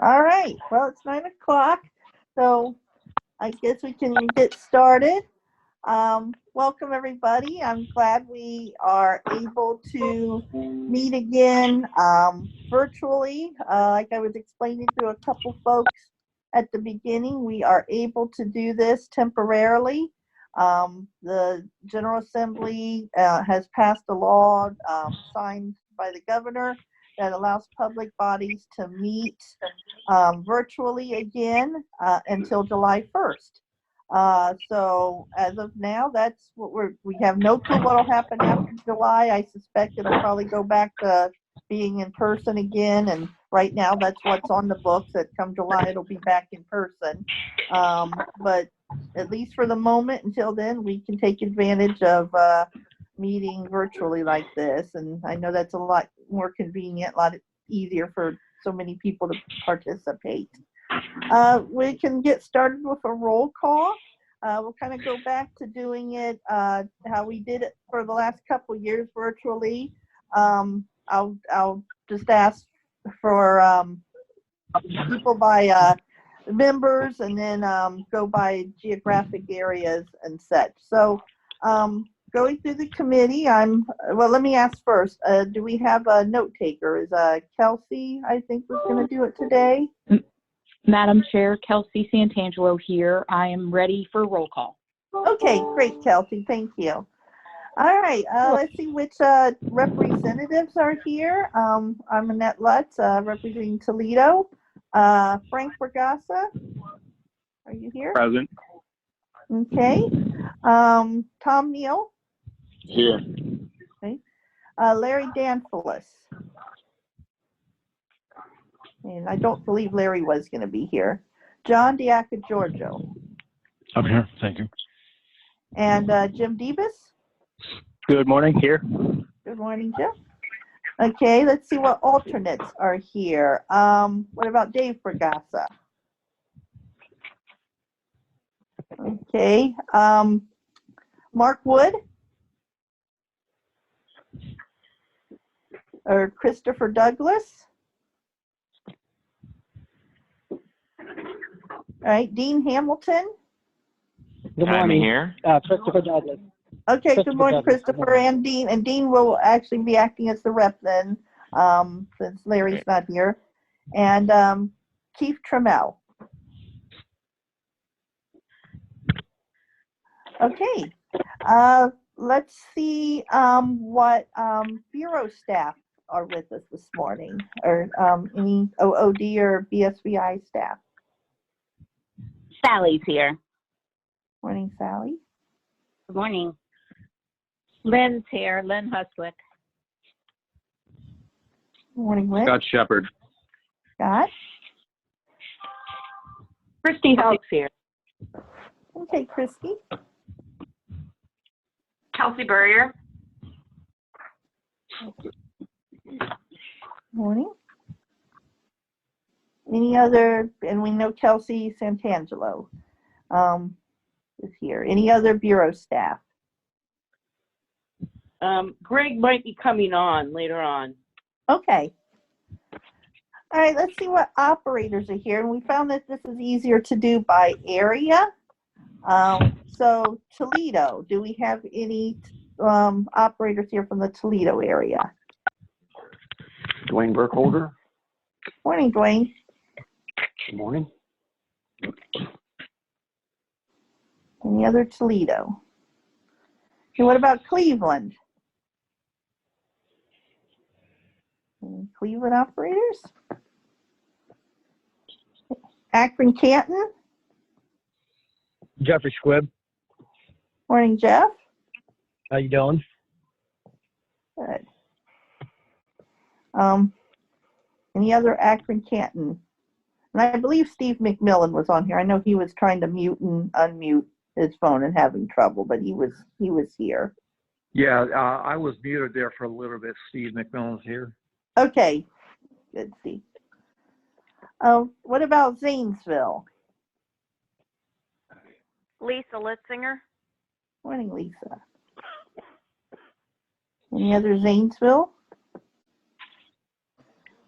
All right, well, it's 9 o'clock, so I guess we can get started. Welcome, everybody. I'm glad we are able to meet again virtually. Like I was explaining to a couple folks at the beginning, we are able to do this temporarily. The General Assembly has passed a law signed by the governor that allows public bodies to meet virtually again until July 1st. So as of now, that's what we have no clue what will happen after July. I suspect it'll probably go back to being in person again. And right now that's what's on the books, that come July, it'll be back in person. But at least for the moment, until then, we can take advantage of meeting virtually like this. And I know that's a lot more convenient, a lot easier for so many people to participate. We can get started with a roll call. We'll kind of go back to doing it how we did it for the last couple years virtually. I'll just ask for people by members, and then go by geographic areas and such. So going through the committee, well, let me ask first, do we have a note taker? Is Kelsey, I think, was going to do it today? Madam Chair, Kelsey Santangelo here. I am ready for roll call. Okay, great, Kelsey. Thank you. All right, let's see which representatives are here. I'm Annette Lutz, representing Toledo. Frank Bergassa, are you here? Present. Okay. Tom Neal? Here. Okay. Larry Danfoulis. And I don't believe Larry was going to be here. John Giorgio. I'm here. Thank you. And Jim Debus. Good morning. Here. Good morning, Jim. Okay, let's see what alternates are here. What about Dave Bergassa? Okay. Mark Wood? Or Christopher Douglas? All right, Dean Hamilton. Good morning. I'm here. Christopher Douglas. Okay, good morning, Christopher and Dean. And Dean will actually be acting as the rep then, since Larry's not here. And Keith Trammell. Okay, let's see what bureau staff are with us this morning, or any OOD or BSVI staff. Sally's here. Morning, Sally. Good morning. Lynn's here. Lynn Huswick. Morning, Lynn. Scott Shepard. Scott. Christy Helps here. Okay, Christy. Kelsey Burrier. Morning. Any other, and we know Kelsey Santangelo is here. Any other bureau staff? Greg might be coming on later on. Okay. All right, let's see what operators are here. And we found that this is easier to do by area. So Toledo, do we have any operators here from the Toledo area? Dwayne Burkholder. Morning, Dwayne. Good morning. Any other Toledo? Okay, what about Cleveland? Any Cleveland operators? Akron Canton? Jeffrey Squibb. Morning, Jeff. How you doing? Good. Any other Akron Canton? And I believe Steve McMillan was on here. I know he was trying to mute and unmute his phone and having trouble, but he was here. Yeah, I was muted there for a little bit. Steve McMillan's here. Okay, good, Steve. What about Zanesville? Lisa Litzinger. Morning, Lisa. Any other Zanesville?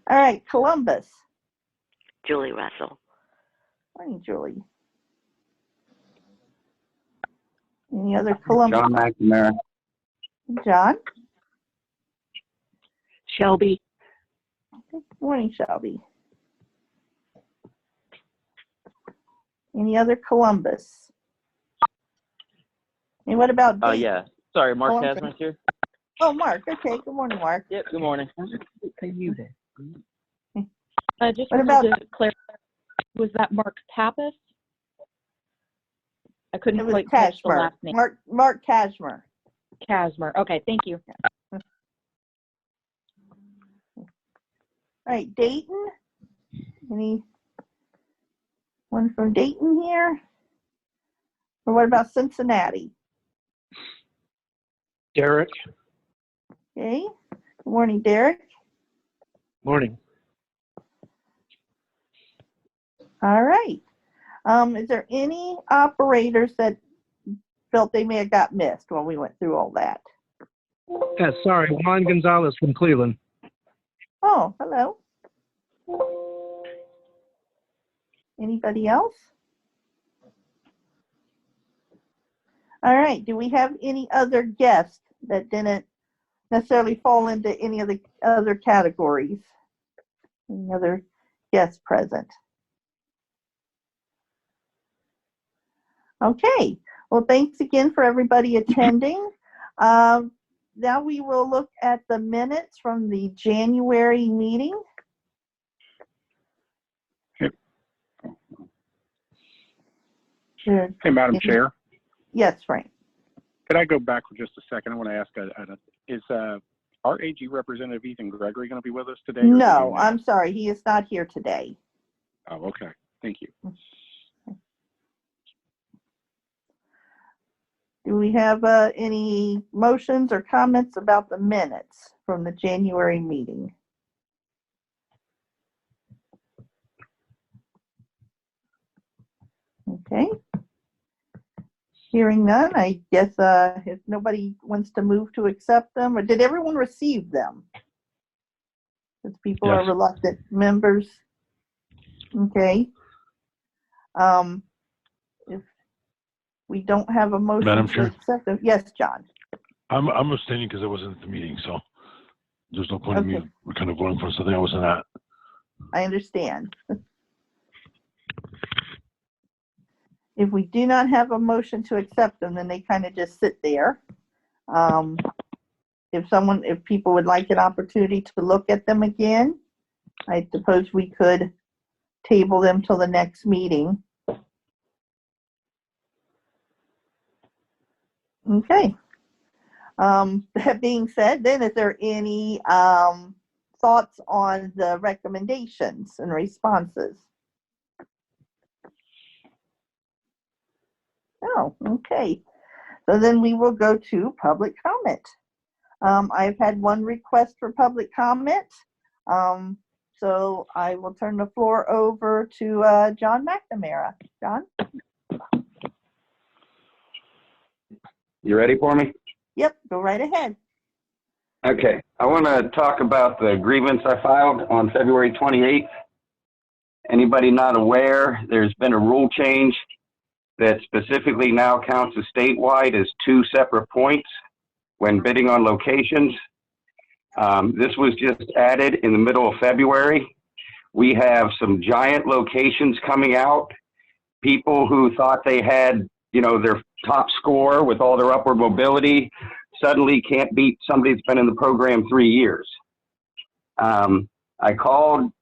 All right, Columbus. Julie Russell. Morning, Julie. Any other Columbus? John McNamara. John? Shelby. Good morning, Shelby. Any other Columbus? And what about Dayton? Yeah. Sorry, Mark Oh, okay. Hasman's here. Oh, Mark. Okay. Good morning, Mark. Yep, good morning. Just What wanted about- to clarify, was that Mark Pappas? I couldn't It was quite catch the Kashmer. last name. Mark Kashmer. Casmer. Okay, thank you. All right, Dayton. Anyone from Dayton here? Or what about Cincinnati? Derek. Okay. Good morning, Derek. Morning. All right. Is there any operators that felt they may have got missed when we went through all that? Yeah, sorry, Juan Gonzalez from Cleveland. Oh, hello. Anybody else? All right. Do we have any other guests that didn't necessarily fall into any of the other categories? Any other guests present? Okay. Well, thanks again for everybody attending. Now we will look at the minutes from the January meeting. There- Hey, Madam Chair, Yes, Frank. could I go back for just a second? I want to ask, is our AG representative Ethan Gregory going to be with us today? or is he No, not? I'm sorry. He is not here today. Oh, okay. Thank you. Do we have any motions or comments about the minutes from the January meeting? Okay. Hearing none, I guess if nobody wants to move to accept them, or did everyone receive them? Because people are Yes. reluctant members. Okay. If we don't have a motion Madam to Chair? accept them, yes, John. I'm abstaining because I wasn't at the meeting, so there's no point in Okay. me kind of voting for something I wasn't at. I understand. If we do not have a motion to accept them, then they kind of just sit there. If people would like an opportunity to look at them again, I suppose we could table them till the next meeting. Okay. That being said, then is there any thoughts on the recommendations and responses? Oh, okay. So then we will go to public comment. I've had one request for public comment. So I will turn the floor over to John McNamara. John? You ready for me? Yep, go right ahead. Okay. I want to talk about the grievance I filed on February 28th. Anybody not aware, there's been a rule change that specifically now counts as statewide as 2 separate points when bidding on locations. This was just added in the middle of February. We have some giant locations coming out. People who thought they had, their top score with all their upward mobility suddenly can't beat somebody that's been in the program 3 years. I want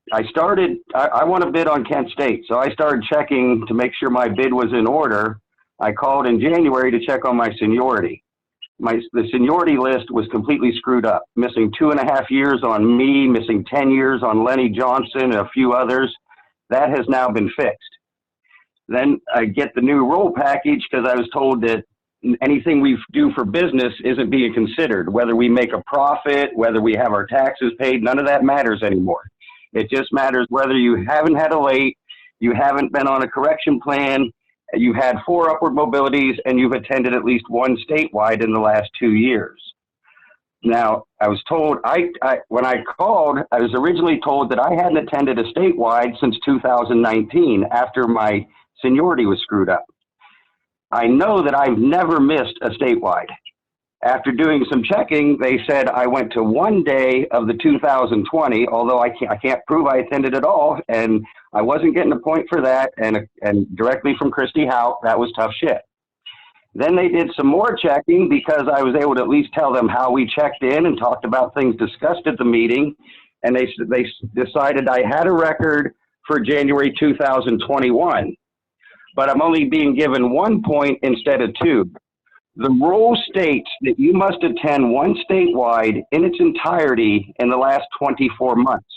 to bid on Kent State, so I started checking to make sure my bid was in order. I called in January to check on my seniority. The seniority list was completely screwed up, missing 2.5 years on me, missing 10 years on Lenny Johnson and a few others. That has now been fixed. Then I get the new roll package because I was told that anything we do for business isn't being considered. Whether we make a profit, whether we have our taxes paid, none of that matters anymore. It just matters whether you haven't had a late, you haven't been on a correction plan, you've had 4 upward mobilities, and you've attended at least 1 statewide in the last 2 years. Now, I was told, when I called, I was originally told that I hadn't attended a statewide since 2019 after my seniority was screwed up. I know that I've never missed a statewide. After doing some checking, they said I went to one day of the 2020, although I can't prove I attended at all, and I wasn't getting a point for that, and directly from Christy Howe, that was tough shit. Then they did some more checking because I was able to at least tell them how we checked in and talked about things discussed at the meeting, and they decided I had a record for January 2021, but I'm only being given 1 point instead of 2. The rule states that you must attend one statewide in its entirety in the last 24 months.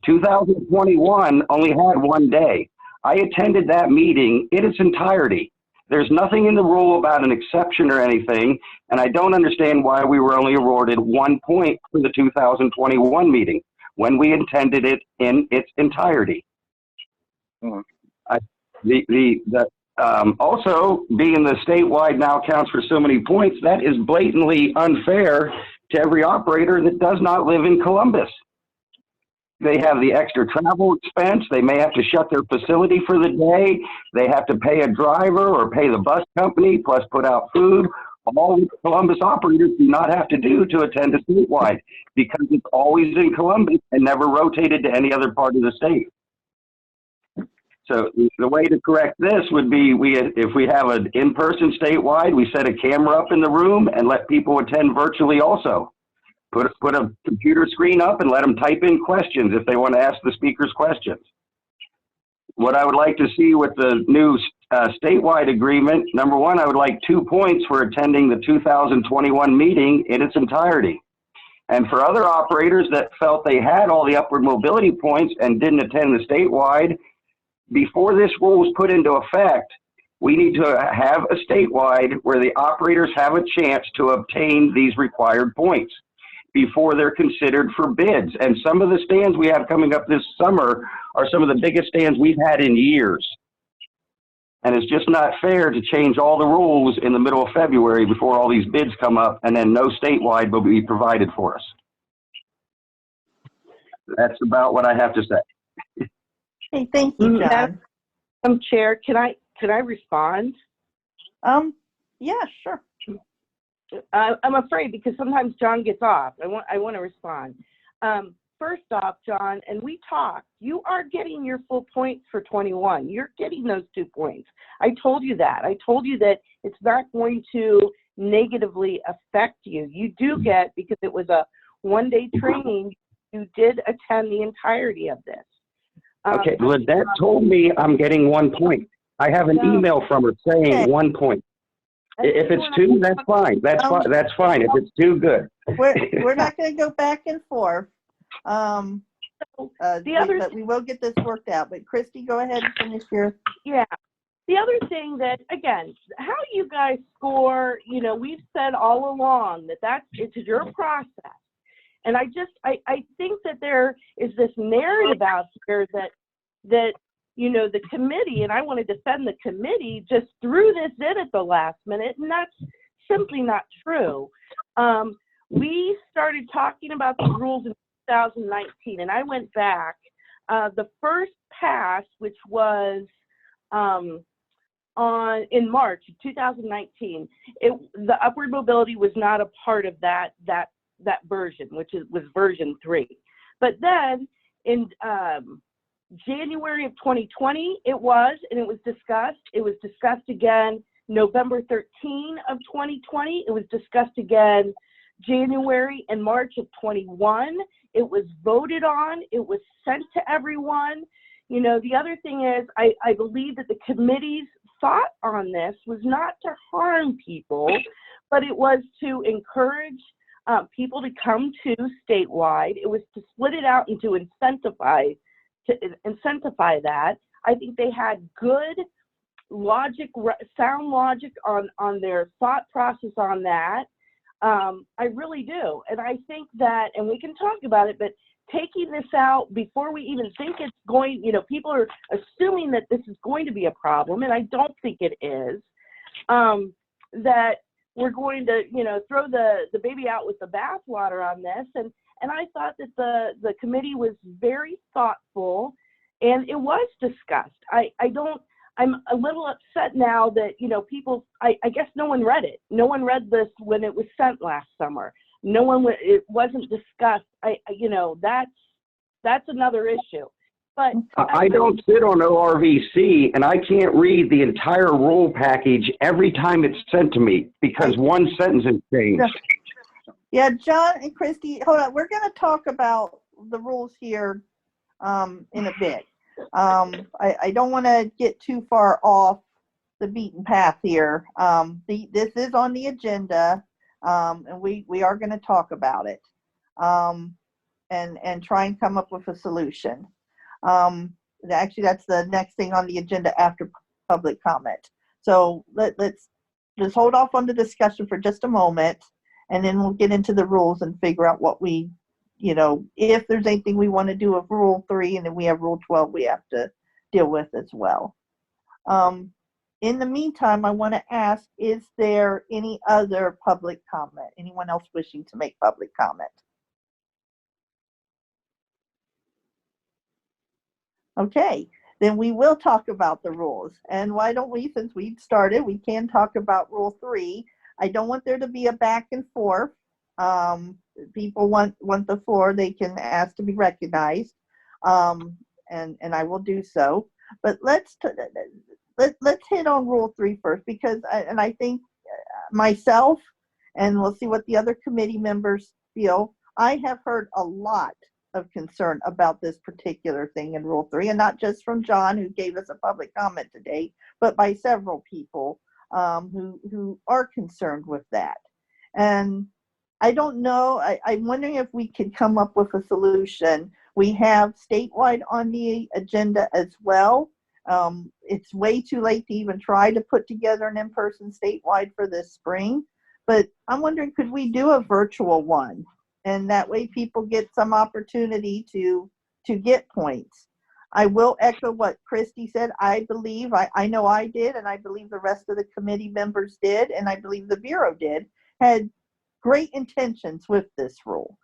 2021 only had 1 day. I attended that meeting in its entirety. There's nothing in the rule about an exception or anything, and I don't understand why we were only awarded 1 point for the 2021 meeting when we attended it in its entirety. Also, being the statewide now counts for so many points, that is blatantly unfair to every operator that does not live in Columbus. They have the extra travel expense. They may have to shut their facility for the day. They have to pay a driver or pay the bus company, plus put out food. All Columbus operators do not have to do to attend a statewide because it's always in Columbus and never rotated to any other part of the state. So the way to correct this would be if we have an in-person statewide, we set a camera up in the room and let people attend virtually also. Put a computer screen up and let them type in questions if they want to ask the speakers questions. What I would like to see with the new statewide agreement, number one, I would like 2 points for attending the 2021 meeting in its entirety. And for other operators that felt they had all the upward mobility points and didn't attend the statewide, before this rule was put into effect, we need to have a statewide where the operators have a chance to obtain these required points before they're considered for bids. And some of the stands we have coming up this summer are some of the biggest stands we've had in years. And it's just not fair to change all the rules in the middle of February before all these bids come up and then no statewide will be provided for us. That's about what I have to say. Hey, thank you, John. Madam Chair, can I respond? Yeah, sure. I'm afraid because sometimes John gets off. I want to respond. First off, John, and we talked, you are getting your full points for 21. You're getting those 2 points. I told you that. I told you that it's not going to negatively affect you. You do get, because it was a one-day training, you did attend the entirety of this. Okay, Lynette told me I'm getting 1 point. I have an email from her saying 1 point. If it's 2, that's fine. That's fine. If it's 2, good. We're not going to go back and forth. But we will get this worked out. But Christy, go ahead and finish your. Yeah. The other thing that, again, how you guys score, we've said all along that it's your process. And I think that there is this narrative out here that the committee, and I want to defend the committee, just threw this in at the last minute, and that's simply not true. We started talking about the rules in 2019, and I went back. The first pass, which was in March of 2019, the upward mobility was not a part of that version, which was version 3. But then in January of 2020, it was discussed. It was discussed again November 13 of 2020. It was discussed again January and March of 21. It was voted on. It was sent to everyone. The other thing is, I believe that the committee's thought on this was not to harm people, but it was to encourage people to come to statewide. It was to split it out and to incentivize that. I think they had good logic, sound logic on their thought process on that. I really do. And I think that, and we can talk about it, but taking this out before we even think it's going, people are assuming that this is going to be a problem, and I don't think it is, that we're going to, you know, throw the baby out with the bathwater on this. And I thought that the committee was very thoughtful, and it was discussed. I'm a little upset now that, you know, people, I guess no one read it. No one read this when it was sent last summer. No one, it wasn't discussed. You know, that's another issue. But I don't sit on ORVC, and I can't read the entire rule package every time it's sent to me because one sentence has changed. Yeah, John and Christy, hold on. We're going to talk about the rules here in a bit. I don't want to get too far off the beaten path here. This is on the agenda, and we are going to talk about it and try and come up with a solution. Actually, that's the next thing on the agenda after public comment. So let's just hold off on the discussion for just a moment, and then we'll get into the rules and figure out what we, you know, if there's anything we want to do with Rule 3, and then we have Rule 12 we have to deal with as well. In the meantime, I want to ask, is there any other public comment? Anyone else wishing to make public comment? Okay, then we will talk about the rules. And why don't we, since we've started, we can talk about Rule 3. I don't want there to be a back and forth. People want the floor, they can ask to be recognized, and I will do so. But let's hit on Rule 3 first, because I think myself, and we'll see what the other committee members feel, I have heard a lot of concern about this particular thing in Rule 3, and not just from John, who gave us a public comment today, but by several people who are concerned with that. And I don't know, I'm wondering if we could come up with a solution. We have statewide on the agenda as well. It's way too late to even try to put together an in-person statewide for this spring, but I'm wondering, could we do a virtual one? And that way people get some opportunity to get points. I will echo what Christy said. I believe, I know I did, and I believe the rest of the committee members did, and I believe the Bureau did, had great intentions with this rule.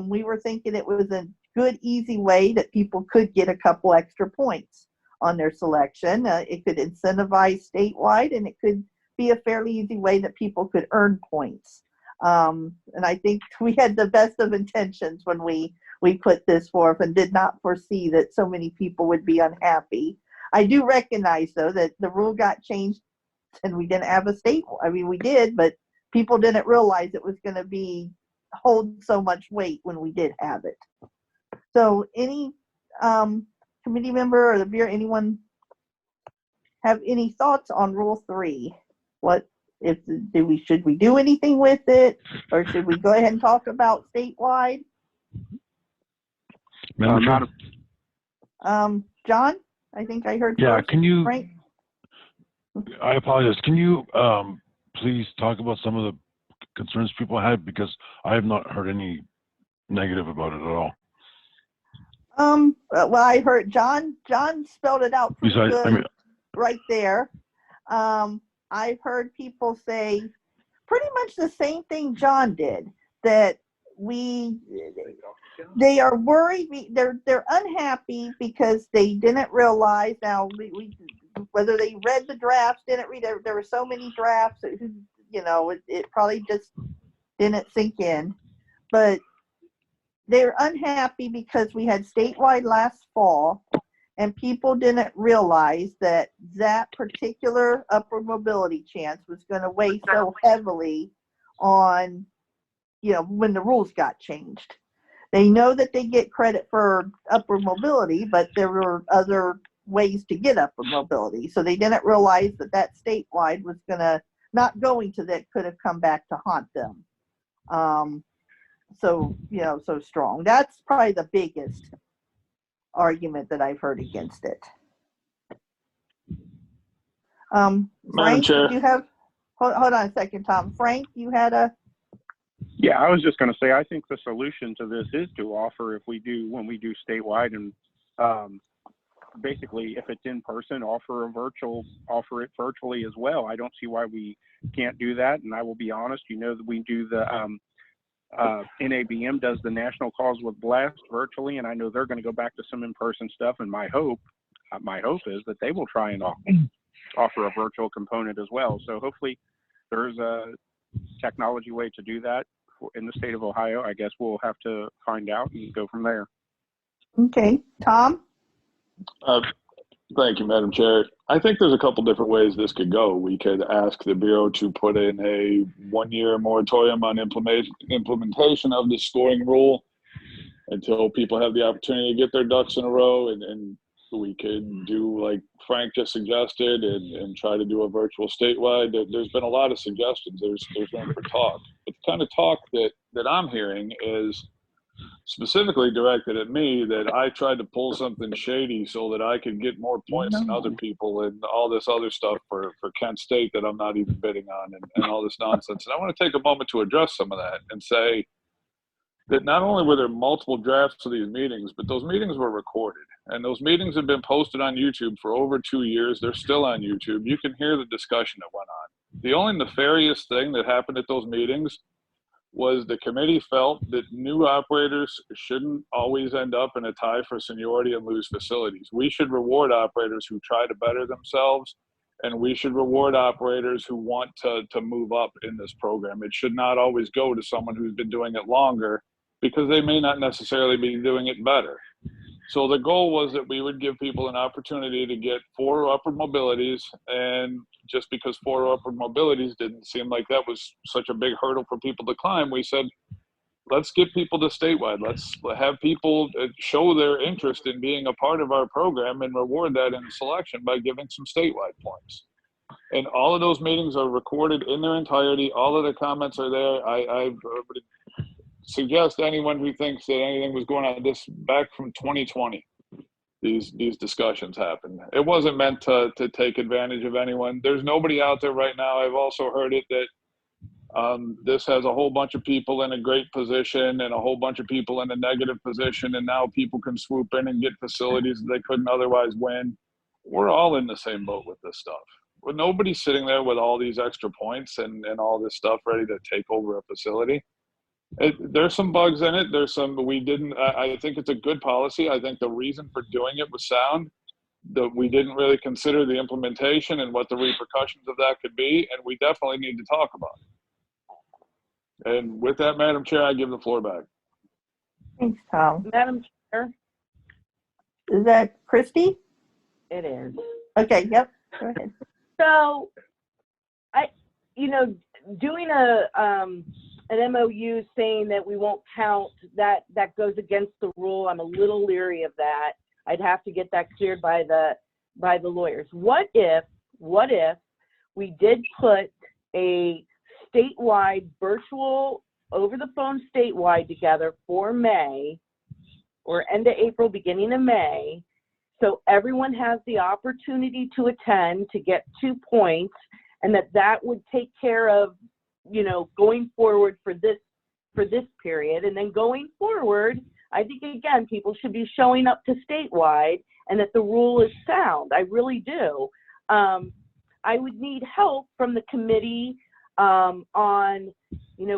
We were thinking it was a good, easy way that people could get a couple extra points on their selection. It could incentivize statewide, and it could be a fairly easy way that people could earn points. And I think we had the best of intentions when we put this forth, and did not foresee that so many people would be unhappy. I do recognize, though, that the rule got changed and we didn't have a state. I mean, we did, but people didn't realize it was going to hold so much weight when we did have it. So any committee member or the Bureau, anyone have any thoughts on Rule 3? Should we do anything with it, or should we go ahead and talk about statewide? John, I think I heard. Yeah, first. can you? Frank? I apologize. Can you please talk about some of the concerns people had, because I have not heard any negative about it at all. Well, I heard John spelled it out pretty Besides, good, I mean, right there. I've heard people say pretty much the same thing John did, that they are worried, they're unhappy because they didn't realize. Now, whether they read the drafts, didn't read, there were so many drafts, you know, it probably just didn't sink in. But they're unhappy because we had statewide last fall, and people didn't realize that particular upward mobility chance was going to weigh so heavily on, you know, when the rules got changed. They know that they get credit for upward mobility, but there were other ways to get upward mobility. So they didn't realize that statewide was that could have come back to haunt them. So, you know, so strong. That's probably the biggest argument that I've heard against it. Frank, did you have, hold on a second, Tom. Frank, you had a... Yeah, I was just going to say, I think the solution to this is to offer, when we do statewide, and basically, if it's in person, offer it virtually as well. I don't see why we can't do that. And I will be honest, you know that we do the NABM does the National Calls with Blast virtually, and I know they're going to go back to some in-person stuff. And my hope is that they will try and offer a virtual component as well. So hopefully there's a technology way to do that in the state of Ohio. I guess we'll have to find out and go from there. Okay, Tom? Thank you, Madam Chair. I think there's a couple different ways this could go. We could ask the Bureau to put in a one-year moratorium on implementation of the scoring rule until people have the opportunity to get their ducks in a row, and we could do like Frank just suggested and try to do a virtual statewide. There's been a lot of suggestions. There's room for talk. But the kind of talk that I'm hearing is specifically directed at me, that I tried to pull something shady so that I could get more points than other people and all this other stuff for Kent State that I'm not even bidding on and all this nonsense. And I want to take a moment to address some of that and say that not only were there multiple drafts of these meetings, but those meetings were recorded. And those meetings have been posted on YouTube for over 2 years. They're still on YouTube. You can hear the discussion that went on. The only nefarious thing that happened at those meetings was the committee felt that new operators shouldn't always end up in a tie for seniority and lose facilities. We should reward operators who try to better themselves, and we should reward operators who want to move up in this program. It should not always go to someone who's been doing it longer, because they may not necessarily be doing it better. So the goal was that we would give people an opportunity to get 4 upward mobilities, and just because 4 upward mobilities didn't seem like that was such a big hurdle for people to climb, we said, let's get people to statewide. Let's have people show their interest in being a part of our program and reward that in selection by giving some statewide points. And all of those meetings are recorded in their entirety. All of the comments are there. I would suggest anyone who thinks that anything was going on this back from 2020. These discussions happened. It wasn't meant to take advantage of anyone. There's nobody out there right now. I've also heard it that this has a whole bunch of people in a great position and a whole bunch of people in a negative position, and now people can swoop in and get facilities that they couldn't otherwise win. We're all in the same boat with this stuff. Well, nobody's sitting there with all these extra points and all this stuff ready to take over a facility. There's some bugs in it. There's some I think it's a good policy. I think the reason for doing it was sound. That we didn't really consider the implementation and what the repercussions of that could be, and we definitely need to talk about it. And with that, Madam Chair, I give the floor back. Thanks, Tom. Madam Chair, Is that Christy? it is. Okay, yep, go ahead. So, doing an MOU saying that we won't count, that goes against the rule. I'm a little leery of that. I'd have to get that cleared by the lawyers. What if we did put a statewide virtual over the phone statewide together for May or end of April, beginning of May, so everyone has the opportunity to attend to get 2 points, and that would take care of, going forward for this period. And then going forward, I think, again, people should be showing up to statewide and that the rule is sound. I really do. I would need help from the committee on,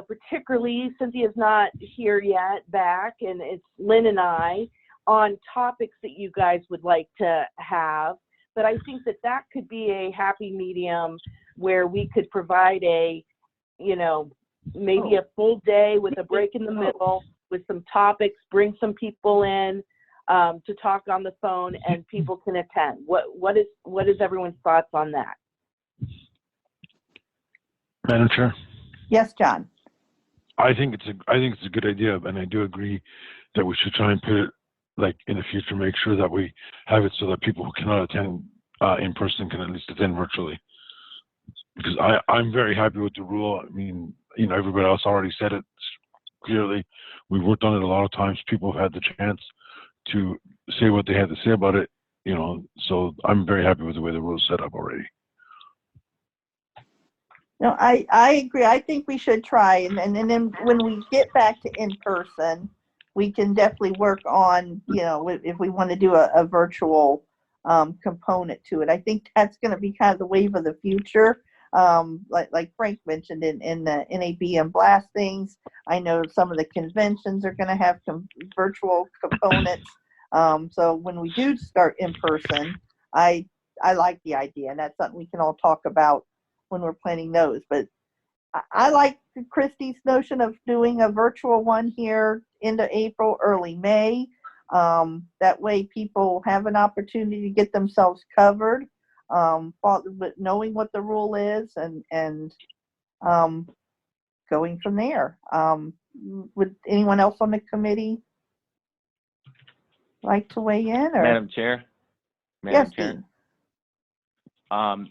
particularly Cynthia's not here yet back, and it's Lynn and I, on topics that you guys would like to have. But I think that could be a happy medium where we could provide maybe a full day with a break in the middle with some topics, bring some people in to talk on the phone, and people can attend. What is everyone's thoughts on that? Madam Chair, Yes, John. I think it's a good idea, and I do agree that we should try and put it like in the future, make sure that we have it so that people who cannot attend in person can at least attend virtually. Because I'm very happy with the rule. I mean, everybody else already said it clearly. We've worked on it a lot of times. People have had the chance to say what they had to say about it, so I'm very happy with the way the rule is set up already. No, I agree. I think we should try, and then when we get back to in person, we can definitely work on, if we want to do a virtual component to it. I think that's going to be kind of the wave of the future. Like Frank mentioned in the NAB and Blast things. I know some of the conventions are going to have virtual components. So when we do start in person, I like the idea, and that's something we can all talk about when we're planning those. But I like Christie's notion of doing a virtual one here into April, early May. That way people have an opportunity to get themselves covered, but knowing what the rule is and going from there. Would anyone else on the committee like to weigh in? Or? Madam Chair? Yes, Chair. Dean.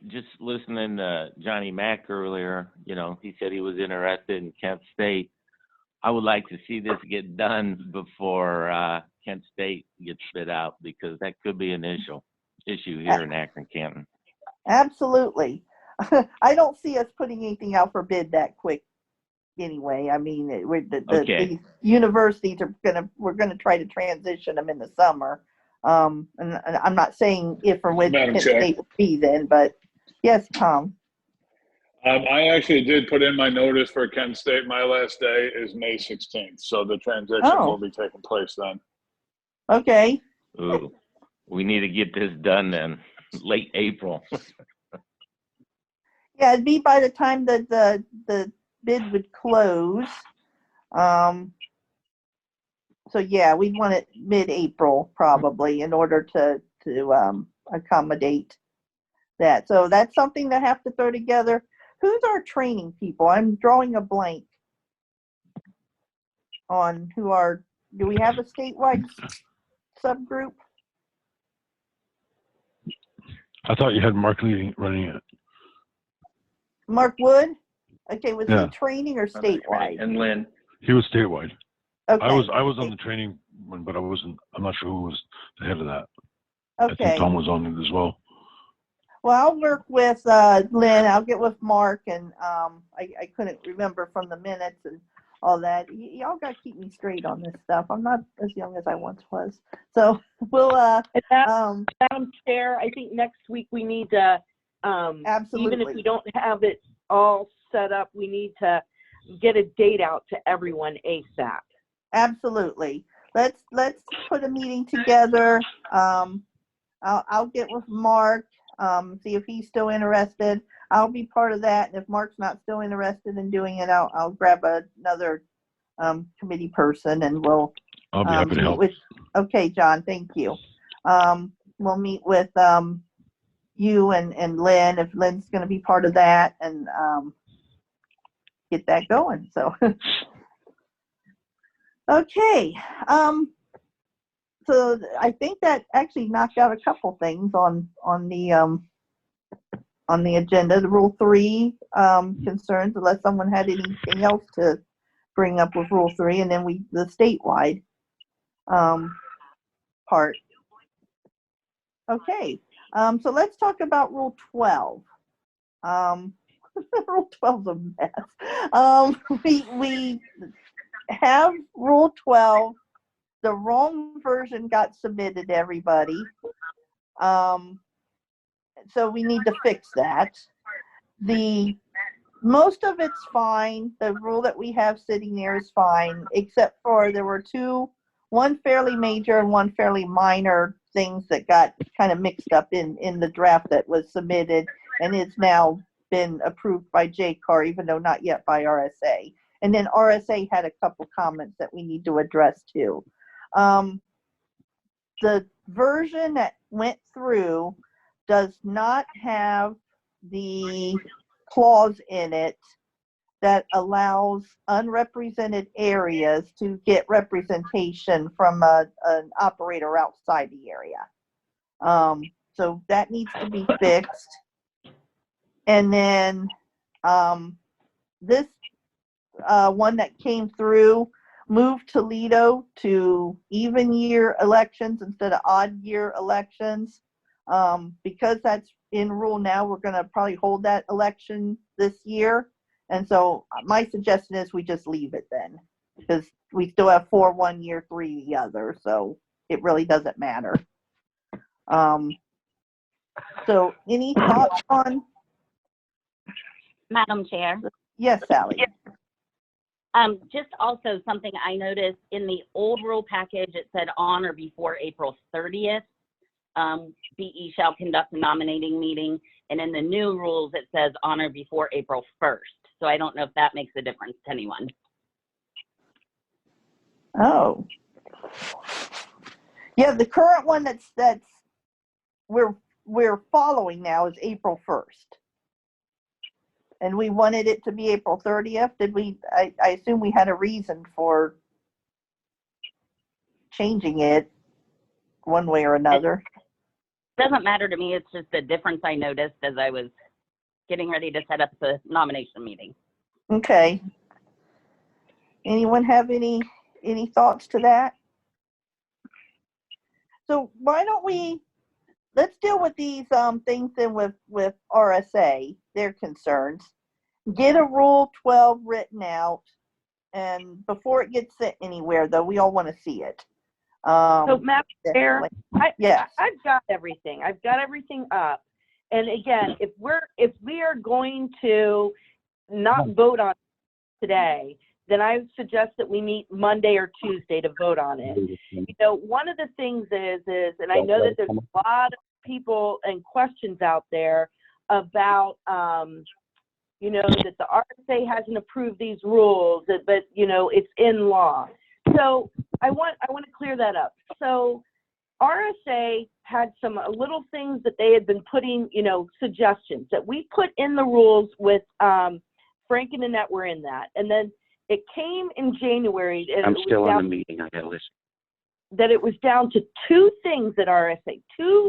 Just listening to Johnny Mack earlier, he said he was interested in Kent State. I would like to see this get done before Kent State gets spit out, because that could be an issue here in Akron, Canton. Absolutely. I don't see us putting anything out for bid that quick anyway. I mean, the universities we're gonna try to transition them in the summer. And I'm not saying if or when Kent State will be then, but yes, Tom. I actually did put in my notice for Kent State. My last day is May 16th, so the transition will be taking place then. Okay. Ooh, we need to get this done then, late April. Yeah, it'd be by the time that the bid would close. So yeah, we'd want it mid-April probably in order to accommodate that. So that's something to have to throw together. Who's our training people? I'm drawing a blank on do we have a statewide subgroup? I thought you had Mark Lee running it. Mark Wood? Okay, was Yeah. he training or statewide? And Lynn? He was statewide. Okay. I was on the training one, but I'm not sure who was the head of that. Okay. I think Tom was on it as well. Well, I'll work with Lynn. I'll get with Mark, and I couldn't remember from the minutes and all that. Y'all got to keep me straight on this stuff. I'm not as young as I once was. So we'll. Madam Chair, I think next week we need to, absolutely. even if we don't have it all set up, we need to get a date out to everyone ASAP. Absolutely. Let's put a meeting together. I'll get with Mark. See if he's still interested. I'll be part of that, and if Mark's not still interested in doing it, I'll grab another committee person, and we'll. I'll be happy to help. Okay, John, thank you. We'll meet with you and Lynn, if Lynn's going to be part of that, and get that going. So, okay. So I think that actually knocked out a couple things on the agenda. The Rule 3 concerns, unless someone had anything else to bring up with Rule 3, and then the statewide part. Okay, so let's talk about Rule 12. Rule 12 is a mess. We have Rule 12. The wrong version got submitted to everybody. So we need to fix that. Most of it's fine. The rule that we have sitting there is fine, except for there were one fairly major and one fairly minor things that got kind of mixed up in the draft that was submitted, and it's now been approved by JCAR, even though not yet by RSA. And then RSA had a couple comments that we need to address too. The version that went through does not have the clause in it that allows unrepresented areas to get representation from an operator outside the area. So that needs to be fixed. And then this one that came through moved Toledo to even year elections instead of odd year elections. Because that's in rule now, we're going to probably hold that election this year. And so my suggestion is we just leave it then, because we still have 4 1 year, 3 the other. So it really doesn't matter. So any thoughts on, Madam Chair. yes, Sally? Just also something I noticed in the old rule package, it said on or before April 30th, BE shall conduct a nominating meeting. And in the new rules, it says on or before April 1st. So I don't know if that makes a difference to anyone. Oh. Yeah, the current one that's we're following now is April 1st. And we wanted it to be April 30th. Did we, I assume we had a reason for changing it one way or another. It doesn't matter to me. It's just a difference I noticed as I was getting ready to set up the nomination meeting. Okay. Anyone have any thoughts to that? So why don't let's deal with these things then with RSA, their concerns. Get a Rule 12 written out, and before it gets sent anywhere, though, we all want to see it. So, Madam Chair, yes. I've got everything. I've got everything up. And again, if we are going to not vote on it today, then I suggest that we meet Monday or Tuesday to vote on it. You know, one of the things is, and I know that there's a lot of people and questions out there about, you know, that the RSA hasn't approved these rules, but you know, it's in law. So I want to clear that up. So RSA had some little things that they had been putting, you know, suggestions that we put in the rules with Frank and Annette were in that, and then it came in January. And I'm still on the meeting. I gotta listen. That it was down to two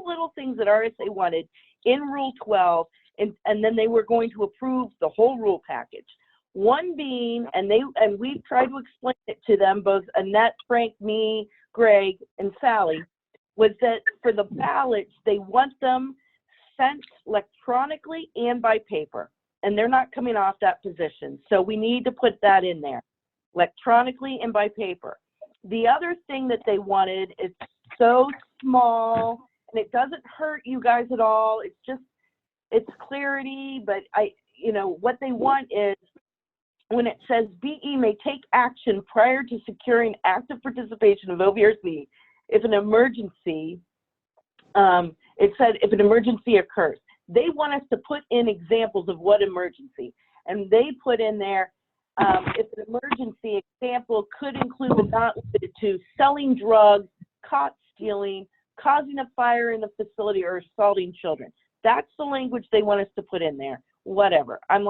little things that RSA wanted in Rule 12, and then they were going to approve the whole rule package. One being, and we've tried to explain it to them, both Annette, Frank, me, Greg, and Sally, was that for the ballots, they want them sent electronically and by paper, and they're not coming off that position. So we need to put that in there, electronically and by paper. The other thing that they wanted is so small, and it doesn't hurt you guys at all. It's clarity, but what they want is when it says BE may take action prior to securing active participation of OVRC if an emergency, it said if an emergency occurs. They want us to put in examples of what emergency, and they put in there if an emergency example could include but not limited to selling drugs, caught stealing, causing a fire in the facility, or assaulting children. That's the language they want us to put in there. Whatever. I'm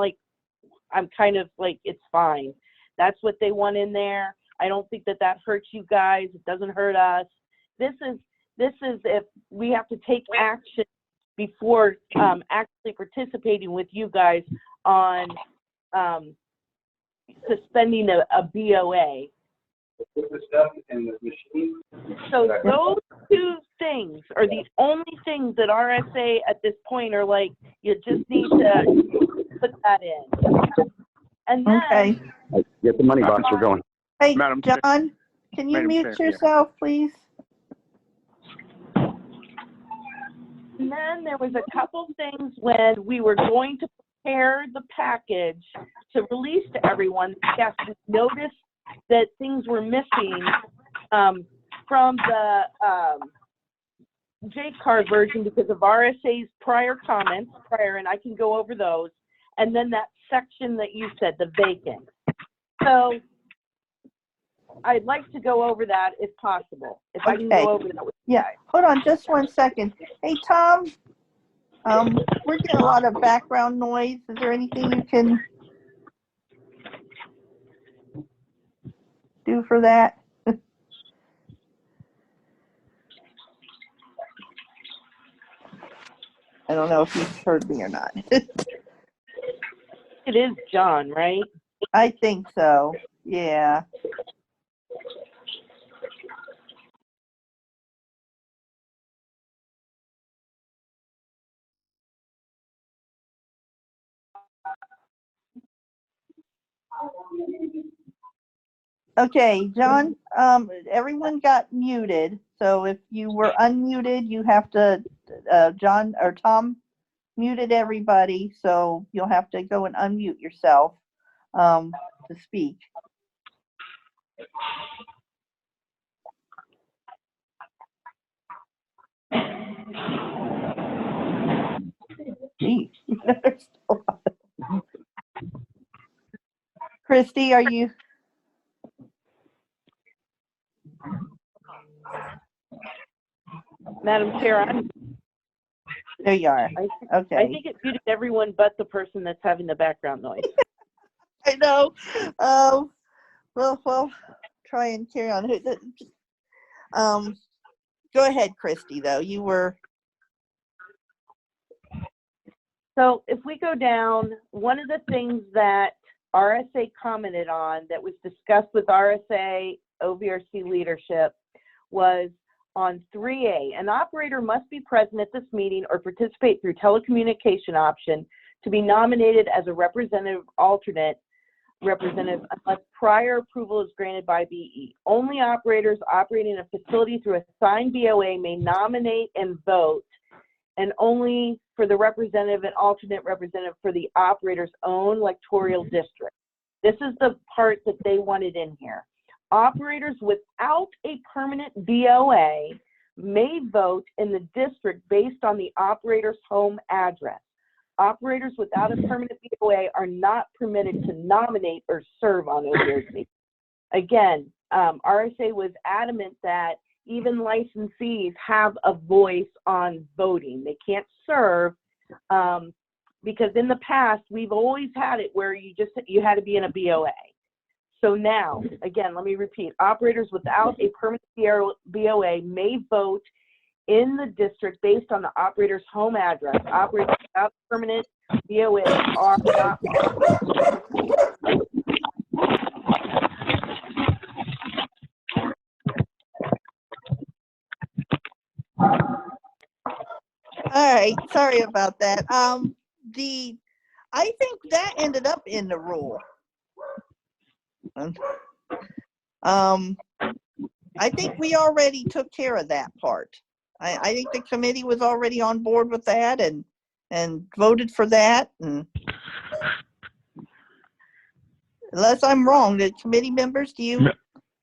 kind of like, it's fine. That's what they want in there. I don't think that hurts you guys. It doesn't hurt us. This is if we have to take action before actually participating with you guys on suspending a BOA. So those two things are the only things that RSA at this point are like, you just need to put that in. And then, okay. Get the money box. We're going. Hey, Madam John, can you mute yourself, please? And then there was a couple things when we were going to prepare the package to release to everyone. Yes, we noticed that things were missing from the J-card version because of RSA's prior comments, and I can go over those. And then that section that you said, the vacant. So I'd like to go over that if possible. If I can go over that with you guys. Hold on just 1 second. Hey, Tom, we're getting a lot of background noise. Is there anything you can do for that? I don't know if you heard me or not. It is John, right? I think so. Yeah. Okay, John, everyone got muted, So if you were unmuted, you have to, John or Tom muted everybody, so you'll have to go and unmute yourself to speak. Gee, there's a lot of- Christy, are you? Madam Chair, There you are. Okay. I think it muted everyone but the person that's having the background noise. I know. Well, try and carry on. Go ahead, Christy, though. You were. So if we go down, one of the things that RSA commented on that was discussed with RSA OVRC leadership was on 3A, an operator must be present at this meeting or participate through telecommunication option to be nominated as a representative alternate representative unless prior approval is granted by BE. Only operators operating a facility through a signed BOA may nominate and vote, and only for the representative and alternate representative for the operator's own electoral district. This is the part that they wanted in here. Operators without a permanent BOA may vote in the district based on the operator's home address. Operators without a permanent BOA are not permitted to nominate or serve on OVRC. Again, RSA was adamant that even licensees have a voice on voting. They can't serve because in the past, we've always had it where you had to be in a BOA. So now, again, let me repeat, operators without a permanent BOA may vote in the district based on the operator's home address. Operators without permanent BOA are not. All right, sorry about that. I think that ended up in the rule. I think we already took care of that part. I think the committee was already on board with that and voted for that. And unless I'm wrong, the committee members, do you?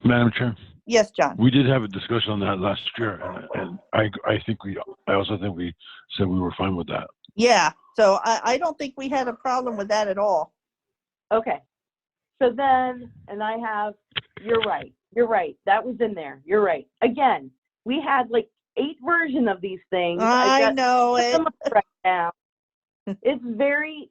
Madam Chair. Yes, John. We did have a discussion on that last year, and I also think we said we were fine with that. Yeah. So I don't think we had a problem with that at all. Okay. So then, and you're right. That was in there. You're right. Again, we had like 8 versions of these things. I know it. Right now. It's very,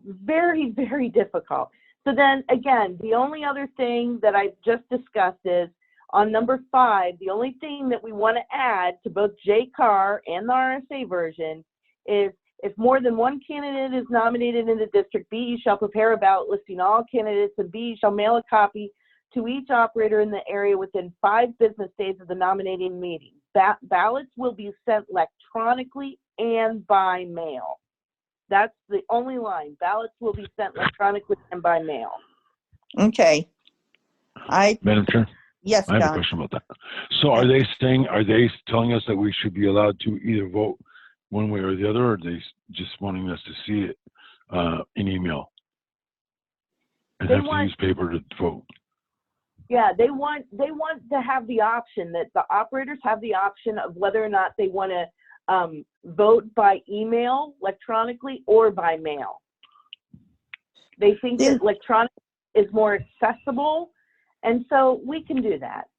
very, very difficult. So then again, the only other thing that I just discussed is on number 5, the only thing that we want to add to both JCAR and the RSA version is if more than one candidate is nominated in the district, BE shall prepare a ballot listing all candidates, and BE shall mail a copy to each operator in the area within 5 business days of the nominating meeting. Ballots will be sent electronically and by mail. That's the only line. Ballots will be sent electronically and by mail. Okay. Madam Chair? Yes, I have John. a question about that. So are they telling us that we should be allowed to either vote one way or the other, or are they just wanting us to see it in email and have to use paper to vote? Yeah, they want to have the option that the operators have the option of whether or not they want to vote by email, electronically, or by mail. They think that electronic is more accessible, and so we can do that.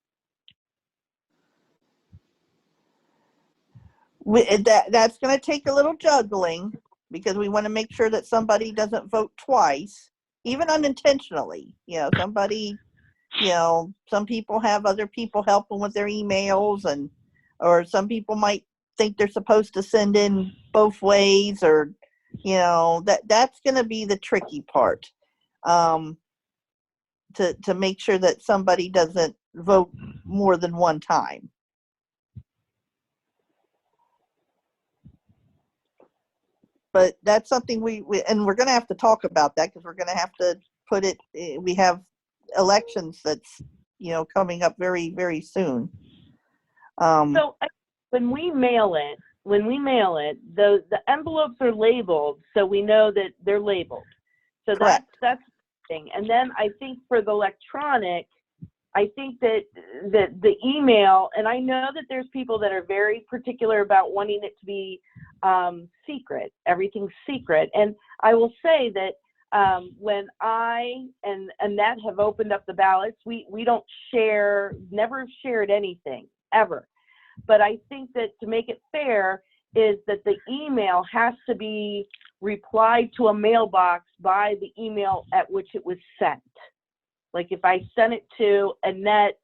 That's going to take a little juggling because we want to make sure that somebody doesn't vote twice, even unintentionally. Somebody, some people have other people helping with their emails, or some people might think they're supposed to send in both ways, or that's going to be the tricky part, to make sure that somebody doesn't vote more than one time. But that's something and we're going to have to talk about that because we're going to have to put it. We have elections that's coming up very, very soon. So when we mail it, the envelopes are labeled, so we know that they're labeled. So correct. that's the thing. And then I think for the electronic, I think that the email, and I know that there's people that are very particular about wanting it to be secret, everything's secret. And I will say that when I and Annette have opened up the ballots, we don't share, never shared anything, ever. But I think that to make it fair is that the email has to be replied to a mailbox by the email at which it was sent. Like if I send it to Annette,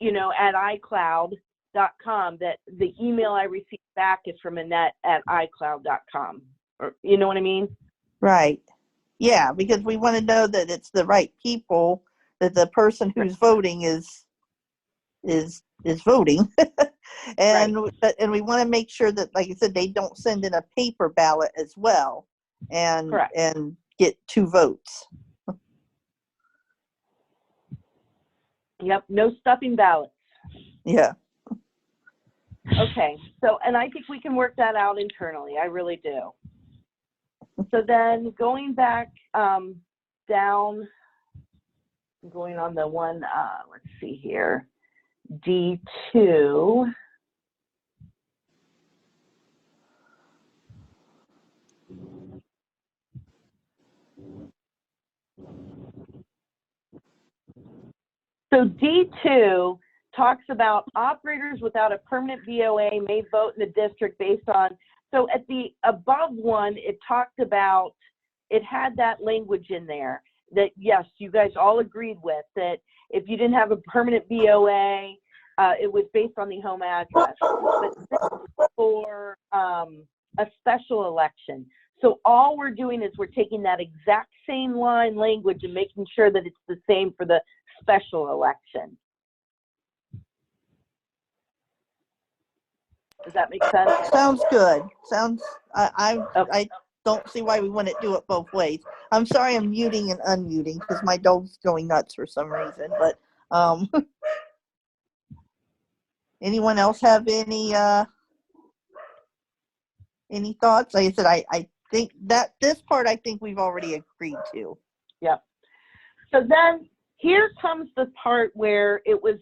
at iCloud.com, that the email I receive back is from Annette at iCloud.com. Or, you know what I mean? Right. Yeah, because we want to know that it's the right people, that the person who's voting is voting. And right. and we want to make sure that, like I said, they don't send in a paper ballot as well and Correct. and get 2 votes. Yep, no stuffing ballots. Yeah. Okay, so, and I think we can work that out internally. I really do. So then going back down, going on the one, let's see here, D2. So D2 talks about operators without a permanent BOA may vote in the district based on, so at the above one, it talked about, it had that language in there that, yes, you guys all agreed with, that if you didn't have a permanent BOA, it was based on the home address. But this is for a special election. So all we're doing is we're taking that exact same line language and making sure that it's the same for the special election. Does that make sense? Sounds good. Sounds, I don't see why we wouldn't do it both ways. I'm sorry I'm muting and unmuting because my dog's going nuts for some reason, but anyone else have any thoughts? Like I said, I think that this part, I think we've already agreed to. Yep. So then here comes the part where it was,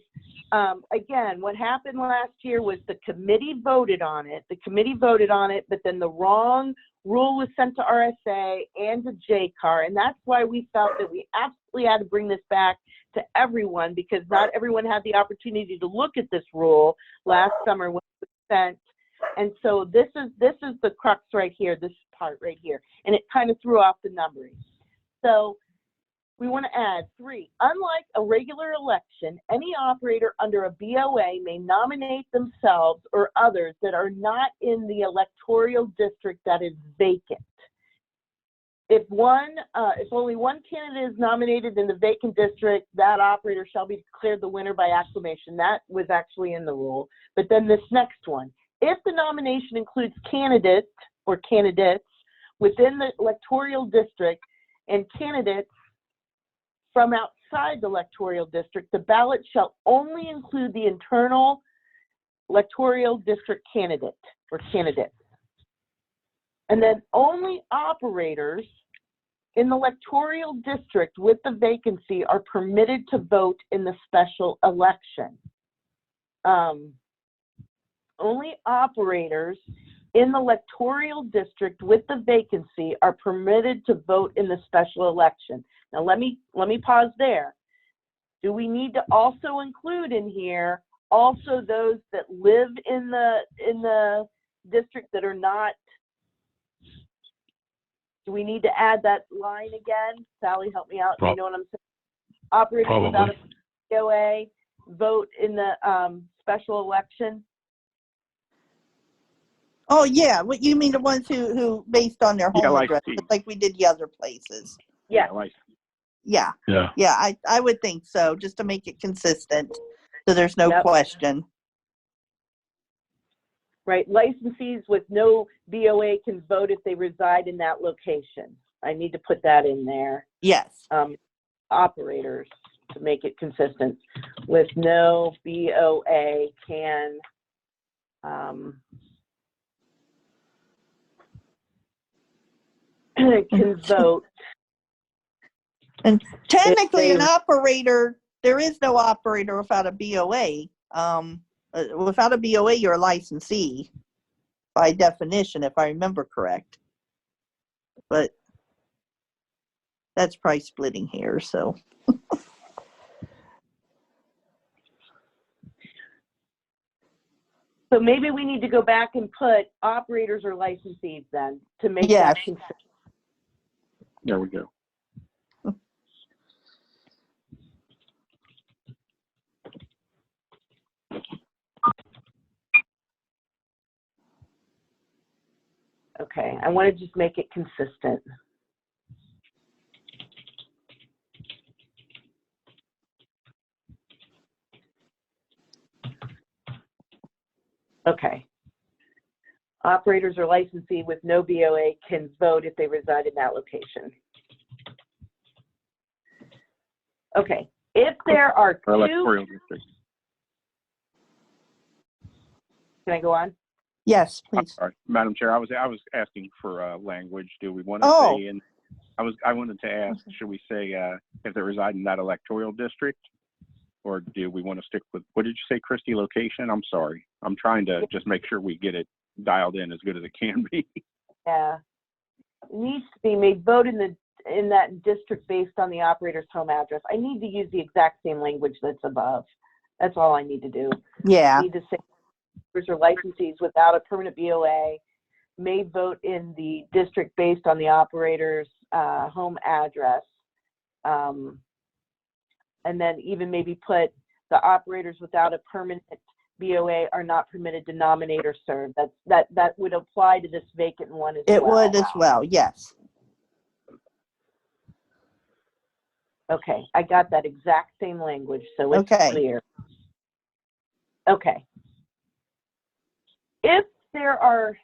again, what happened last year was the committee voted on it. The committee voted on it, but then the wrong rule was sent to RSA and to JCAR. And that's why we felt that we absolutely had to bring this back to everyone, because not everyone had the opportunity to look at this rule last summer when it was sent. And so this is the crux right here, this part right here. And it kind of threw off the numbering. So we want to add 3. Unlike a regular election, any operator under a BOA may nominate themselves or others that are not in the electoral district that is vacant. If only one candidate is nominated in the vacant district, that operator shall be declared the winner by acclamation. That was actually in the rule. But then this next one, if the nomination includes candidates or candidates within the electoral district and candidates from outside the electoral district, the ballot shall only include the internal electoral district candidate or candidates. And then only operators in the electoral district with the vacancy are permitted to vote in the special election. Only operators in the electoral district with the vacancy are permitted to vote in the special election. Now let me pause there. Do we need to also include in here also those that live in the district that are not? Do we need to add that line again? Sally, help me out. You know what I'm saying? Operators without a POA vote in the special election. Oh yeah, what you mean, the ones who based on their home address, like we did the other places. Yeah. Yeah. Yeah. Yeah, I would think so, just to make it consistent, so there's no question. Right, licensees with no BOA can vote if they reside in that location. I need to put that in there. Yes. Operators. to make it consistent. With no BOA can can vote. And technically, If an they- operator, there is no operator without a BOA. Without a BOA, you're a licensee by definition, if I remember correct. But that's probably splitting hairs, so. So maybe we need to go back and put operators or licensees then to make Yes. that consistent. There we go. Okay, I want to just make it consistent. Okay. Operators or licensee with no BOA can vote if they reside in that location. Okay, if there are Or two, electoral district. can I go on? Yes, I'm please. sorry, Madam Chair. I was asking for language. Do we want to Oh. say? And I wanted to ask. Should we say if they reside in that electoral district, or do we want to stick with what did you say, Christy? Location? I'm sorry. I'm trying to just make sure we get it dialed in as good as it can be. Yeah. It needs to be may vote in that district based on the operator's home address. I need to use the exact same language that's above. That's all I need to do. Yeah. I need to say operators or licensees without a permanent BOA may vote in the district based on the operator's home address. And then even maybe put the operators without a permanent BOA are not permitted to nominate or serve. That would apply to this vacant one as well. It would as well, yes. Okay, I got that exact same language, so it's Okay. clear. Okay. If there are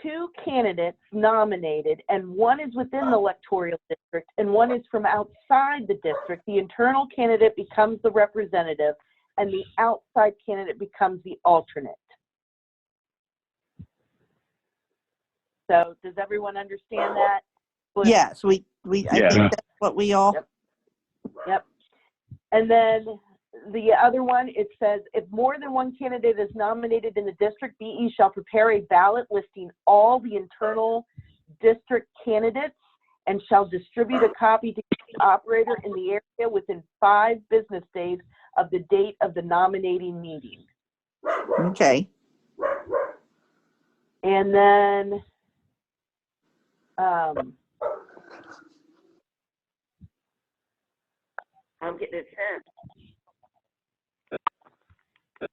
two candidates nominated and one is within the electoral district and one is from outside the district, the internal candidate becomes the representative and the outside candidate becomes the alternate. So does everyone understand that? Yes, I Yeah. think that's what we all. Yep. And then the other one, it says, if more than one candidate is nominated in the district, BE shall prepare a ballot listing all the internal district candidates and shall distribute a copy to each operator in the area within 5 business days of the date of the nominating meeting. Okay. And then, I'm getting it sent. I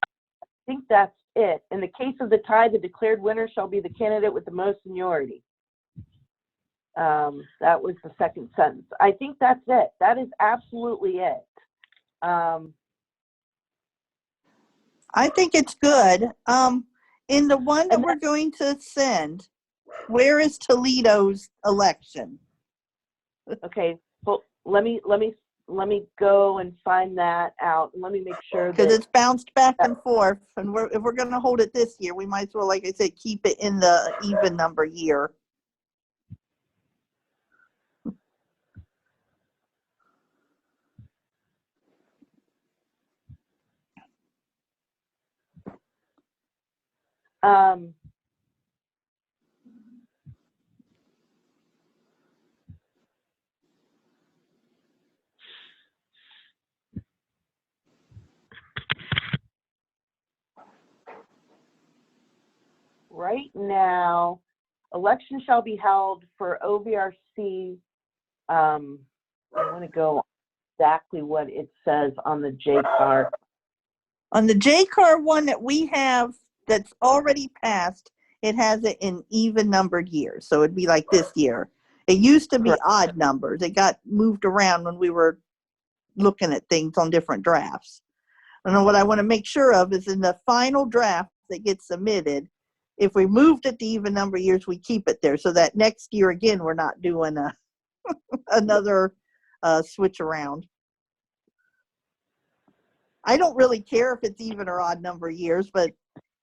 think that's it. In the case of the tie, the declared winner shall be the candidate with the most seniority. That was the second sentence. I think that's it. That is absolutely it. I think it's good. In the one that we're going to send, where is Toledo's election? Okay, well, let me go and find that out. Let me make sure Because that it's bounced back and forth, and if we're going to hold it this year, we might as well, like I said, keep it in the even number year. right now, election shall be held for OVRC. I want to go exactly what it says on the JCAR. On the JCAR one that we have that's already passed, it has it in even numbered years. So it'd be like this year. It used to be Correct. odd numbers. It got moved around when we were looking at things on different drafts. And what I want to make sure of is in the final draft that gets submitted, if we moved it to even number years, we keep it there. So that next year, again, we're not doing another switch around. I don't really care if it's even or odd number of years, but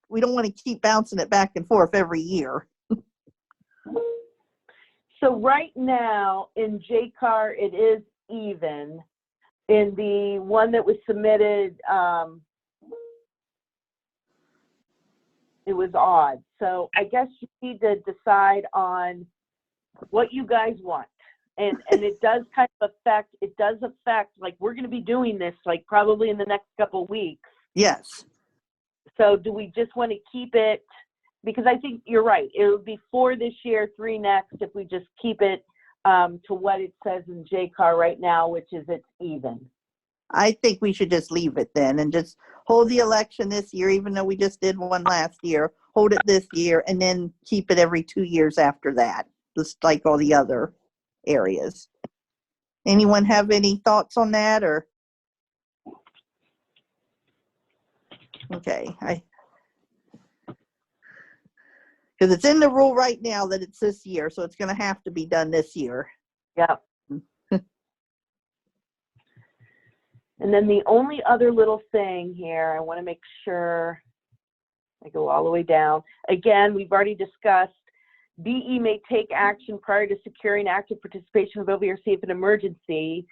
we don't want to keep bouncing it back and forth every year. So right now in JCAR, it is even. In the one that was submitted, it was odd. So I guess you need to decide on what you guys want. And it does kind of affect, like we're going to be doing this like probably in the next couple of weeks. Yes. So do we just want to keep it, because I think you're right, it would be 4 this year, 3 next, if we just keep it to what it says in JCAR right now, which is it's even. I think we should just leave it then and just hold the election this year, even though we just did one last year, hold it this year, and then keep it every 2 years after that, just like all the other areas. Anyone have any thoughts on that, or? Okay, because it's in the rule right now that it's this year, so it's going to have to be done this year. Yep. And then the only other little thing here, I want to make sure I go all the way down. Again, we've already discussed BE may take action prior to securing active participation of OVRC if an emergency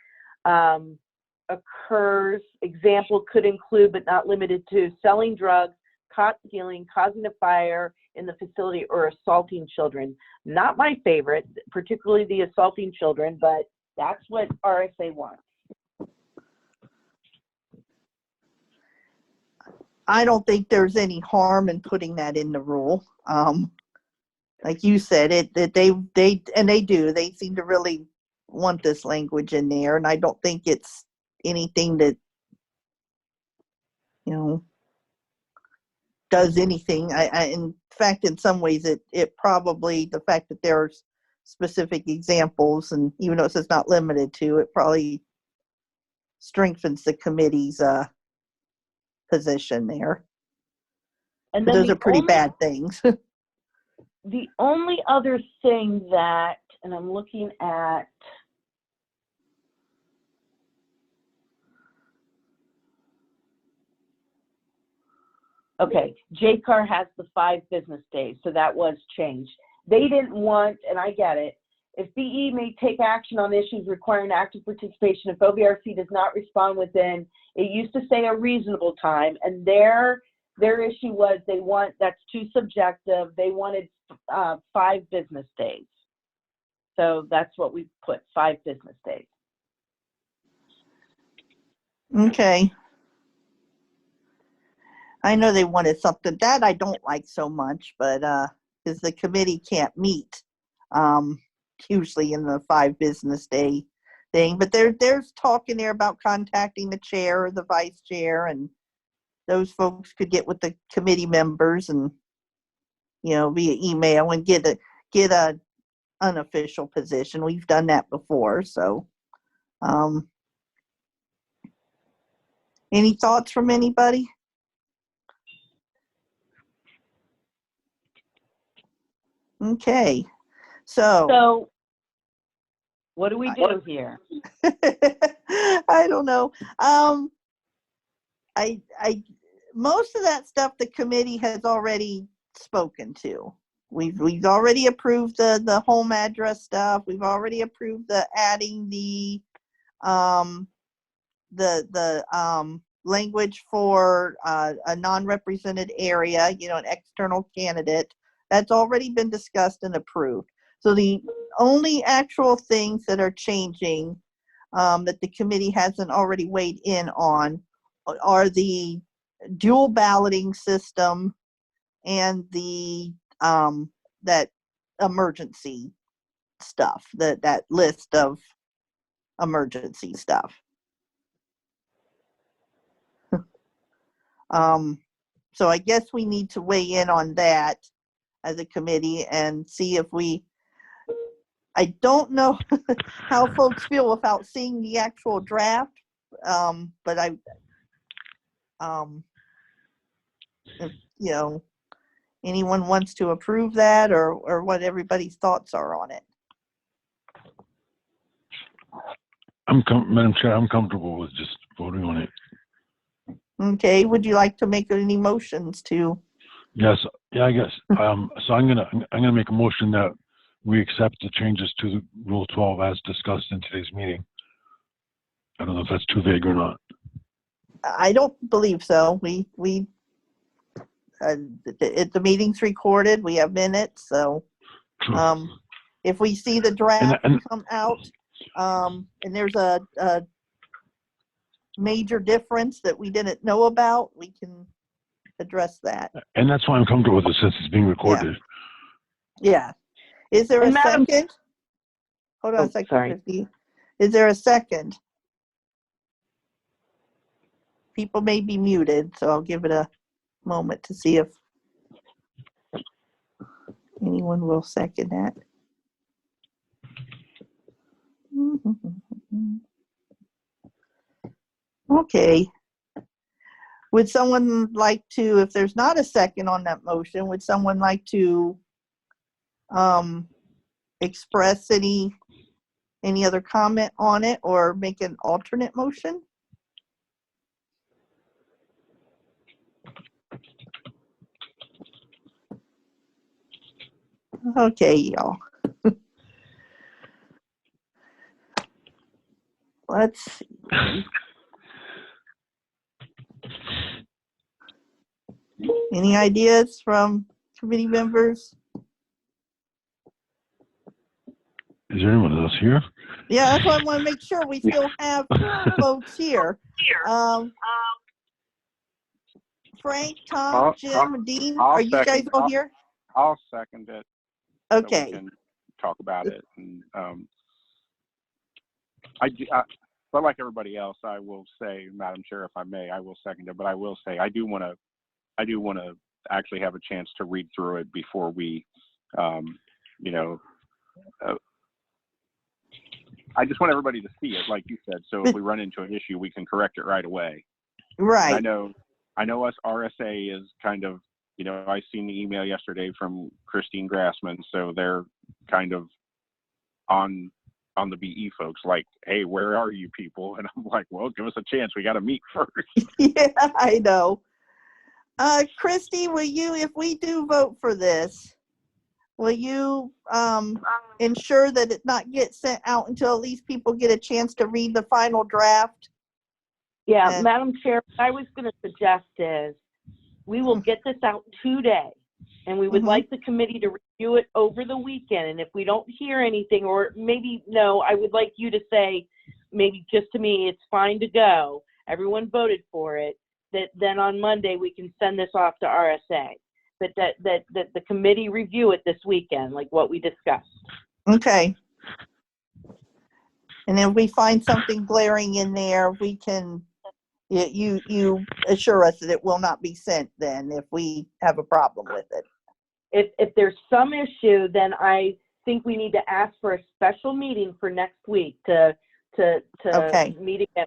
occurs. Example could include, but not limited to, selling drugs, caught stealing, causing a fire in the facility, or assaulting children. Not my favorite, particularly the assaulting children, but that's what RSA wants. I don't think there's any harm in putting that in the rule. Like you said, they seem to really want this language in there, and I don't think it's anything that, you know, does anything. In fact, in some ways, it probably, the fact that there's specific examples, and even though it says not limited to, it probably strengthens the committee's position there. And then those the are pretty bad things. The only other thing that, and I'm looking at, okay, JCAR has the 5 business days, so that was changed. They didn't want, and I get it, if BE may take action on issues requiring active participation if OVRC does not respond within, it used to say a reasonable time, and their issue was that's too subjective. They wanted 5 business days. So that's what we put, 5 business days. Okay. I know they wanted something that I don't like so much, but because the committee can't meet usually in the 5 business day thing, but there's talk in there about contacting the chair or the vice chair, and those folks could get with the committee members and, you know, via email and get a unofficial position. We've done that before. So any thoughts from anybody? Okay, so what do we do here? I don't know. I most of that stuff the committee has already spoken to. We've already approved the home address stuff. We've already approved the adding the language for a non-represented area, you know, an external candidate. That's already been discussed and approved. So the only actual things that are changing that the committee hasn't already weighed in on are the dual balloting system and the that emergency stuff, that list of emergency stuff. So I guess we need to weigh in on that as a committee and see if I don't know how folks feel without seeing the actual draft, but if, you know, anyone wants to approve that or what everybody's thoughts are on it. Madam Chair, I'm comfortable with just voting on it. Okay, would you like to make any motions to? Yes, yeah, I guess. So I'm gonna make a motion that we accept the changes to Rule 12 as discussed in today's meeting. I don't know if that's too vague or not. I don't believe so. The meeting's recorded. We have minutes, so if we see the draft come out, and there's a major difference that we didn't know about, we can address that. And that's why I'm comfortable with it since it's being recorded. Yeah. Is there a second? Hold on a second, sorry. Christy. Is there a second? People may be muted, so I'll give it a moment to see if anyone will second that. Okay. Would someone like to, if there's not a second on that motion, would someone like to express any other comment on it or make an alternate motion? Okay, y'all. Let's see. Any ideas from committee members? Is there anyone else here? Yeah, that's why I want to make sure we still have folks here. Frank, Tom, Jim, Dean, are you guys all here? I'll second it. Okay. So we can talk about it. And but like everybody else, I will say, Madam Chair, if I may, I will second it. But I will say, I do want to actually have a chance to read through it before we, I just want everybody to see it, like you said. So if we run into an issue, we can correct it right away. Right. And I know us RSA is kind of, I seen the email yesterday from Christine Grassman, so they're kind of on the BE folks, like, hey, where are you people? And I'm like, well, give us a chance. We got to meet first. Yeah, I know. Christy, will you, if we do vote for this, will you ensure that it not get sent out until at least people get a chance to read the final draft? Yeah, Madam Chair, what I was going to suggest is we will get this out today, and we would like the committee to review it over the weekend. And if we don't hear anything, or maybe, no, I would like you to say, maybe just to me, it's fine to go. Everyone voted for it. That then on Monday we can send this off to RSA. But that the committee review it this weekend, like what we discussed. Okay. And if we find something glaring in there, we can, you assure us that it will not be sent then if we have a problem with it. If there's some issue, then I think we need to ask for a special meeting for next week to meet again.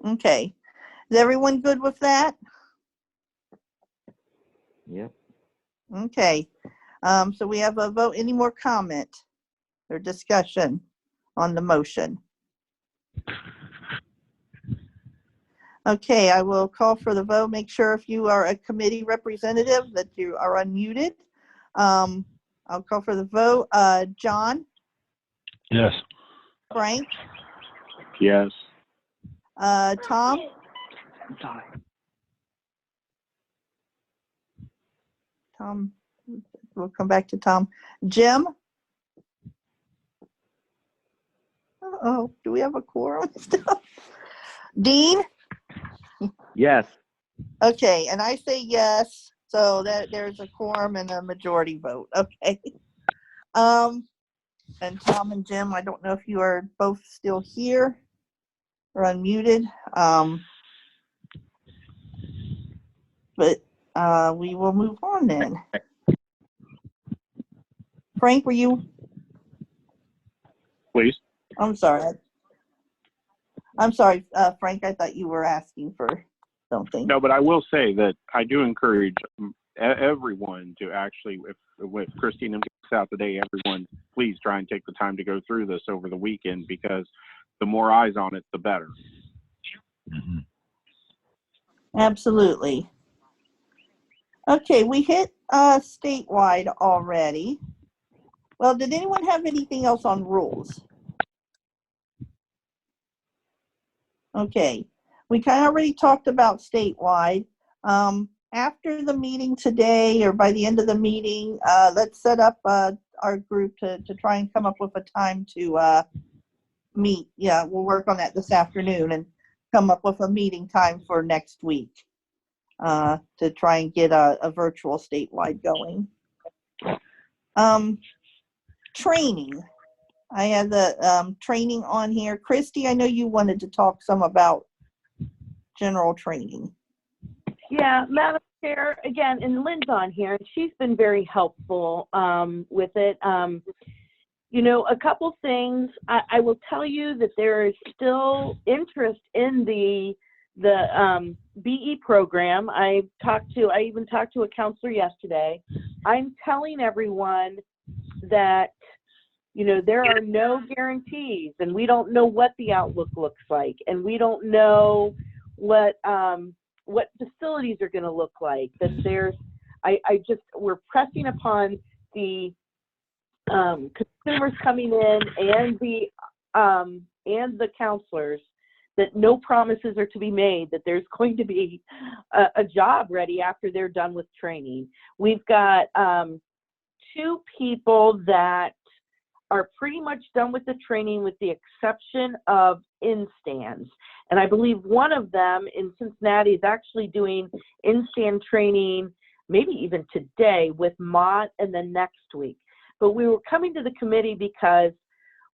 Okay. Is everyone good with that? Yep. Okay. So we have a vote. Any more comment or discussion on the motion? Okay, I will call for the vote. Make sure if you are a committee representative that you are unmuted. I'll call for the vote. John? Yes. Frank? Yes. Tom? Tom, we'll come back to Tom. Jim? Uh-oh, do we have a quorum still? Dean? Yes. Okay, and I say yes, so that there's a quorum and a majority vote. Okay. And Tom and Jim, I don't know if you are both still here or unmuted. But we will move on then. Frank, were you? Please. I'm sorry, Frank, I thought you were asking for something. No, but I will say that I do encourage everyone to actually, if Christine gets out today, everyone, please try and take the time to go through this over the weekend, because the more eyes on it, the better. Absolutely. Okay, we hit statewide already. Well, did anyone have anything else on rules? Okay, we kind of already talked about statewide. After the meeting today or by the end of the meeting, let's set up our group to try and come up with a time to meet. Yeah, we'll work on that this afternoon and come up with a meeting time for next week to try and get a virtual statewide going. Training. I have the training on here. Christy, I know you wanted to talk some about general training. Yeah, Madam Chair, again, and Lynn's on here, and she's been very helpful with it. You know, a couple things. I will tell you that there is still interest in the BE program. I even talked to a counselor yesterday. I'm telling everyone that, you know, there are no guarantees, and we don't know what the outlook looks like, and we don't know what facilities are going to look like. That there's, we're pressing upon the consumers coming in and the counselors that no promises are to be made that there's going to be a job ready after they're done with training. We've got 2 people that are pretty much done with the training with the exception of in-stands. And I believe one of them in Cincinnati is actually doing in-stand training, maybe even today with Mott and then next week. But we were coming to the committee because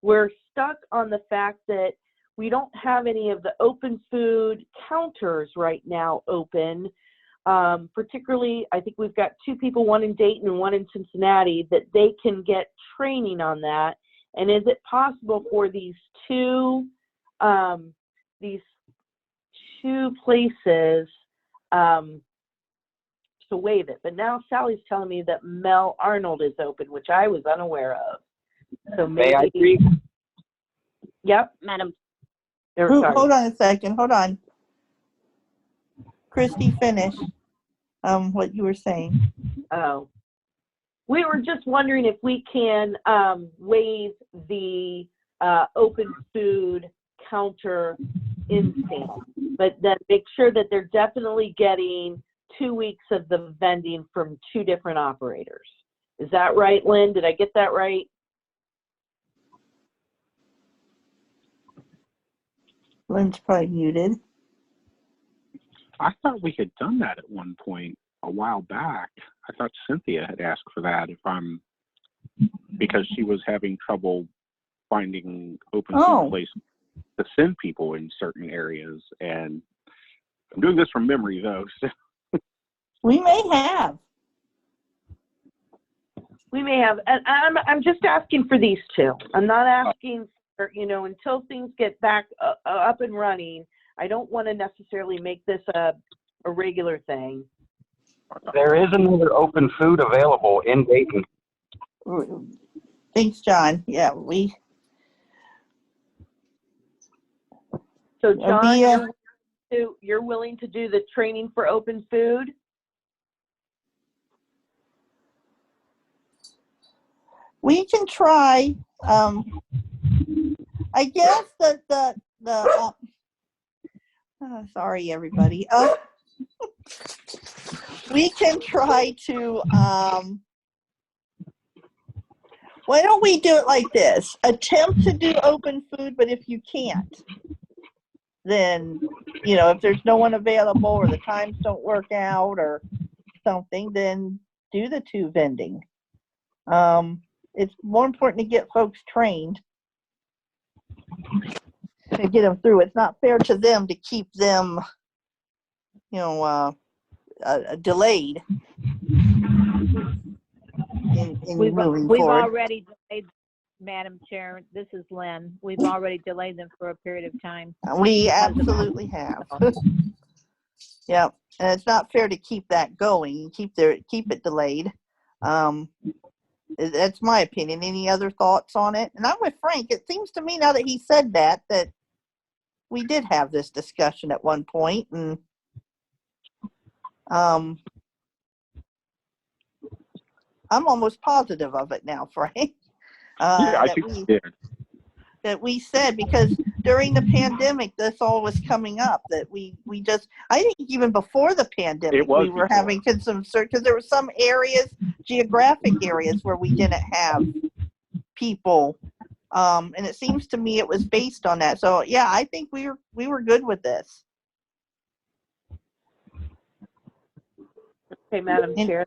we're stuck on the fact that we don't have any of the open food counters right now open. Particularly, I think we've got 2 people, one in Dayton and one in Cincinnati, that they can get training on that. And is it possible for these two places to waive it? But now Sally's telling me that Mel Arnold is open, which I was unaware of. So maybe. May I speak? Yep, Madam. Hold on a second. Hold on. Christy, finish what you were saying. Oh. We were just wondering if we can waive the open food counter in-stand, but then make sure that they're definitely getting 2 weeks of the vending from 2 different operators. Is that right, Lynn? Did I get that right? Lynn's probably muted. I thought we had done that at one point a while back. I thought Cynthia had asked for that because she was having trouble finding open food places to send people in certain areas. And I'm doing this from memory though. So. We may have. We may have. And I'm just asking for these 2. I'm not asking for, you know, until things get back up and running. I don't want to necessarily make this a regular thing. There is another open food available in Dayton. Thanks, John. Yeah, So, John, you're willing to do the training for open food? We can try. I guess that sorry, everybody. We can try to, why don't we do it like this? Attempt to do open food, but if you can't, then, you know, if there's no one available or the times don't work out or something, then do the 2 vending. It's more important to get folks trained and get them through. It's not fair to them to keep them, you know, delayed in moving we've forward. already delayed, Madam Chair. This is Lynn. We've already delayed them for a period of time. We absolutely have. Yeah, and it's not fair to keep that going. Keep it delayed. That's my opinion. Any other thoughts on it? And I'm with Frank. It seems to me now that he said that we did have this discussion at one point, and I'm almost positive of it now, Frank. Yeah, I think we did. That we said, because during the pandemic, this all was coming up, that we just, I think even before the pandemic, we were having some, because there were some areas, geographic areas, where we didn't have people. And it seems to me it was based on that. So yeah, I think we were good with this. Okay, Madam Chair,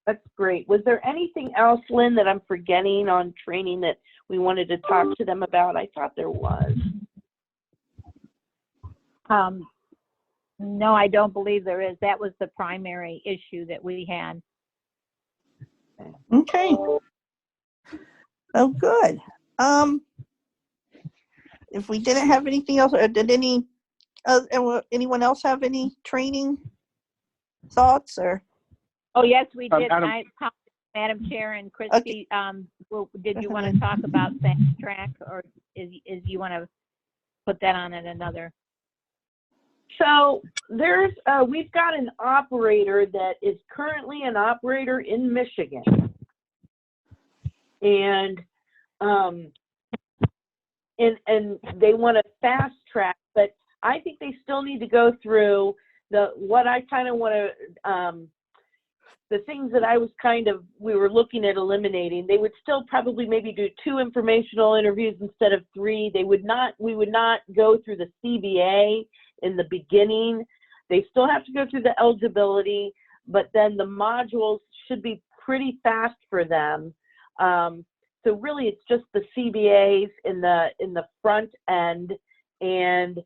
that's great. Was there anything else, Lynn, that I'm forgetting on training that we wanted to talk to them about? I thought there was. No, I don't believe there is. That was the primary issue that we had. Okay. Oh, good. If we didn't have anything else, did anyone else have any training thoughts or? Oh, yes, we did. Madam Chair and Christy, did you want to talk about fast track, or is you want to put that on at another? So there's, we've got an operator that is currently an operator in Michigan. And they want to fast track, but I think they still need to go through what I kind of want to, the things that we were looking at eliminating. They would still probably maybe do 2 informational interviews instead of 3. We would not go through the CBA in the beginning. They still have to go through the eligibility, but then the modules should be pretty fast for them. So really it's just the CBAs in the front end. And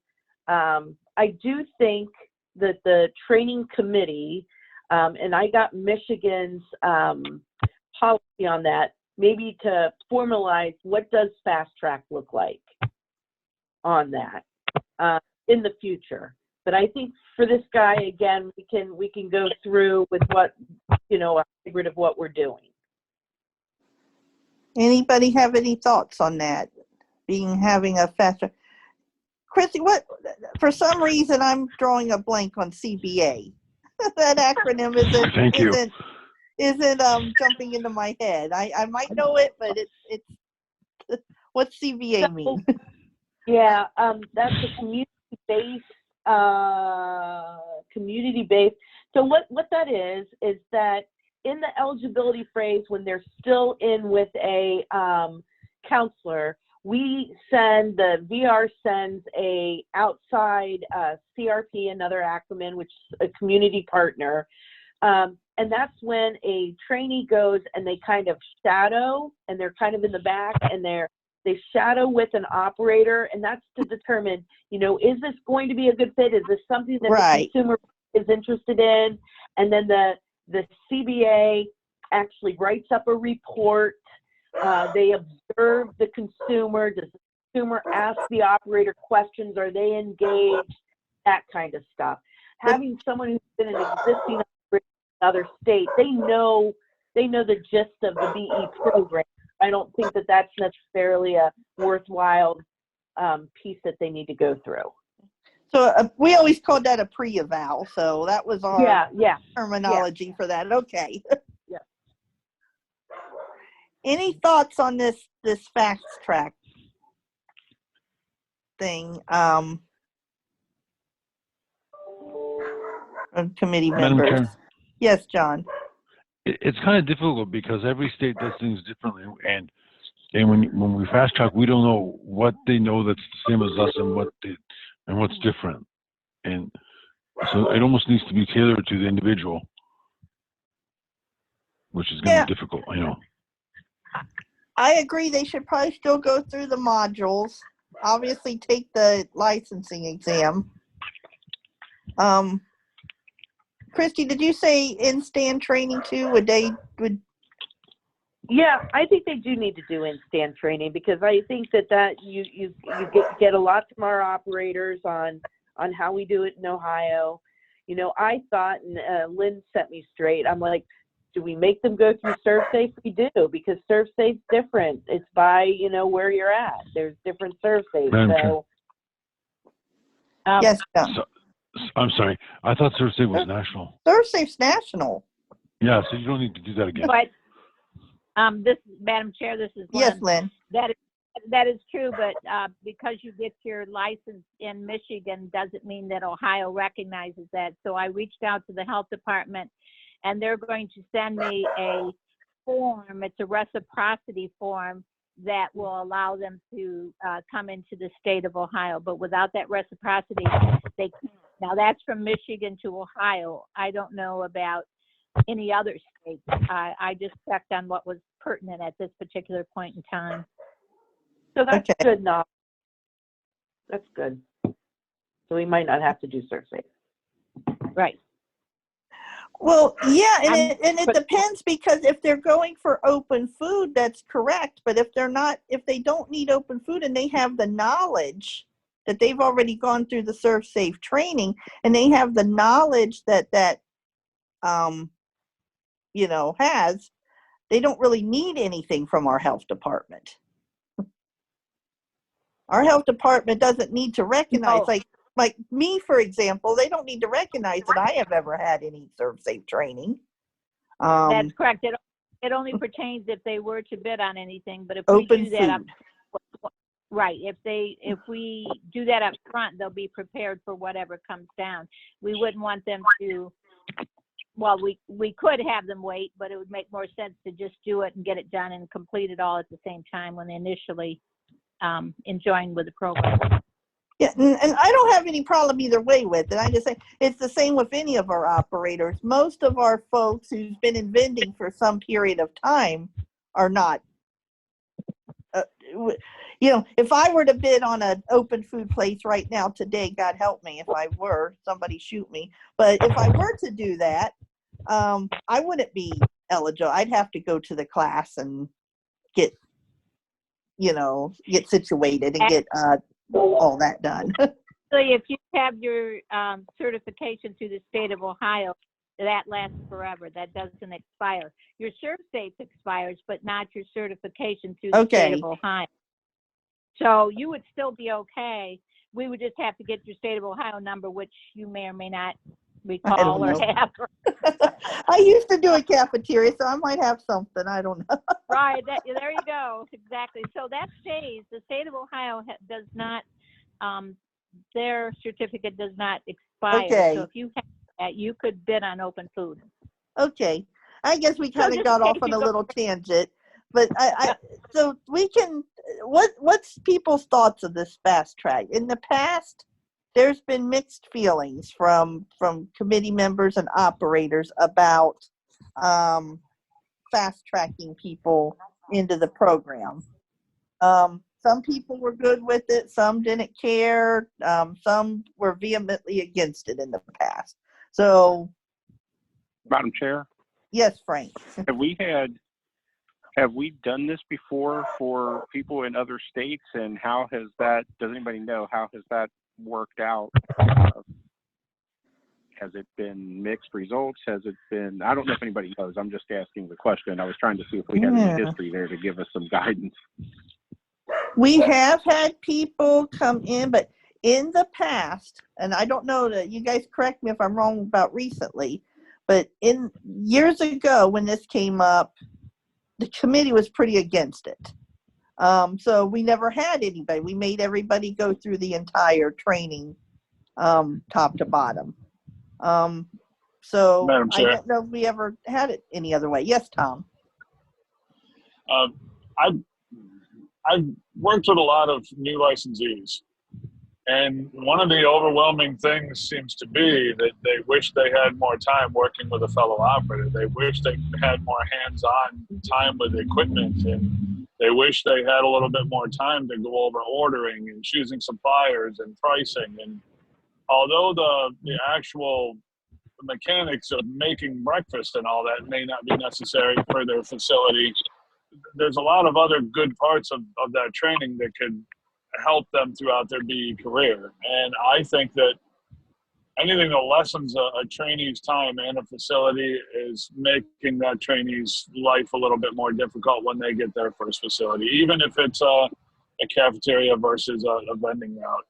I do think that the training committee, and I got Michigan's policy on that, maybe to formalize what does fast track look like on that in the future. But I think for this guy, again, we can go through with what, a hybrid of what we're doing. Anybody have any thoughts on that? Having a faster, Chrissy, for some reason I'm drawing a blank on CBA. That acronym isn't jumping into my head. I might know it, but it's what's CBA mean? Yeah, that's a community-based. So what that is that in the eligibility phase, when they're still in with a counselor, the VR sends a outside CRP, another acronym, which is a community partner. And that's when a trainee goes and they kind of shadow, and they're kind of in the back, and they shadow with an operator, and that's to determine, is this going to be a good fit? Is this something that the consumer is interested in? And then the CBA actually writes up a report. They observe the consumer. Does the consumer ask the operator questions? Are they engaged? That kind of stuff. Having someone who's been an existing operator in another state, they know the gist of the BE program. I don't think that that's necessarily a worthwhile piece that they need to go through. So we always called that a pre-eval. So that was our terminology for that. Okay. Yeah. Any thoughts on this fast track thing? Committee members. Madam Chair? Yes, John. It's kind of difficult because every state does things differently, and when we fast track, we don't know what they know that's the same as us and what's different, and so it almost needs to be tailored to the individual, which is going to be difficult. I know. I agree. They should probably still go through the modules. Obviously, take the licensing exam. Christy, did you say in-stand training too? Yeah, I think they do need to do in-stand training, because I think that you get a lot from our operators on how we do it in Ohio. I thought, and Lynn set me straight, I'm like, do we make them go through ServSafe? We do, because ServSafe's different. It's by, where you're at. There's different ServSafe. So, yes, I'm sorry. I thought ServSafe was national. ServSafe's national. Yeah, so you don't need to do that again. But this, Madam Chair, this is Lynn. Yes, Lynn. That is true, but because you get your license in Michigan doesn't mean that Ohio recognizes that. So I reached out to the health department, and they're going to send me a form. It's a reciprocity form that will allow them to come into the state of Ohio. But without that reciprocity, they can't. Now that's from Michigan to Ohio. I don't know about any other states. I just checked on what was pertinent at this particular point in time. So that's Okay. good enough. That's good. So we might not have to do ServSafe. Right. Well, yeah, and it but- depends, because if they're going for open food, that's correct. But if they're not, if they don't need open food and they have the knowledge that they've already gone through the ServSafe training, and they have the knowledge that has, they don't really need anything from our health department. Our health department doesn't need to recognize, No. like me, for example, they don't need to recognize that I have ever had any ServSafe training. That's correct. It only pertains if they were to bid on anything, but if we Open do that food. right, if we do that up front, they'll be prepared for whatever comes down. We wouldn't want them to, well, we could have them wait, but it would make more sense to just do it and get it done and complete it all at the same time when they initially join with the program. Yeah, and I don't have any problem either way with it. I just say it's the same with any of our operators. Most of our folks who's been in vending for some period of time are not. If I were to bid on an open food place right now today, God help me if I were, somebody shoot me. But if I were to do that, I wouldn't be eligible. I'd have to go to the class and get situated and get all that done. So if you have your certification through the state of Ohio, that lasts forever. That doesn't expire. Your ServSafe expires, but not your certification through the state of Ohio. So you would still be okay. We would just have to get your state of Ohio number, which you may or may not recall or have. I used to do a cafeteria, so I might have something. I don't know. Right. There you go. Exactly. So that stays. The state of Ohio does not, their certificate does not expire. Okay. So if you have that, you could bid on open food. Okay. I guess we kind of got off on a little tangent, but so we can, what's people's thoughts of this fast track? In the past, there's been mixed feelings from committee members and operators about fast tracking people into the program. Some people were good with it, some didn't care, some were vehemently against it in the past. So, Madam Chair? Yes, Frank. Have we done this before for people in other states, and how has that, does anybody know, how has that worked out? Has it been mixed results? Has it been, I don't know if anybody knows, I'm just asking the question. I was trying to see if we had any history there to give us some guidance. We have had people come in, but in the past, and I don't know that, you guys correct me if I'm wrong about recently, but in years ago when this came up, the committee was pretty against it. So we never had anybody. We made everybody go through the entire training, top to bottom. So Madam I Chair. don't know if we ever had it any other way. Yes, Tom. I've worked with a lot of new licensees, and one of the overwhelming things seems to be that they wish they had more time working with a fellow operator. They wish they had more hands-on time with equipment, and they wish they had a little bit more time to go over ordering and choosing suppliers and pricing. And although the actual mechanics of making breakfast and all that may not be necessary for their facility, there's a lot of other good parts of that training that could help them throughout their BE career. And I think that anything that lessens a trainee's time in a facility is making that trainee's life a little bit more difficult when they get their first facility, even if it's a cafeteria versus a vending route.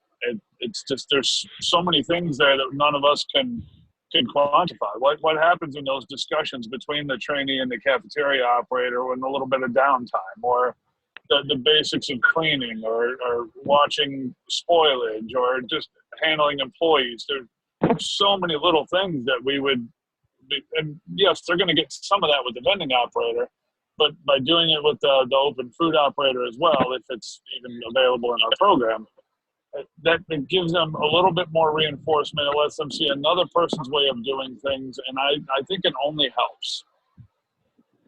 it's just there's so many things there that none of us can quantify. What happens in those discussions between the trainee and the cafeteria operator when a little bit of downtime, or the basics of cleaning, or watching spoilage, or just handling employees. There's so many little things that we would, and yes, they're going to get some of that with the vending operator, but by doing it with the open food operator as well, if it's even available in our program, that it gives them a little bit more reinforcement. It lets them see another person's way of doing things, and I think it only helps.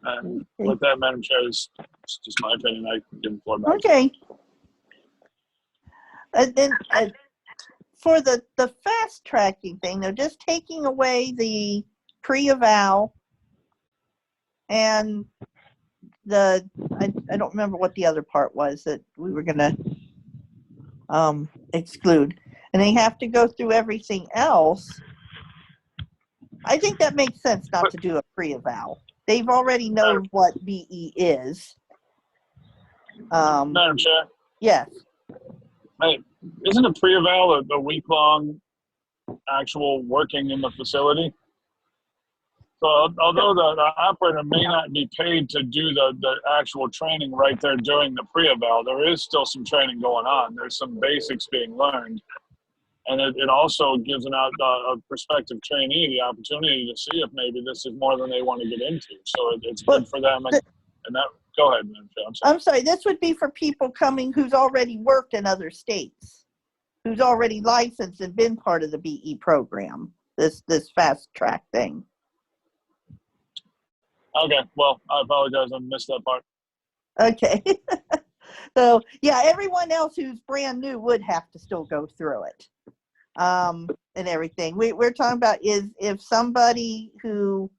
And with that, Madam Chair, it's just my opinion. I can give the floor back. Okay. And then for the fast tracking thing, they're just taking away the pre-eval and I don't remember what the other part was that we were going to exclude, and they have to go through everything else. I think that makes sense not to do a pre-eval. They've already know what BE is. Madam Chair? Yes. Hey, isn't a pre-eval a week-long actual working in the facility? So although the operator may not be paid to do the actual training right there during the pre-eval, there is still some training going on. There's some basics being learned. And it also gives a prospective trainee the opportunity to see if maybe this is more than they want to get into. So it's good for them. And that, go ahead, Madam Chair. I'm sorry. This would be for people coming who's already worked in other states, who's already licensed and been part of the BE program, this fast track thing. Okay. Well, I apologize. I missed that part. Okay. So, yeah, everyone else who's brand new would have to still go through it. And everything. We're talking about is if somebody who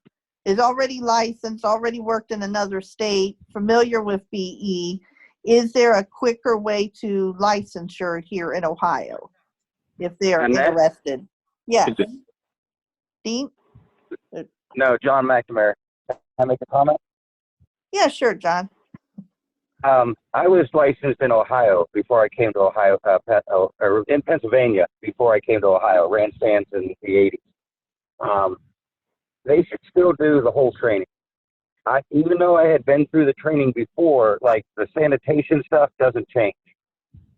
is already licensed, already worked in another state, familiar with BE, is there a quicker way to licensure here in Ohio if they're interested? Yes. Dean? No, John McNamara. Can I make a comment? Yeah, sure, John. I was licensed in Ohio before I came to Ohio, or in Pennsylvania before I came to Ohio, ran stands in the 80s. They should still do the whole training. Even though I had been through the training before, like the sanitation stuff doesn't change.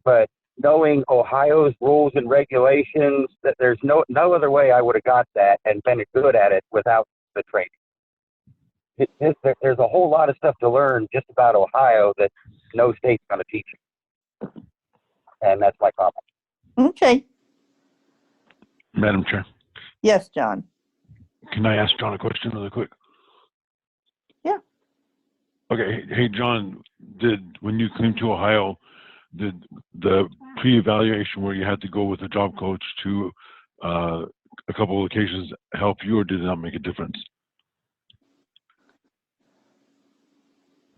But knowing Ohio's rules and regulations, that there's no other way I would have got that and been good at it without the training. There's a whole lot of stuff to learn just about Ohio that no state's going to teach you. And that's my comment. Okay. Madam Chair. Yes, John. Can I ask John a question really quick? Yeah. Okay. Hey, John, when you came to Ohio, did the pre-evaluation where you had to go with a job coach to a couple of locations help you, or did it not make a difference?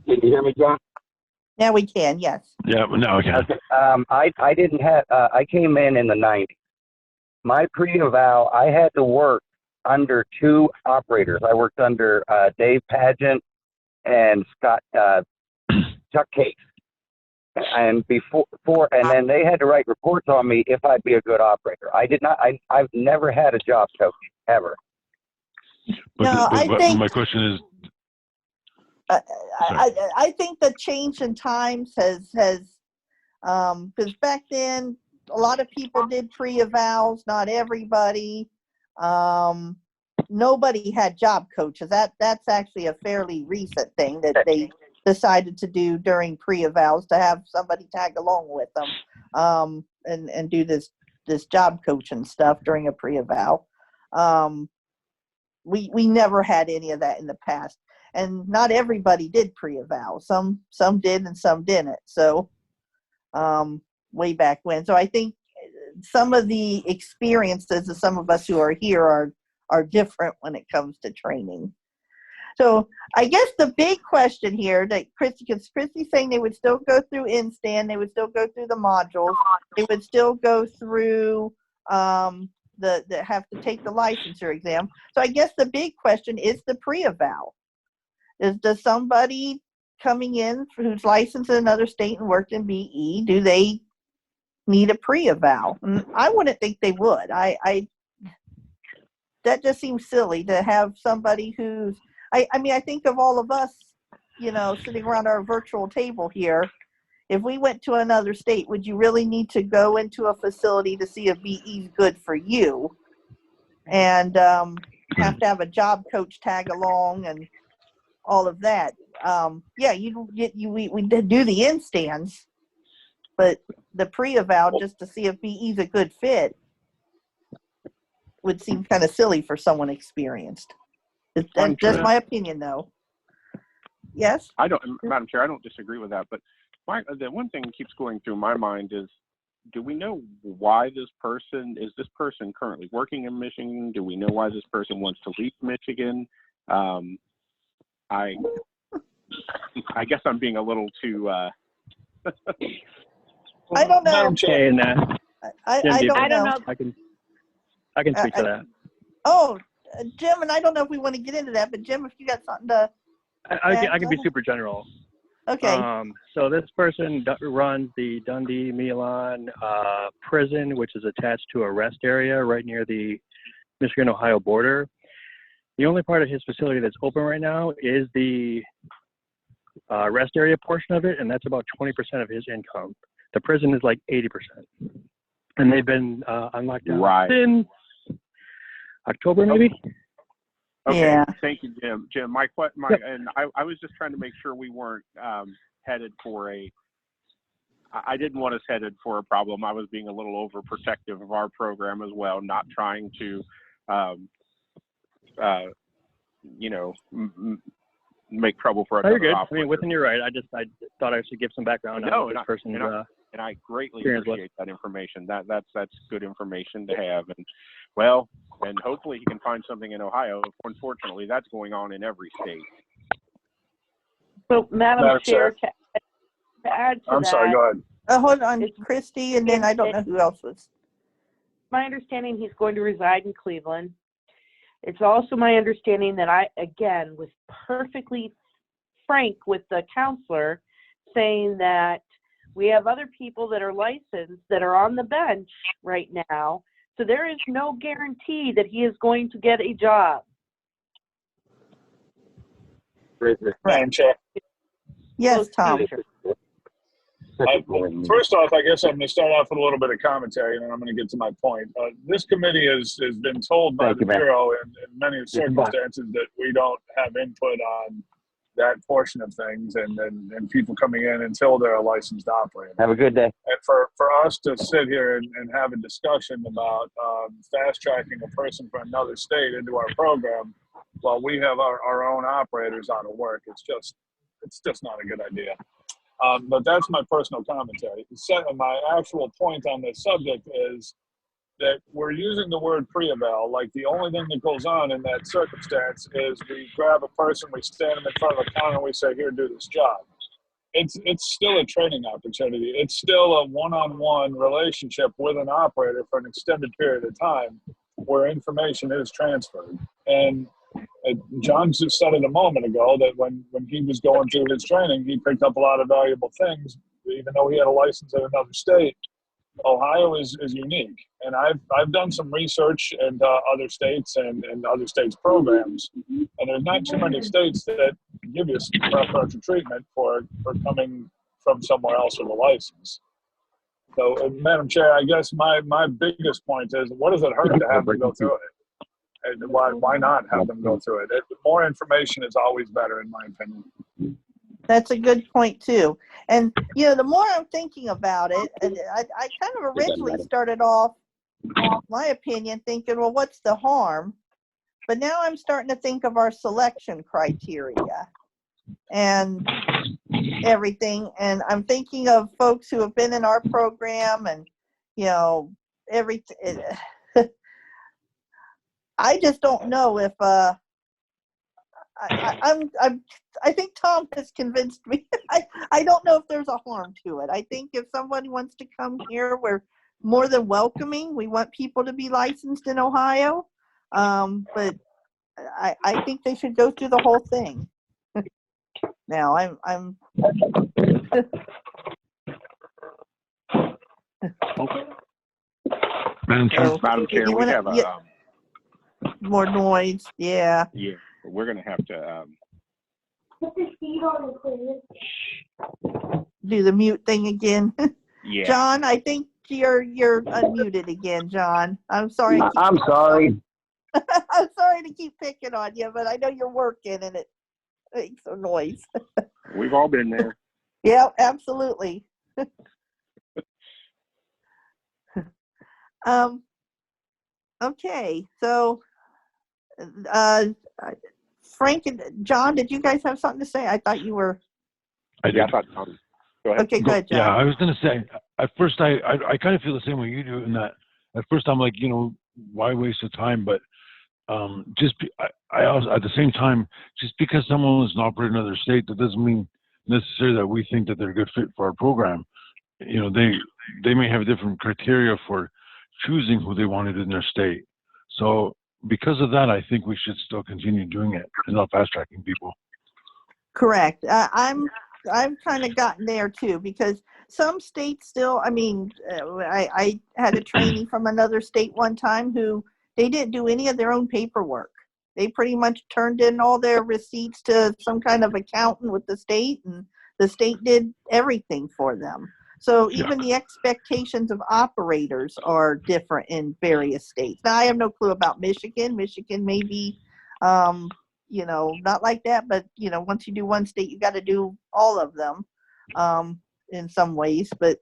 Can you hear me, John? Now we can, yes. Yeah, now I can. Okay. I didn't have, I came in the 90s. My pre-eval, I had to work under two operators. I worked under Dave Pageant and Chuck Case. And and then they had to write reports on me if I'd be a good operator. I've never had a job coach, ever. But my question is, I think the change in times has because back then a lot of people did pre-evals, not everybody. Nobody had job coaches. That's actually a fairly recent thing that they decided to do during pre-evals, to have somebody tag along with them and do this job coaching stuff during a pre-eval. We never had any of that in the past. And not everybody did pre-eval. Some did and some didn't. So way back when. So I think some of the experiences of some of us who are here are different when it comes to training. So I guess the big question here that because Christy's saying they would still go through in-stand, they would still go through the modules, they would still go through have to take the licensure exam. So I guess the big question is the pre-eval. Does somebody coming in who's licensed in another state and worked in BE, do they need a pre-eval. And I wouldn't think they would. That just seems silly to have somebody who's, I mean, I think of all of us, sitting around our virtual table here. If we went to another state, would you really need to go into a facility to see if BE is good for you? And have to have a job coach tag along and all of that. Yeah, we did do the in-stands, but the pre-eval just to see if BE is a good fit would seem kind of silly for someone experienced. That's just my opinion, though. Yes? Madam Chair, I don't disagree with that, but the one thing that keeps going through my mind is, do we know why is this person currently working in Michigan? Do we know why this person wants to leave Michigan? I guess I'm being a little too, I don't know. Madam Chair, I don't know. I can speak to that. Oh, Jim, and I don't know if we want to get into that, but Jim, if you got something to I can be super general. Okay. So this person runs the Dundee Milan prison, which is attached to a rest area right near the Michigan-Ohio border. The only part of his facility that's open right now is the rest area portion of it, and that's about 20% of his income. The prison is like 80%. And they've been on lockdown since October, maybe? Okay. Yeah. Thank you, Jim. Jim, and I was just trying to make sure we weren't headed for I didn't want us headed for a problem. I was being a little overprotective of our program as well, not trying to, make trouble for you're other good. operators. I mean, within your right. I thought I should give some background on this person's and I greatly appreciate that information. That's good information to have. And hopefully he can find something in Ohio. Unfortunately, that's going on in every state. So, Madam Chair, to add to I'm sorry, go ahead. Hold on, Christy, and then I don't know who else was. My understanding, he's going to reside in Cleveland. It's also my understanding that I, again, was perfectly frank with the counselor, saying that we have other people that are licensed that are on the bench right now, so there is no guarantee that he is going to get a job. Madam Chair. Yes, Tom. First off, I guess I'm going to start off with a little bit of commentary, and then I'm going to get to my point. This committee has been told by the Bureau in many circumstances that we don't have input on that portion of things and people coming in until they're a licensed operator. Have a good day. And for us to sit here and have a discussion about fast-tracking a person from another state into our program while we have our own operators out of work, it's just not a good idea. But that's my personal commentary. My actual point on this subject is that we're using the word pre-eval like the only thing that goes on in that circumstance is we grab a person, we stand them in front of a counter, and we say, here, do this job. It's still a training opportunity. It's still a one-on-one relationship with an operator for an extended period of time where information is transferred. And John just said it a moment ago that when he was going through his training, he picked up a lot of valuable things, even though he had a license in another state. Ohio is unique, and I've done some research into other states and other states' programs, and there's not too many states that give you some preferential treatment for coming from somewhere else with a license. So, Madam Chair, I guess my biggest point is, what does it hurt to have them go through it? And why not have them go through it? More information is always better, in my opinion. That's a good point too. And the more I'm thinking about it, and I kind of originally started off, my opinion, thinking, well, what's the harm? But now I'm starting to think of our selection criteria and everything. And I'm thinking of folks who have been in our program and, everything. I just don't know if I think Tom has convinced me. I don't know if there's a harm to it. I think if somebody wants to come here, we're more than welcoming. We want people to be licensed in Ohio, but I think they should go through the whole thing. Now I'm Madam Chair. So Madam if Chair, you we wanna- have a, yeah, more noise. Yeah. yeah, we're going to have to, Do the mute thing again. yeah. John, I think you're unmuted again, John. I'm sorry. I'm sorry. I'm sorry to keep picking on you, but I know you're working and it makes a noise. We've all been there. Yeah, absolutely. Okay, so Frank and John, did you guys have something to say? I thought you were. I did. Yeah, go ahead. Okay, good, John. Yeah, I was going to say, at first, I kind of feel the same way you do in that at first I'm like, why waste the time? But I also, at the same time, just because someone is an operator in another state, that doesn't mean necessarily that we think that they're a good fit for our program. They may have different criteria for choosing who they wanted in their state. So because of that, I think we should still continue doing it and not fast tracking people. Correct. I've kind of gotten there too, because some states still, I had a trainee from another state one time who they didn't do any of their own paperwork. They pretty much turned in all their receipts to some kind of accountant with the state, and the state did everything for them. So even the expectations of operators are different in various states. Now, I have no clue about Michigan. Michigan may be, not like that, but, once you do one state, you got to do all of them in some ways. But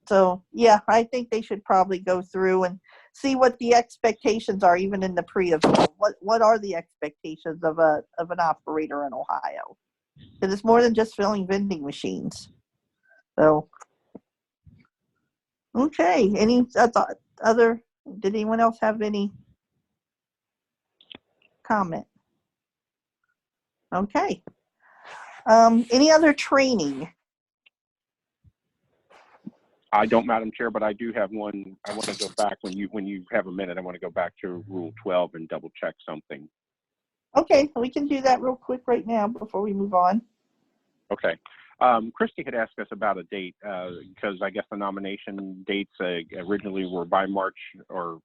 so, yeah, I think they should probably go through and see what the expectations are, even in the pre-event. What are the expectations of an operator in Ohio? Because it's more than just filling vending machines. So, okay. Any other? Did anyone else have any comment? Okay. Any other training? I don't, Madam Chair, but I do have one. I want to go back when you have a minute. I want to go back to Rule 12 and double check something. Okay, we can do that real quick right now before we move on. Okay. Christy had asked us about a date because I guess the nomination dates originally were by March or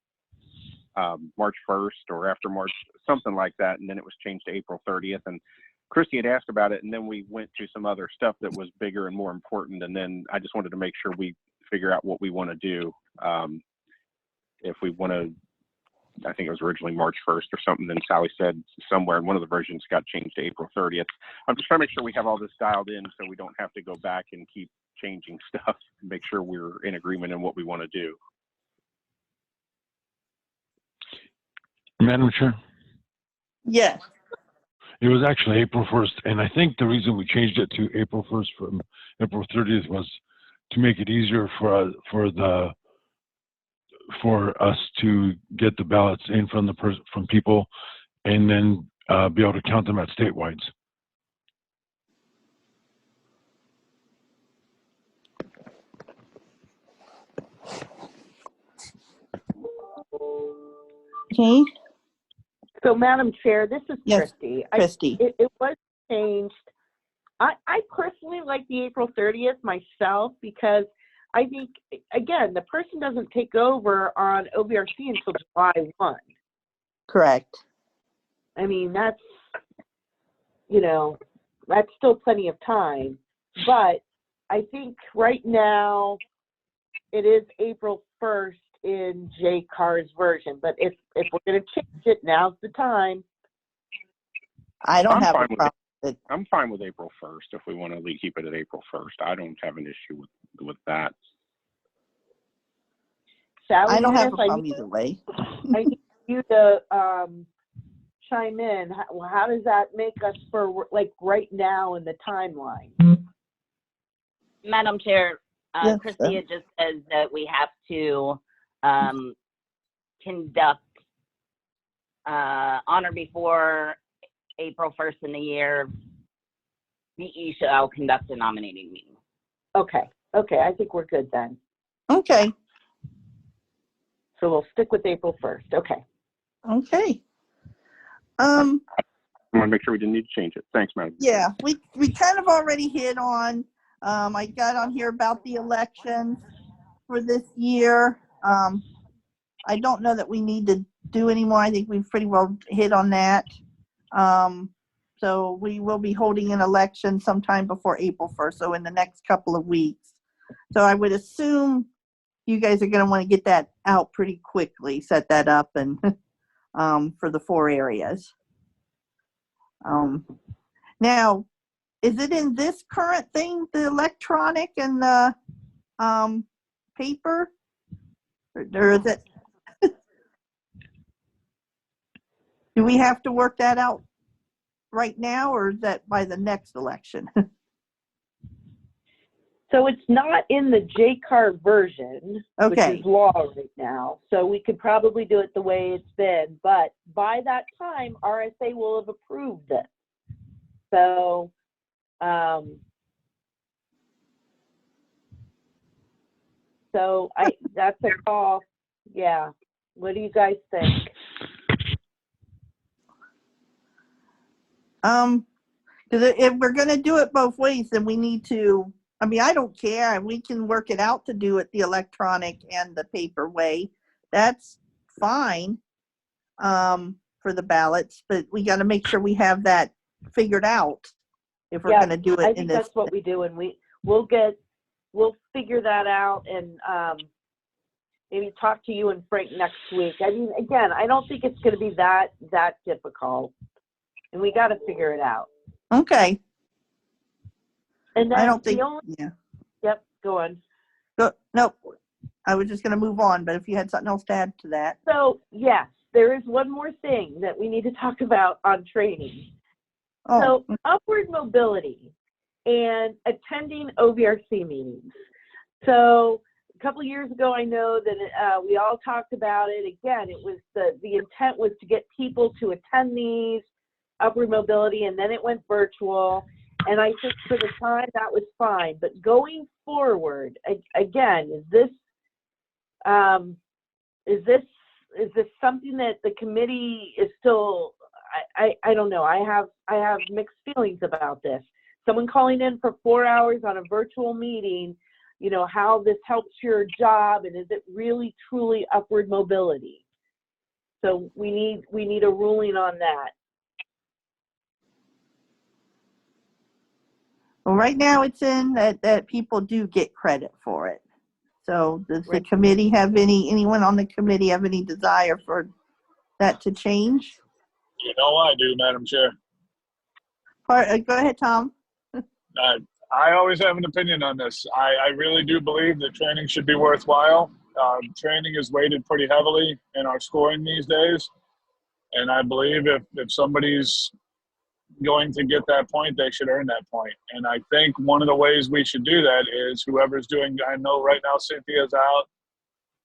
March 1st or after March, something like that, and then it was changed to April 30th. And Christy had asked about it, and then we went to some other stuff that was bigger and more important, and then I just wanted to make sure we figure out what we want to do. If we want to, I think it was originally March 1st or something, then Sally said somewhere in one of the versions got changed to April 30th. I'm just trying to make sure we have all this dialed in so we don't have to go back and keep changing stuff and make sure we're in agreement in what we want to do. Madam Chair? Yes. It was actually April 1st, and I think the reason we changed it to April 1st from April 30th was to make it easier for us to get the ballots in from people, and then be able to count them at statewide. Okay. So, Madam Chair, this is Yes, Christy. Christy. It was changed. I personally like the April 30th myself because I think, again, the person doesn't take over on OVRC until July 1. Correct. I mean, that's still plenty of time. But I think right now it is April 1st in Jay Carr's version. But if we're going to change it, now's the time. I don't have a problem. I'm fine with April 1st if we want to keep it at April 1st. I don't have an issue with that. Sally, I don't have a problem either way. I need you to chime in. How does that make us for right now in the timeline? Madam Chair, Yes, Christy, it just says that we have to conduct on or before April 1st in the year, BE shall conduct a nominating meeting. Okay, I think we're good then. Okay. So we'll stick with April 1st. Okay. Okay. I want to make sure we didn't need to change it. Thanks, Madam. Yeah, we kind of already hit on, I got on here about the elections for this year. I don't know that we need to do anymore. I think we've pretty well hit on that. So we will be holding an election sometime before April 1st, so in the next couple of weeks. So I would assume you guys are going to want to get that out pretty quickly, set that up, and for the 4 areas. Now, is it in this current thing, the electronic and the paper? Or is it? Do we have to work that out right now, or is that by the next election? So it's not in the JCAR version, Okay. which is law right now. So we could probably do it the way it's been, but by that time, RSA will have approved it. So, that's a call. Yeah. What do you guys think? Because if we're going to do it both ways, then we need to, I mean, I don't care. We can work it out to do it the electronic and the paper way. That's fine for the ballots, but we got to make sure we have that figured out if we're going to do it I think that's what we do, and we'll figure that out, and maybe talk to you and Frank next week. I mean, again, I don't think it's going to be that difficult, and we got to figure it out. Okay. And then I don't think, yeah. Yep, go on. Nope. I was just going to move on, but if you had something else to add to that. So, yes, there is one more thing that we need to talk about on training. Oh. So, upward mobility and attending OVRC meetings. So, a couple of years ago, I know that we all talked about it. Again, it was the intent was to get people to attend these upward mobility, and then it went virtual. And I think for the time that was fine. But going forward, again, is this something that the committee is still? I don't know. I have mixed feelings about this. Someone calling in for 4 hours on a virtual meeting, you know, how this helps your job, and is it really truly upward mobility? So we need a ruling on that. Well, right now it's in that people do get credit for it. So does the committee have anyone on the committee have any desire for that to change? You know I do, Madam Chair. Go ahead, Tom. I always have an opinion on this. I really do believe that training should be worthwhile. Training is weighted pretty heavily in our scoring these days. And I believe if somebody's going to get that point, they should earn that point. And I think one of the ways we should do that is whoever's doing, I know right now Cynthia's out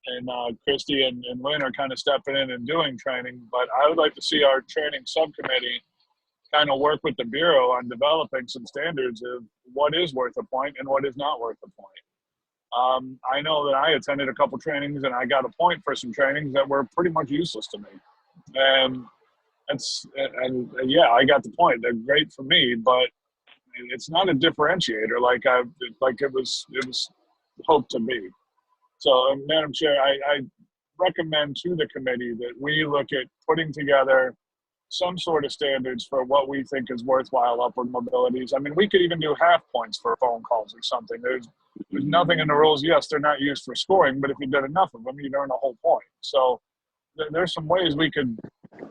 and Christy and Lynn are kind of stepping in and doing training, but I would like to see our training subcommittee kind of work with the Bureau on developing some standards of what is worth a point and what is not worth a point. I know that I attended a couple trainings and I got a point for some trainings that were pretty much useless to me. And yeah, I got the point. They're great for me, but it's not a differentiator like it was hoped to be. So, Madam Chair, I recommend to the committee that we look at putting together some sort of standards for what we think is worthwhile upward mobilities. I mean, we could even do half points for phone calls or something. There's nothing in the rules. Yes, they're not used for scoring, but if you did enough of them, you'd earn a whole point. So there's some ways we could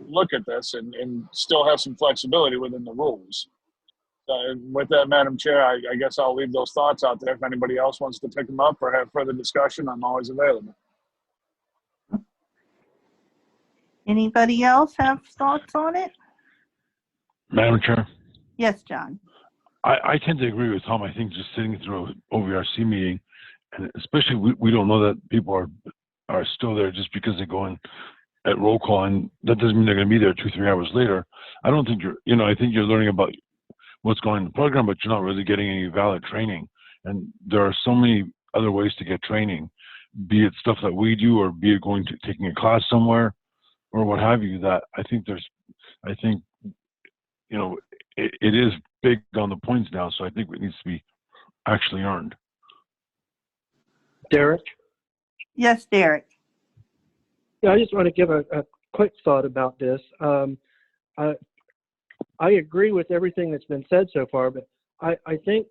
look at this and still have some flexibility within the rules. With that, Madam Chair, I guess I'll leave those thoughts out there. If anybody else wants to pick them up or have further discussion, I'm always available. Anybody else have thoughts on it? Madam Chair, Yes, John. I tend to agree with Tom. I think just sitting through an OVRC meeting, and especially we don't know that people are still there just because they go in at roll call, and that doesn't mean they're going to be there 2-3 hours later. I don't think I think you're learning about what's going on in the program, but you're not really getting any valid training. And there are so many other ways to get training, be it stuff that we do or be it taking a class somewhere or what have you, that I think it is big on the points now. So I think it needs to be actually earned. Derek? Yes, Derek. Yeah, I just want to give a quick thought about this. I agree with everything that's been said so far, but I think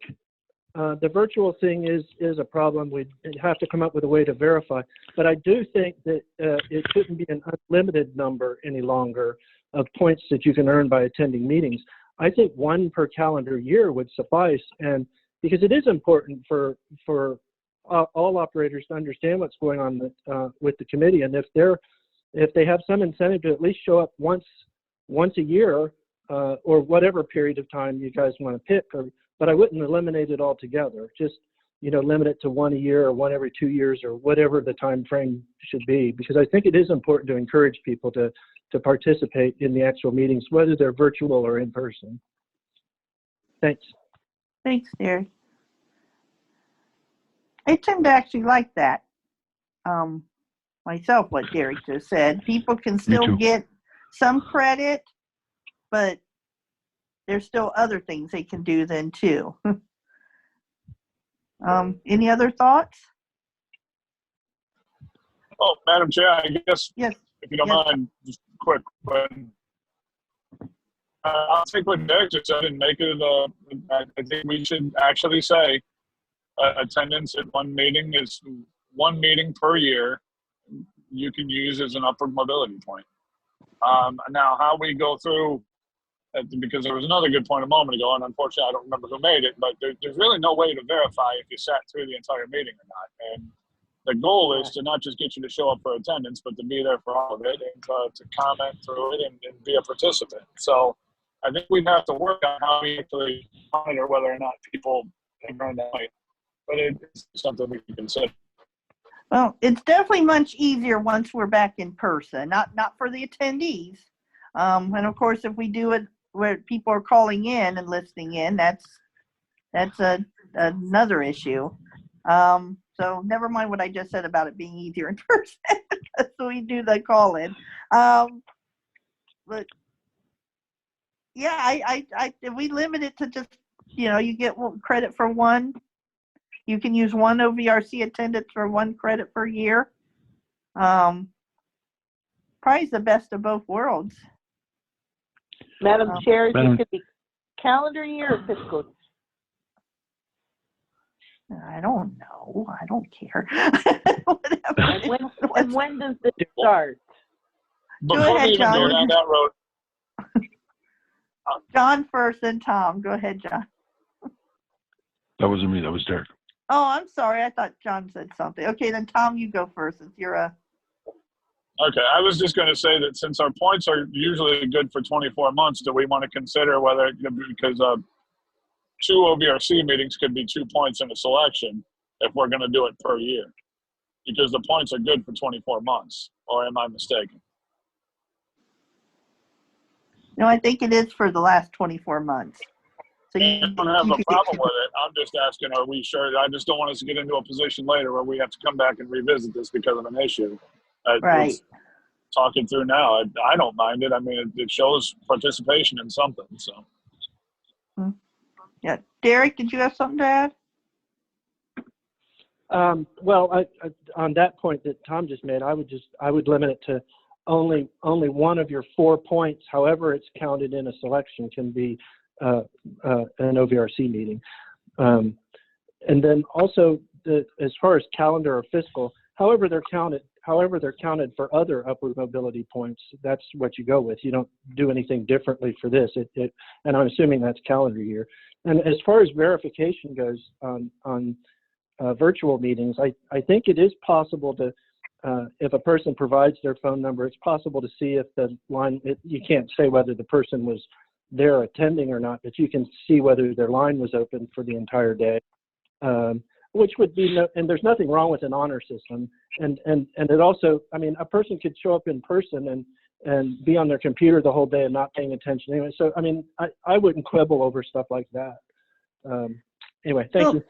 the virtual thing is a problem. We have to come up with a way to verify. But I do think that it shouldn't be an unlimited number any longer of points that you can earn by attending meetings. I think 1 per calendar year would suffice, and because it is important for all operators to understand what's going on with the committee, and if they have some incentive to at least show up once a year or whatever period of time you guys want to pick, but I wouldn't eliminate it altogether. Just limit it to 1 a year or 1 every 2 years or whatever the time frame should be, because I think it is important to encourage people to participate in the actual meetings, whether they're virtual or in person. Thanks. Thanks, Derek. I tend to actually like that. Myself, what Derek just said. People can still get some credit, but there's still other things they can do then too. Any other thoughts? Oh, Madam Chair, I guess, yes. If you don't mind, just quick, but I'll take what Derek just said and make it, I think we should actually say attendance at one meeting is 1 meeting per year you can use as an upward mobility point. Now, how we go through, because there was another good point a moment ago, and unfortunately I don't remember who made it, but there's really no way to verify if you sat through the entire meeting or not. And the goal is to not just get you to show up for attendance, but to be there for all of it and to comment through it and be a participant. So I think we'd have to work on how we actually monitor whether or not people earn that point. But it's something we can consider. Well, it's definitely much easier once we're back in person, not for the attendees. And of course, if we do it where people are calling in and listening in, that's another issue. So never mind what I just said about it being easier in person, so we do the call in. But yeah, I if we limit it to just, you get credit for 1. You can use 1 OVRC attendance for 1 credit per year. Probably the best of both worlds. Madam Chair, is it could be calendar year or fiscal? I don't know. I don't care. And when does this start? Go ahead, John. Go down that road. John first, then Tom. Go ahead, John. That wasn't me. That was Derek. Oh, I'm sorry. I thought John said something. Okay, then Tom, you go first since you're a... Okay, I was just going to say that since our points are usually good for 24 months, do we want to consider whether, because 2 OVRC meetings could be 2 points in a selection if we're going to do it per year, because the points are good for 24 months, or am I mistaken? No, I think it is for the last 24 months. So I don't have a problem with it. I'm just asking, are we sure? I just don't want us to get into a position later where we have to come back and revisit this because of an issue. Right. Talking through now, I don't mind it. I mean, it shows participation in something. So. Yeah, Derek, did you have something to add? Well, on that point that Tom just made, I would limit it to only 1 of your 4 points, however it's counted in a selection, can be an OVRC meeting. And then also, as far as calendar or fiscal, however they're counted for other upward mobility points, that's what you go with. You don't do anything differently for this. And I'm assuming that's calendar year. And as far as verification goes on virtual meetings, I think it is possible to, if a person provides their phone number, it's possible to see if the line, you can't say whether the person was there attending or not, but you can see whether their line was open for the entire day, which would be, and there's nothing wrong with an honor system. And it also, I mean, a person could show up in person and be on their computer the whole day and not paying attention anyway. So, I mean, I wouldn't quibble over stuff like that. Anyway, thank you.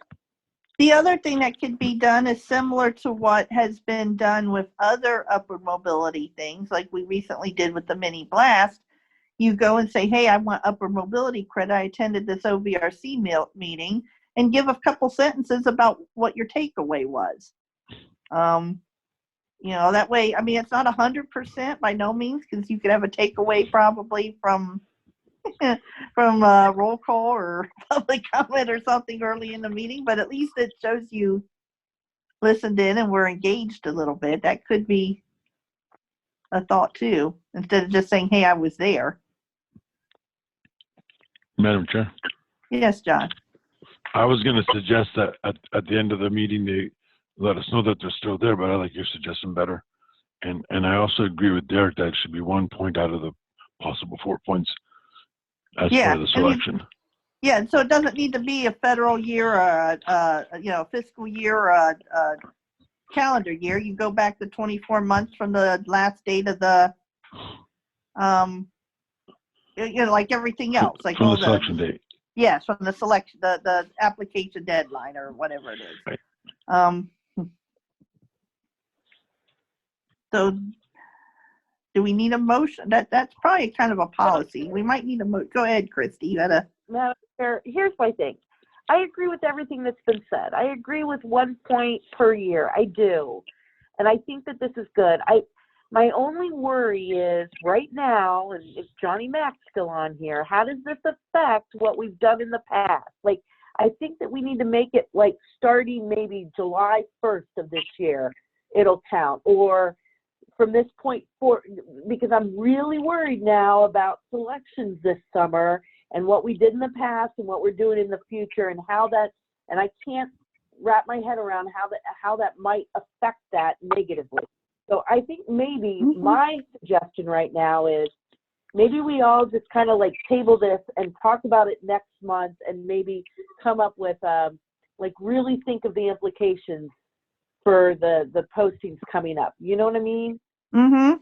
The other thing that could be done is similar to what has been done with other upward mobility things, like we recently did with the mini blast. You go and say, hey, I want upward mobility credit. I attended this OVRC meeting, and give a couple sentences about what your takeaway was. You know, that way, I mean, it's not 100% by no means, because you could have a takeaway probably from roll call or public comment or something early in the meeting, but at least it shows you listened in and were engaged a little bit. That could be a thought too, instead of just saying, hey, I was there. Madam Chair, Yes, John. I was going to suggest that at the end of the meeting, they let us know that they're still there, but I like your suggestion better. And I also agree with Derek that it should be 1 point out of the possible 4 points as part of the selection. Yeah, so it doesn't need to be a federal year or fiscal year or a calendar year. You go back to 24 months from the last date of the, like everything else, like from all the selection date. Yes, from the selection, the application deadline or whatever it is. Right. So do we need a motion? That's probably kind of a policy. We might need a go ahead, Christy. You gotta. Madam Chair, here's my thing. I agree with everything that's been said. I agree with 1 point per year. I do. And I think that this is good. My only worry is right now, and if Johnny Mac's still on here, how does this affect what we've done in the past? Like, I think that we need to make it like starting maybe July 1st of this year, it'll count, or from this point forward, because I'm really worried now about selections this summer and what we did in the past and what we're doing in the future and how that, and I can't wrap my head around how that might affect that negatively. So I think maybe my suggestion right now is maybe we all just kind of like table this and talk about it next month and maybe come up with like really think of the implications for the postings coming up. You know what I mean? Mm-hmm.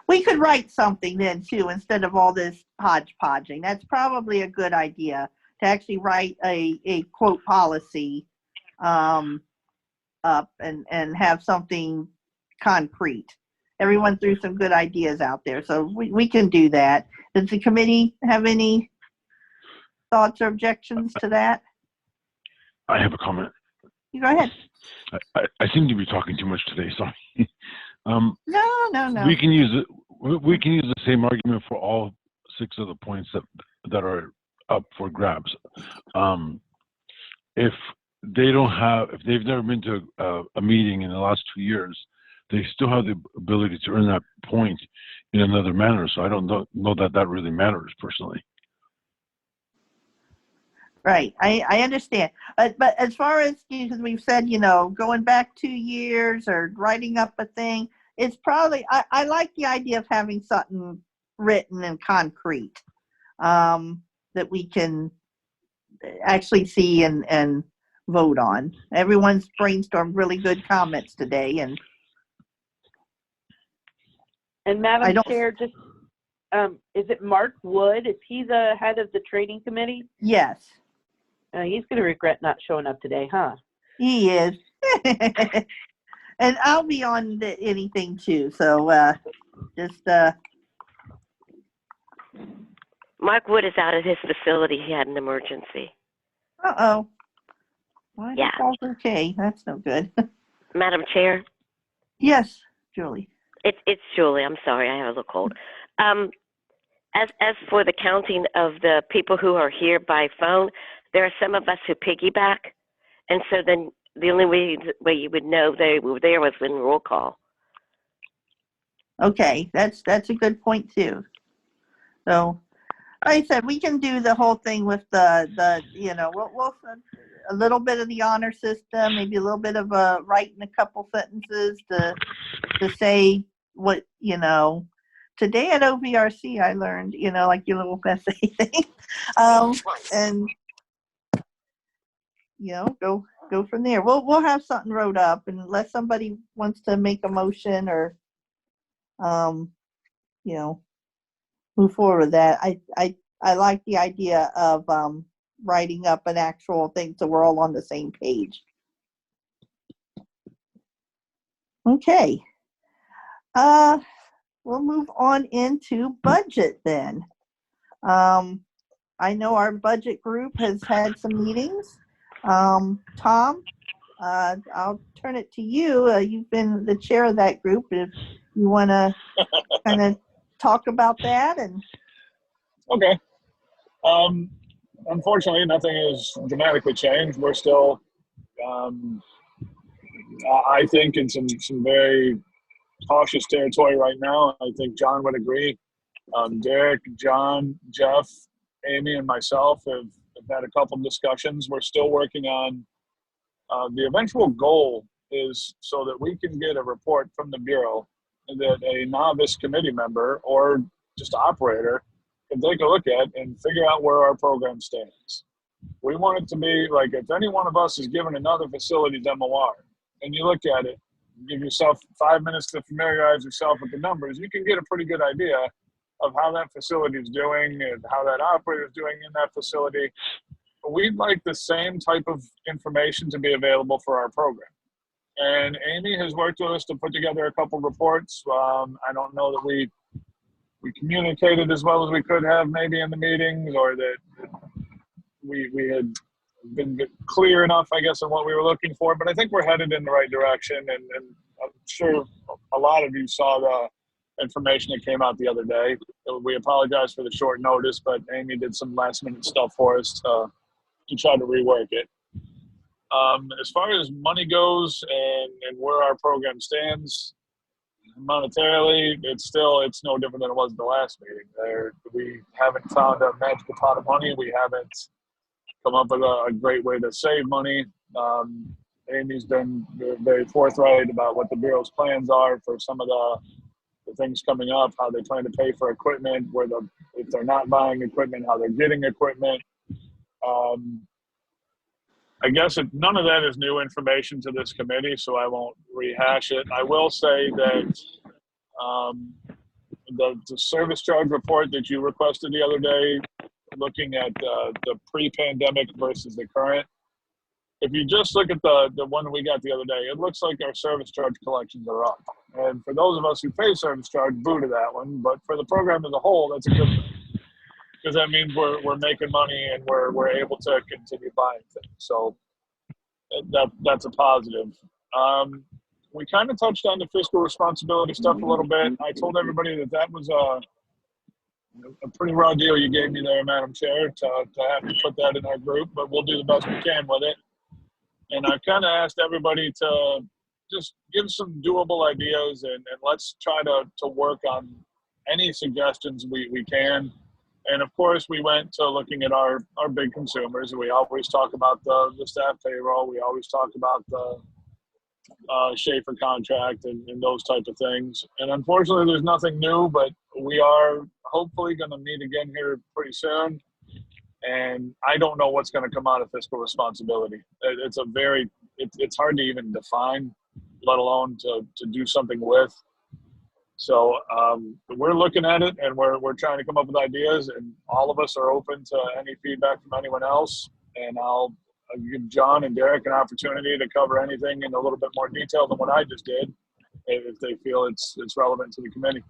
We could write something then too, instead of all this hodgepodging. That's probably a good idea, to actually write a quote policy up and have something concrete. Everyone threw some good ideas out there, so we can do that. Does the committee have any thoughts or objections to that? I have a comment. You go ahead. I seem to be talking too much today. Sorry. No. We can use the same argument for all 6 of the points that are up for grabs. If they've never been to a meeting in the last 2 years, they still have the ability to earn that point in another manner. So I don't know that really matters personally. Right, I understand, but as far as, because we've said, going back 2 years or writing up a thing, it's probably, I like the idea of having something written and concrete that we can actually see and vote on. Everyone's brainstormed really good comments today, and Madam Chair, just is it Mark Wood? Is he the head of the training committee? Yes. He's going to regret not showing up today, huh? He is. And I'll be on anything too, so just Mark Wood is out at his facility. He had an emergency. Uh-oh. Well, yeah. All's okay. That's no good. Madam Chair? Yes, Julie. It's Julie. I'm sorry. I have a little cold. As for the counting of the people who are here by phone, there are some of us who piggyback, and so then the only way you would know they were there was in roll call. Okay, that's a good point too. So, like I said, we can do the whole thing with the we'll a little bit of the honor system, maybe a little bit of writing a couple sentences to say what Today at OVRC, I learned like your little essay thing, and go from there. We'll have something wrote up, and unless somebody wants to make a motion or move forward with that. I like the idea of writing up an actual thing so we're all on the same page. Okay. We'll move on into budget then. I know our budget group has had some meetings. Tom, I'll turn it to you. You've been the chair of that group. If you want to kind of talk about that. And Okay. Unfortunately, nothing has dramatically changed. We're still, I think, in some very cautious territory right now. I think John would agree. Derek, John, Jeff, Amy, and myself have had a couple of discussions. We're still working on the eventual goal is so that we can get a report from the Bureau that a novice committee member or just operator can take a look at and figure out where our program stands. We want it to be like if any one of us is given another facility's MOR and you look at it, give yourself 5 minutes to familiarize yourself with the numbers, you can get a pretty good idea of how that facility is doing and how that operator is doing in that facility. We'd like the same type of information to be available for our program. And Amy has worked with us to put together a couple reports. I don't know that we communicated as well as we could have maybe in the meetings, or that we had been clear enough, I guess, on what we were looking for. But I think we're headed in the right direction. And I'm sure a lot of you saw the information that came out the other day. We apologize for the short notice, but Amy did some last minute stuff for us to try to rework it. As far as money goes and where our program stands monetarily, it's no different than it was in the last meeting. We haven't found a magical pot of money. We haven't come up with a great way to save money. Amy's been very forthright about what the Bureau's plans are for some of the things coming up, how they plan to pay for equipment, if they're not buying equipment, how they're getting equipment. I guess none of that is new information to this committee, so I won't rehash it. I will say that the service charge report that you requested the other day, looking at the pre-pandemic versus the current, if you just look at the one we got the other day, it looks like our service charge collections are up. And for those of us who pay service charge, boo to that one. But for the program as a whole, that's a good thing, because that means we're making money and we're able to continue buying things. So that's a positive. We kind of touched on the fiscal responsibility stuff a little bit. I told everybody that was a pretty raw deal you gave me there, Madam Chair, to have to put that in our group, but we'll do the best we can with it. And I kind of asked everybody to just give some doable ideas and let's try to work on any suggestions we can. And of course, we went to looking at our big consumers. We always talk about the staff payroll. We always talk about the Schaefer contract and those types of things. And unfortunately, there's nothing new, but we are hopefully going to meet again here pretty soon. And I don't know what's going to come out of fiscal responsibility. It's hard to even define, let alone to do something with. So we're looking at it and we're trying to come up with ideas, and all of us are open to any feedback from anyone else. And I'll give John and Derek an opportunity to cover anything in a little bit more detail than what I just did, if they feel it's relevant to the committee.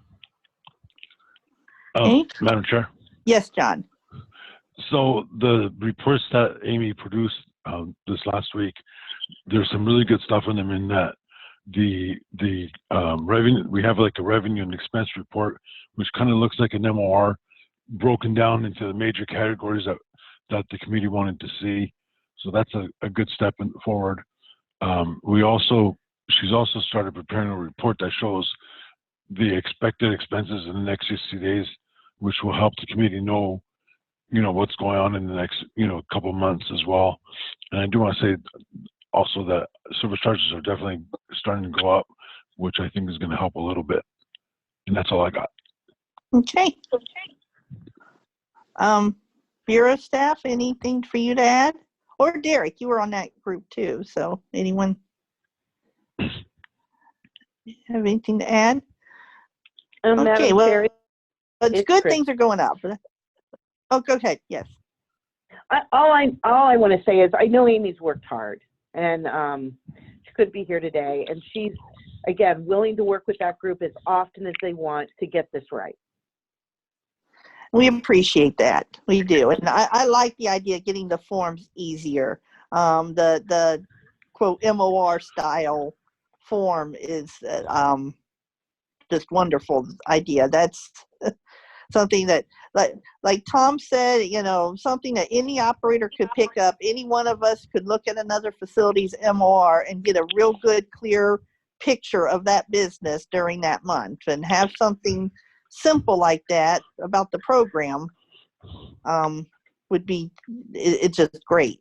Madam Chair. Yes, John. So the reports that Amy produced this last week, there's some really good stuff in them, in that the revenue, we have like a revenue and expense report, which kind of looks like an MOR broken down into the major categories that the committee wanted to see. So that's a good step forward. She's also started preparing a report that shows the expected expenses in the next 60 days, which will help the committee know, what's going on in the next, couple months as well. And I do want to say also that service charges are definitely starting to go up, which I think is going to help a little bit. And that's all I got. Okay. Bureau staff, anything for you to add? Or Derek, you were on that group too. So anyone have anything to add? Okay, well, it's good Chris. things are going up. Oh, go ahead. Yes. All I want to say is I know Amy's worked hard, and she couldn't be here today, and she's, again, willing to work with that group as often as they want to get this right. We appreciate that. We do. And I like the idea of getting the forms easier. The quote MOR style form is just wonderful idea. That's something that, like Tom said, you know, something that any operator could pick up. Any one of us could look at another facility's MOR and get a real good, clear picture of that business during that month, and have something simple like that about the program would be, it's just great.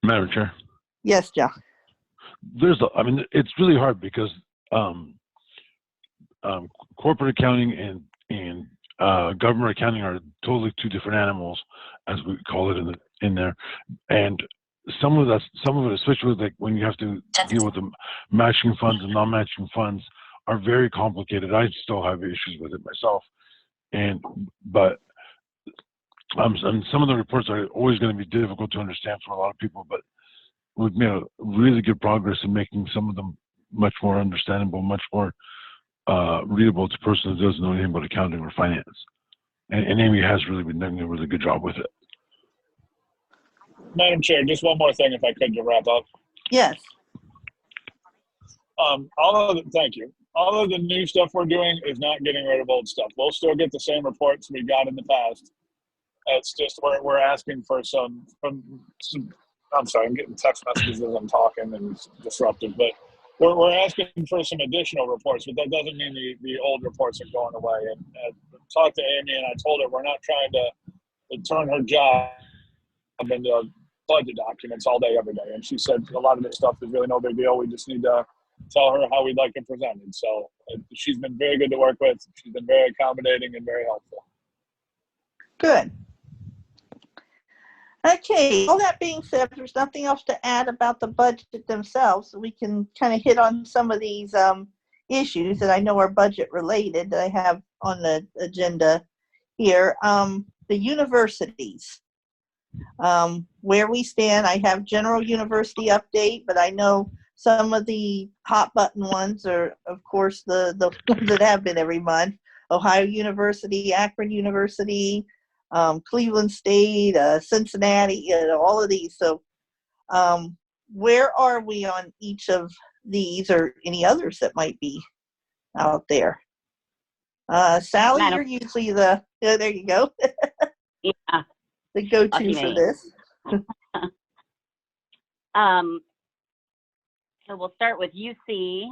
Madam Chair. Yes, John. It's really hard because corporate accounting and government accounting are totally two different animals, as we call it in there. And some of it, especially like when you have to deal with the matching funds and non-matching funds, are very complicated. I still have issues with it myself. But some of the reports are always going to be difficult to understand for a lot of people, but we've made a really good progress in making some of them much more understandable, much more readable to a person who doesn't know anything about accounting or finance. And Amy has really been doing a really good job with it. Madam Chair, just one more thing, if I could, to wrap up. Yes. Thank you. All of the new stuff we're doing is not getting rid of old stuff. We'll still get the same reports we got in the past. It's just we're asking for some. I'm sorry, I'm getting text messages as I'm talking and it's disruptive, but we're asking for some additional reports, but that doesn't mean the old reports are going away. And I talked to Amy and I told her we're not trying to turn her job into budget documents all day, every day. And she said a lot of this stuff is really no big deal. We just need to tell her how we'd like it presented. So she's been very good to work with. She's been very accommodating and very helpful. Good. Okay, all that being said, there's nothing else to add about the budget themselves, so we can kind of hit on some of these issues that I know are budget related that I have on the agenda here. The universities, where we stand. I have general university update, but I know some of the hot button ones are, of course, the ones that have been every month. Ohio University, Akron University, Cleveland State, Cincinnati, all of these. So where are we on each of these, or any others that might be out there? Sally, Madam, you're usually there you go. Yeah. The go-to Lucky for me. this. So we'll start with UC.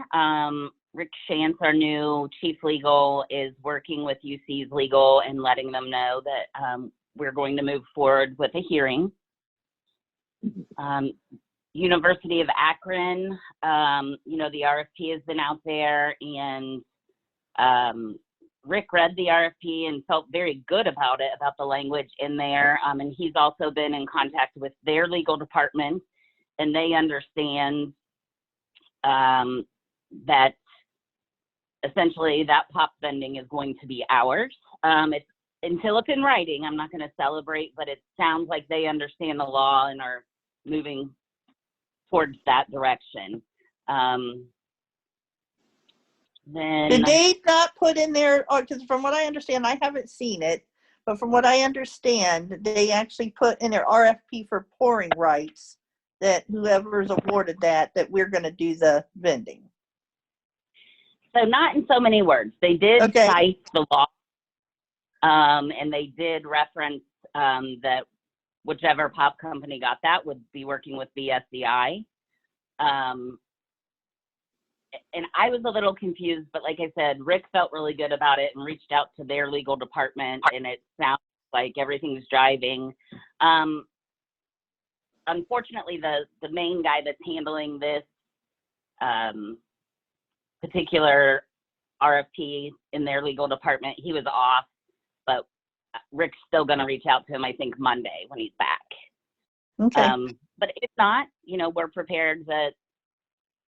Rick Shantz, our new chief legal, is working with UC's legal and letting them know that we're going to move forward with a hearing. University of Akron, the RFP has been out there, and Rick read the RFP and felt very good about it, about the language in there. And he's also been in contact with their legal department, and they understand that essentially that pop vending is going to be ours. Until it's in writing, I'm not going to celebrate, but it sounds like they understand the law and are moving towards that direction. Then Did they not put in there, or because from what I understand, I haven't seen it, but from what I understand, they actually put in their RFP for pouring rights that whoever's awarded that we're going to do the vending. So not in so many words. They did cite the law, and they did reference that whichever pop company got that would be working with BSCI. And I was a little confused, but like I said, Rick felt really good about it and reached out to their legal department, and it sounds like everything's driving. Unfortunately, the main guy that's handling this particular RFP in their legal department, he was off, but Rick's still going to reach out to him, I think, Monday when he's back. Okay. But if not, we're prepared that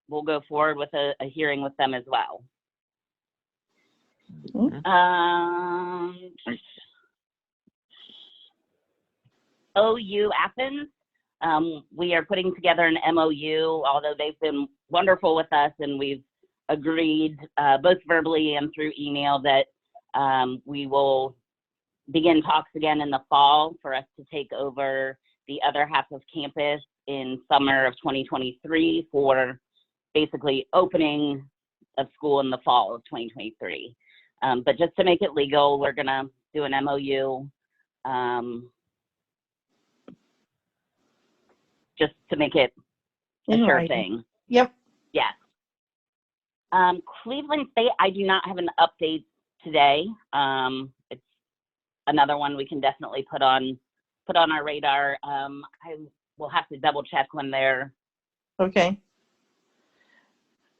we'll go forward with a hearing with them as well. OU Athens, we are putting together an MOU, although they've been wonderful with us, and we've agreed both verbally and through email that we will begin talks again in the fall for us to take over the other half of campus in summer of 2023 for basically opening of school in the fall of 2023. But just to make it legal, we're gonna do an MOU, just to make it a sure Right. thing. Yep. Yes. Cleveland State, I do not have an update today. It's another one we can definitely put on our radar. I will have to double check when they're. Okay.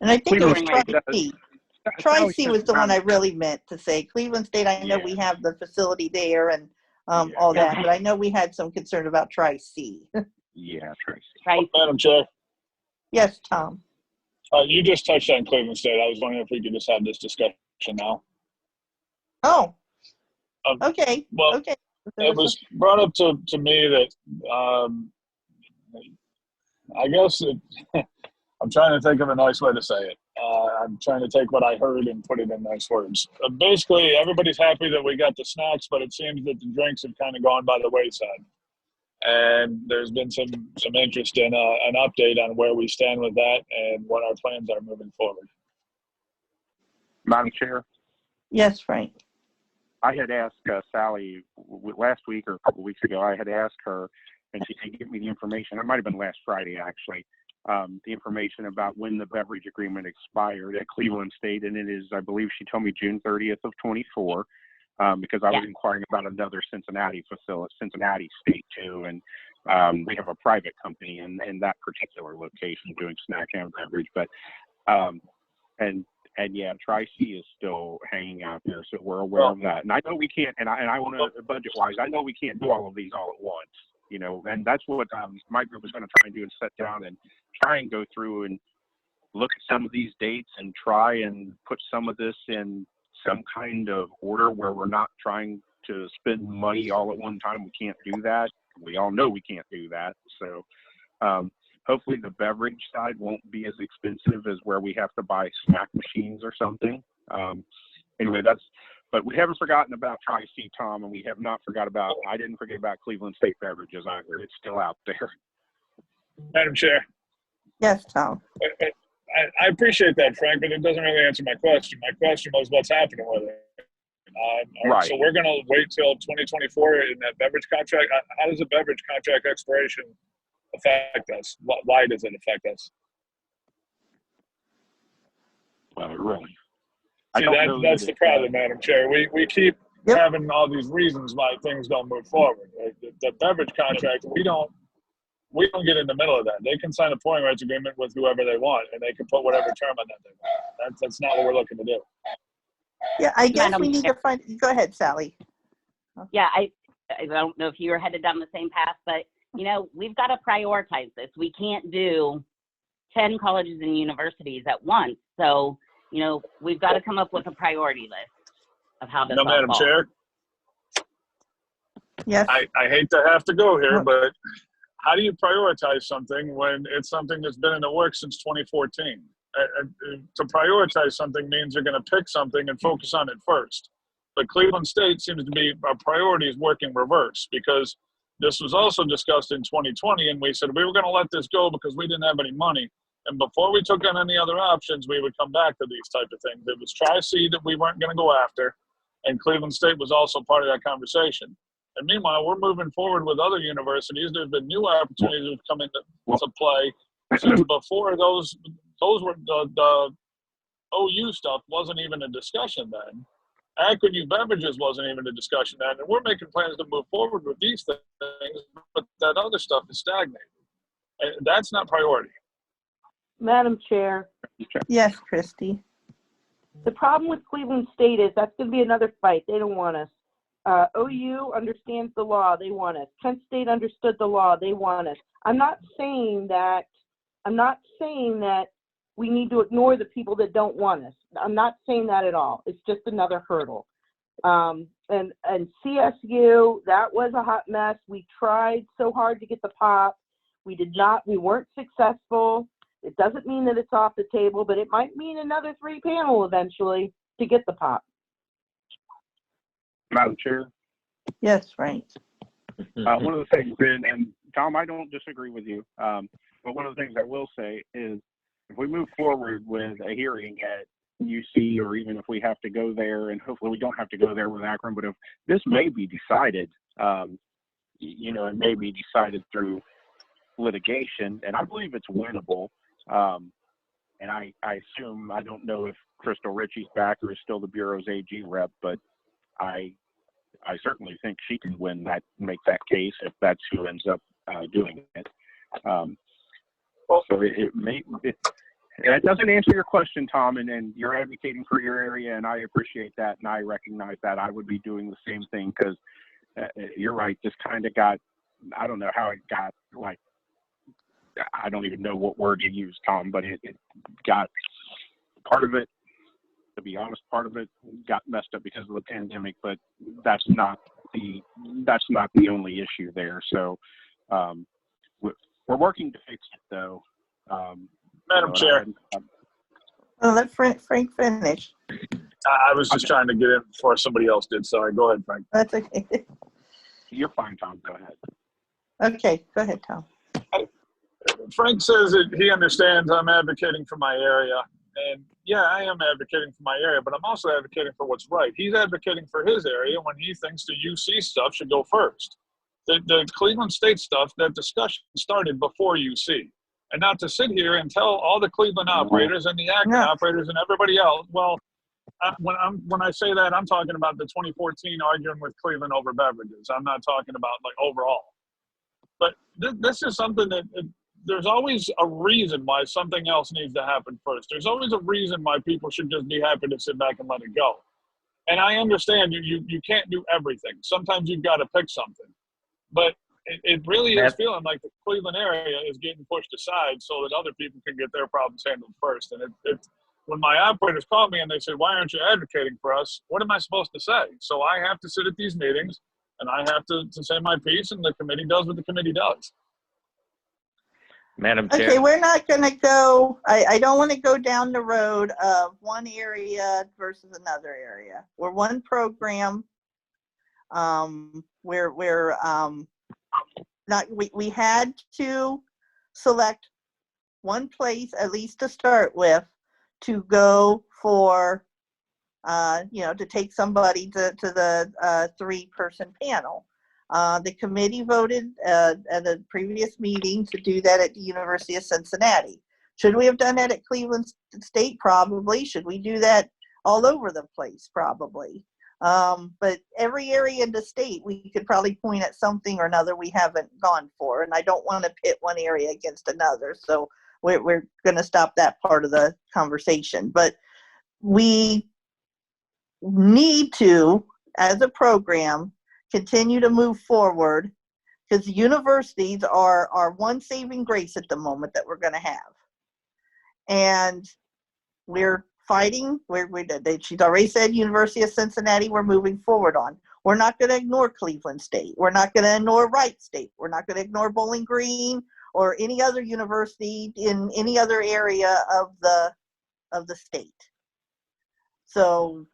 And I think it was Cleveland State Tri-C. does. Tri-C was the one I really meant to say. Cleveland State, I know we have the facility there and all that, but I know we had some concern about Tri-C. Yeah, Tracy. Right. Madam Chair, Yes, Tom. you just touched on Cleveland State. I was wondering if we could just have this discussion now. Oh, Um, okay. Well, Okay. it was brought up to me that I guess I'm trying to think of a nice way to say it. I'm trying to take what I heard and put it in nice words. Basically, everybody's happy that we got the snacks, but it seems that the drinks have kind of gone by the wayside. And there's been some interest in an update on where we stand with that and what our plans are moving forward. Madam Chair, Yes, Frank. I had asked Sally last week or a couple weeks ago, I had asked her, and she said, give me the information. It might have been last Friday, actually, the information about when the beverage agreement expired at Cleveland State. And it is, I believe she told me June 30th of 24, because I was inquiring about another Cincinnati facility, Cincinnati State too. And we have a private company in that particular location doing snack and beverage. But, and yeah, Tri-C is still hanging out there, so we're aware of that. And I know we can't, and I want to, budget-wise, I know we can't do all of these all at once, you know, and that's what my group is going to try and do, and sit down and try and go through and look at some of these dates and try and put some of this in some kind of order where we're not trying to spend money all at one time. We can't do that. We all know we can't do that. So, hopefully the beverage side won't be as expensive as where we have to buy snack machines or something. Anyway, but we haven't forgotten about Tri-C, Tom, and we have not forgot about, I didn't forget about Cleveland State Beverages either. It's still out there. Madam Chair. Yes, Tom. I appreciate that, Frank, but it doesn't really answer my question. My question was what's happening with it. Right. So we're going to wait till 2024 in that beverage contract. How does a beverage contract expiration affect us? Why does it affect us? Really? See, that's the problem, Madam Chair. We keep having all these reasons why things don't move forward. The beverage contract, we don't get in the middle of that. They can sign a pouring rights agreement with whoever they want, and they can put whatever term on that they want. That's not what we're looking to do. Yeah, I guess we need to find. Go ahead, Sally. Yeah, I don't know if you were headed down the same path, but you know, we've got to prioritize this. We can't do 10 colleges and universities at once. So, you know, we've got to come up with a priority list of how this all Madam falls. Chair. Yes. I hate to have to go here, but how do you prioritize something when it's something that's been in the works since 2014? To prioritize something means you're going to pick something and focus on it first. But Cleveland State seems to be, our priority is working reverse, because this was also discussed in 2020, and we said we were going to let this go because we didn't have any money. And before we took on any other options, we would come back to these type of things. It was Tri-C that we weren't going to go after, and Cleveland State was also part of that conversation. And meanwhile, we're moving forward with other universities. There's been new opportunities that have come into play since before those were the OU stuff wasn't even a discussion then. Akron U Beverages wasn't even a discussion then. And we're making plans to move forward with these things, but that other stuff is stagnating. And that's not priority. Madam Chair. Yes, Christy. The problem with Cleveland State is that's going to be another fight. They don't want us. OU understands the law. They want us. Kent State understood the law. They want us. I'm not saying that we need to ignore the people that don't want us. I'm not saying that at all. It's just another hurdle. And CSU, that was a hot mess. We tried so hard to get the pop. We weren't successful. It doesn't mean that it's off the table, but it might mean another 3-panel eventually to get the pop. Madam Chair? Yes, Frank. One of the things, Ben, and Tom, I don't disagree with you. But one of the things I will say is if we move forward with a hearing at UC, or even if we have to go there, and hopefully we don't have to go there with Akron, but if this may be decided, it may be decided through litigation, and I believe it's winnable. And I assume, I don't know if Crystal Ritchie's back or is still the Bureau's AG rep, but I certainly think she can make that case if that's who ends up doing it. So it doesn't answer your question, Tom, and you're advocating for your area, and I appreciate that, and I recognize that. I would be doing the same thing because you're right. This kind of got, I don't know how it got, like, I don't even know what word you use, Tom, but it got, part of it, to be honest, part of it got messed up because of the pandemic, but that's not the only issue there. So we're working to fix it, though. Madam Chair. Let Frank finish. I was just trying to get in before somebody else did. Sorry. Go ahead, Frank. That's okay. You're fine, Tom. Go ahead. Okay, go ahead, Tom. Frank says that he understands I'm advocating for my area. And yeah, I am advocating for my area, but I'm also advocating for what's right. He's advocating for his area when he thinks the UC stuff should go first. The Cleveland State stuff, that discussion started before UC. And not to sit here and tell all the Cleveland operators and the Akron operators and everybody else, well, when I say that, I'm talking about the 2014 arguing with Cleveland over beverages. I'm not talking about like overall. But this is something that there's always a reason why something else needs to happen first. There's always a reason why people should just be happy to sit back and let it go. And I understand you can't do everything. Sometimes you've got to pick something. But it really is feeling like the Cleveland area is getting pushed aside so that other people can get their problems handled first. And when my operators call me and they say, why aren't you advocating for us? What am I supposed to say? So I have to sit at these meetings and I have to say my piece, and the committee does what the committee does. Madam Chair. Okay, we're not going to go, I don't want to go down the road of one area versus another area. We're one program. We had to select one place, at least to start with, to go for, to take somebody to the 3-person panel. The committee voted at a previous meeting to do that at the University of Cincinnati. Should we have done that at Cleveland State? Probably. Should we do that all over the place? Probably. But every area in the state, we could probably point at something or another we haven't gone for. And I don't want to pit one area against another. So we're going to stop that part of the conversation. But we need to, as a program, continue to move forward, because universities are one saving grace at the moment that we're going to have. And we're fighting. She's already said University of Cincinnati we're moving forward on. We're not going to ignore Cleveland State. We're not going to ignore Wright State. We're not going to ignore Bowling Green or any other university in any other area of the state. So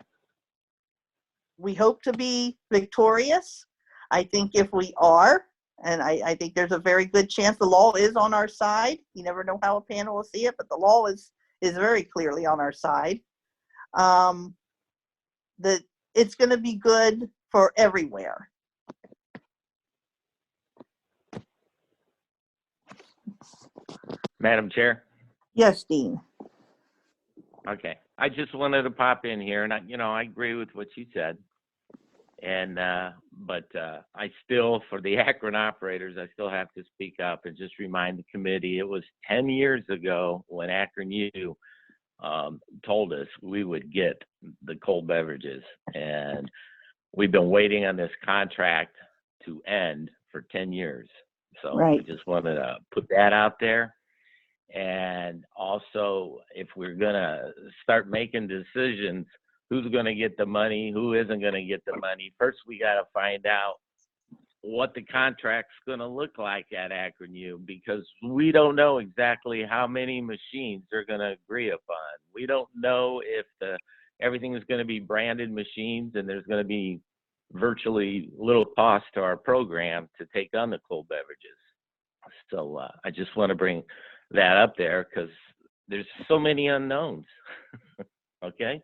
we hope to be victorious. I think if we are, and I think there's a very good chance the law is on our side. You never know how a panel will see it, but the law is very clearly on our side. That it's going to be good for everywhere. Madam Chair. Yes, Dean. Okay. I just wanted to pop in here, and I agree with what you said. And but I still, for the Akron operators, I still have to speak up and just remind the committee it was 10 years ago when Akron U told us we would get the cold beverages, and we've been waiting on this contract to end for 10 years. So right. I just wanted to put that out there. And also, if we're gonna start making decisions, who's gonna get the money, who isn't gonna get the money, first we gotta find out what the contract's gonna look like at Akron U, because we don't know exactly how many machines they're gonna agree upon. We don't know if everything is gonna be branded machines and there's gonna be virtually little cost to our program to take on the cold beverages. So I just want to bring that up there because there's so many unknowns. Okay?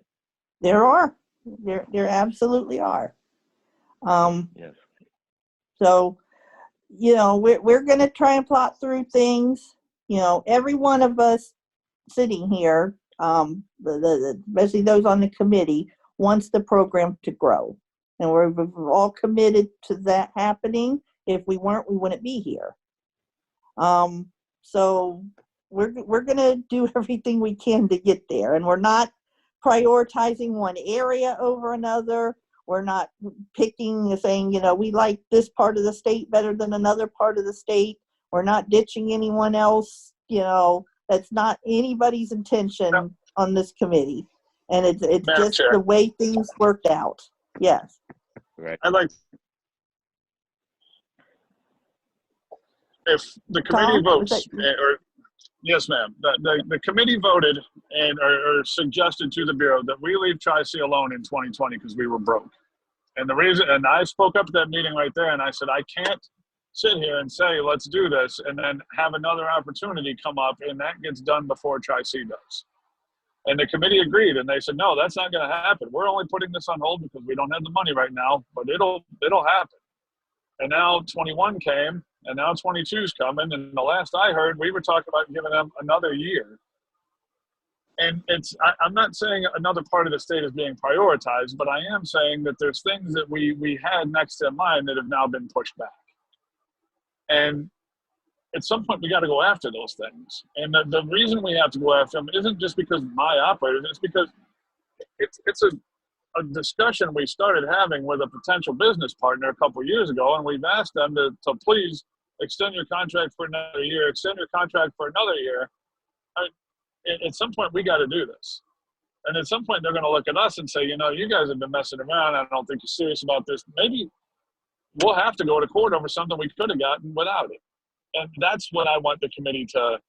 There are. There absolutely are. Yes. So, we're going to try and plot through things. Every one of us sitting here, especially those on the committee, wants the program to grow. And we're all committed to that happening. If we weren't, we wouldn't be here. So we're going to do everything we can to get there. And we're not prioritizing one area over another. We're not picking, saying, we like this part of the state better than another part of the state. We're not ditching anyone else. That's not anybody's intention on this committee. And it's Madam just Chair. the way things worked out. Yes. Right. I'd like, if the committee Tom, votes, or yes, ma'am, the committee voted and or suggested to the Bureau that we leave Tri-C alone in 2020 because we were broke. And the reason, and I spoke up at that meeting right there, and I said, I can't sit here and say, let's do this, and then have another opportunity come up, and that gets done before Tri-C does. And the committee agreed, and they said, no, that's not going to happen. We're only putting this on hold because we don't have the money right now, but it'll happen. And now 21 came, and now 22's coming, and the last I heard, we were talking about giving them another year. And I'm not saying another part of the state is being prioritized, but I am saying that there's things that we had next in line that have now been pushed back. And at some point, we got to go after those things. And the reason we have to go after them isn't just because my operators, it's because it's a discussion we started having with a potential business partner a couple of years ago, and we've asked them to please extend your contract for another year, extend your contract for another year. At some point, we got to do this. And at some point, they're going to look at us and say, you guys have been messing around. I don't think you're serious about this. Maybe we'll have to go to court over something we could have gotten without it. And that's what I want the committee to,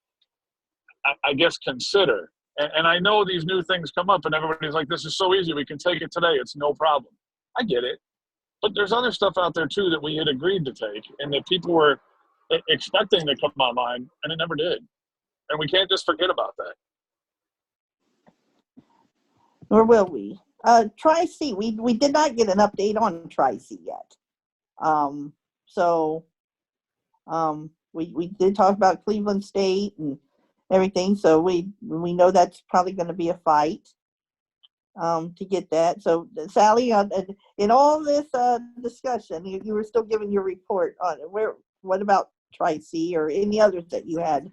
I guess, consider. And I know these new things come up and everybody's like, this is so easy. We can take it today. It's no problem. I get it. But there's other stuff out there, too, that we had agreed to take and that people were expecting to come online, and it never did. And we can't just forget about that. Or will we? Tri-C, we did not get an update on Tri-C yet. We did talk about Cleveland State and everything, so we know that's probably going to be a fight to get that. So Sally, in all this discussion, you were still giving your report on it. What about Tri-C or any others that you had?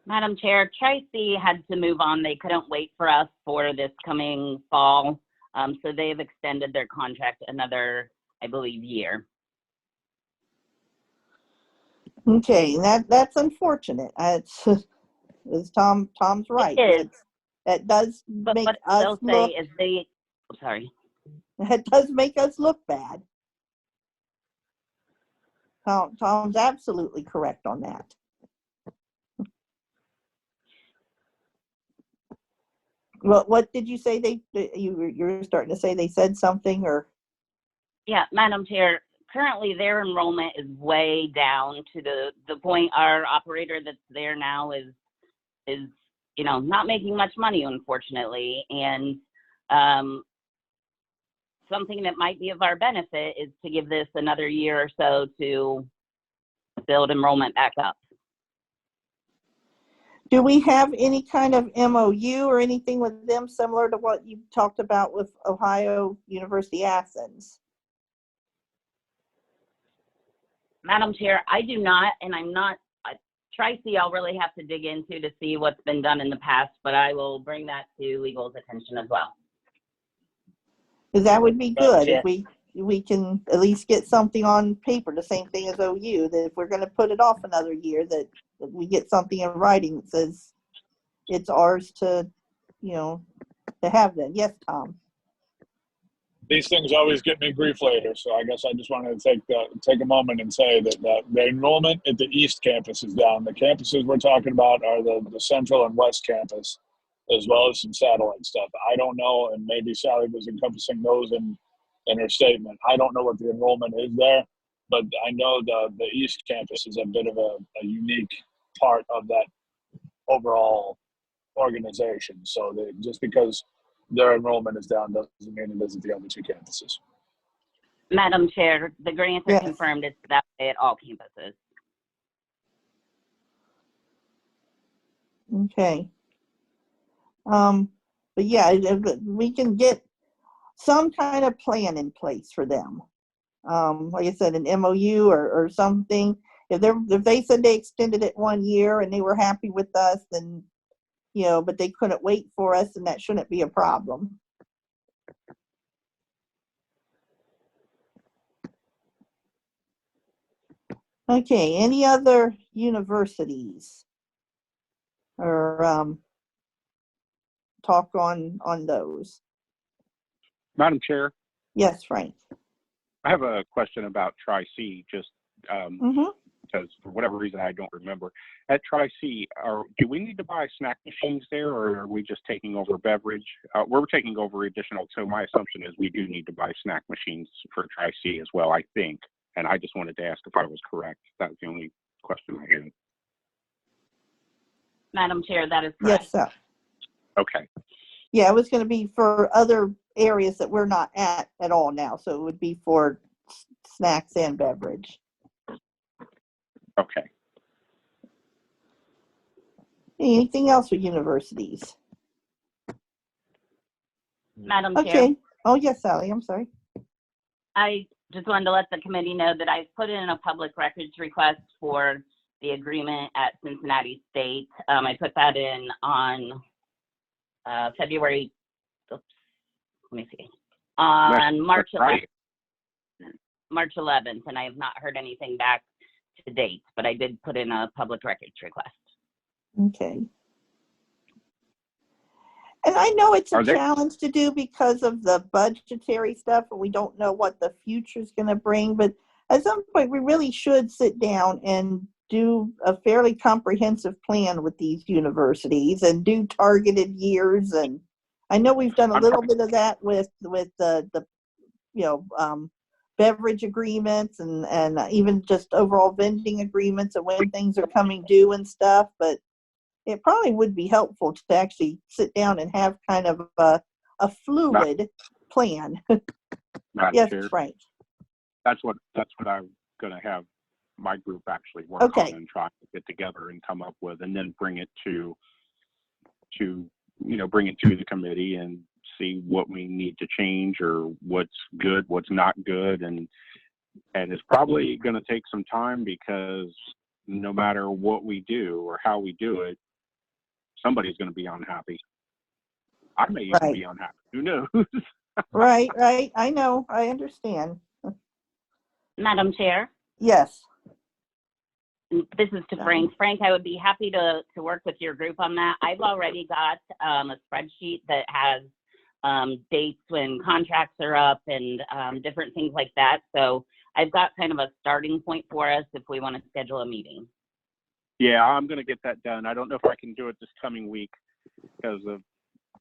Madam Chair, Tri-C had to move on. They couldn't wait for us for this coming fall. So they've extended their contract another, I believe, year. Okay, that's unfortunate. It's Tom's right. It is. That does But make what us they'll look. say is they, sorry. It does make us look bad. Tom's absolutely correct on that. What did you say? You're starting to say they said something, or? Yeah, Madam Chair, currently their enrollment is way down to the point our operator that's there now is not making much money, unfortunately. And something that might be of our benefit is to give this another year or so to build enrollment back up. Do we have any kind of MOU or anything with them similar to what you talked about with Ohio University Athens? Madam Chair, I do not, and I'm not, Tri-C I'll really have to dig into to see what's been done in the past, but I will bring that to legal's attention as well. Because that would be good if we can at least get something on paper, the same thing as OU, that if we're going to put it off another year, that we get something in writing that says it's ours to have that. Yes, Tom. These things always get me grief later, so I guess I just wanted to take a moment and say that the enrollment at the East Campus is down. The campuses we're talking about are the Central and West Campus, as well as some satellite stuff. I don't know, and maybe Sally was encompassing those in her statement. I don't know what the enrollment is there, but I know the East Campus is a bit of a unique part of that overall organization. So just because their enrollment is down doesn't mean it isn't the other two campuses. Madam Chair, the grants are Yes. confirmed it's that way at all campuses. Okay. But yeah, we can get some kind of plan in place for them. Like I said, an MOU or something. If they said they extended it 1 year and they were happy with us, then, but they couldn't wait for us, and that shouldn't be a problem. Okay, any other universities or talk on those? Madam Chair, Yes, Frank. I have a question about Tri-C, just Mm-hmm. because for whatever reason I don't remember. At Tri-C, do we need to buy snack machines there, or are we just taking over beverage? We're taking over additional, so my assumption is we do need to buy snack machines for Tri-C as well, I think. And I just wanted to ask if I was correct. That was the only question I had. Madam Chair, that is correct. Yes, sir. Okay. Yeah, it was going to be for other areas that we're not at all now. So it would be for snacks and beverage. Okay. Anything else with universities? Madam Chair. Okay. Oh, yes, Sally, I'm sorry. I just wanted to let the committee know that I put in a public records request for the agreement at Cincinnati State. I put that in on February, oops, let me see, on March 11th. March 11th, and I have not heard anything back to date, but I did put in a public records request. Okay. And I know it's a challenge to do because of the budgetary stuff, and we don't know what the future's going to bring, but at some point we really should sit down and do a fairly comprehensive plan with these universities and do targeted years. And I know we've done a little bit of that with the beverage agreements and even just overall vending agreements and when things are coming due and stuff, but it probably would be helpful to actually sit down and have kind of a fluid plan. Yes, Chair. Frank. That's what I'm going to have my group actually work on and try to get together and come up with, and then bring it to the committee and see what we need to change or what's good, what's not good, and it's probably going to take some time because no matter what we do or how we do it, somebody's going to be unhappy. I may even be unhappy. Who knows? Right. I know. I understand. Madam Chair? Yes. This is to Frank. Frank, I would be happy to work with your group on that. I've already got a spreadsheet that has dates when contracts are up and different things like that. So I've got kind of a starting point for us if we want to schedule a meeting. Yeah, I'm going to get that done. I don't know if I can do it this coming week because of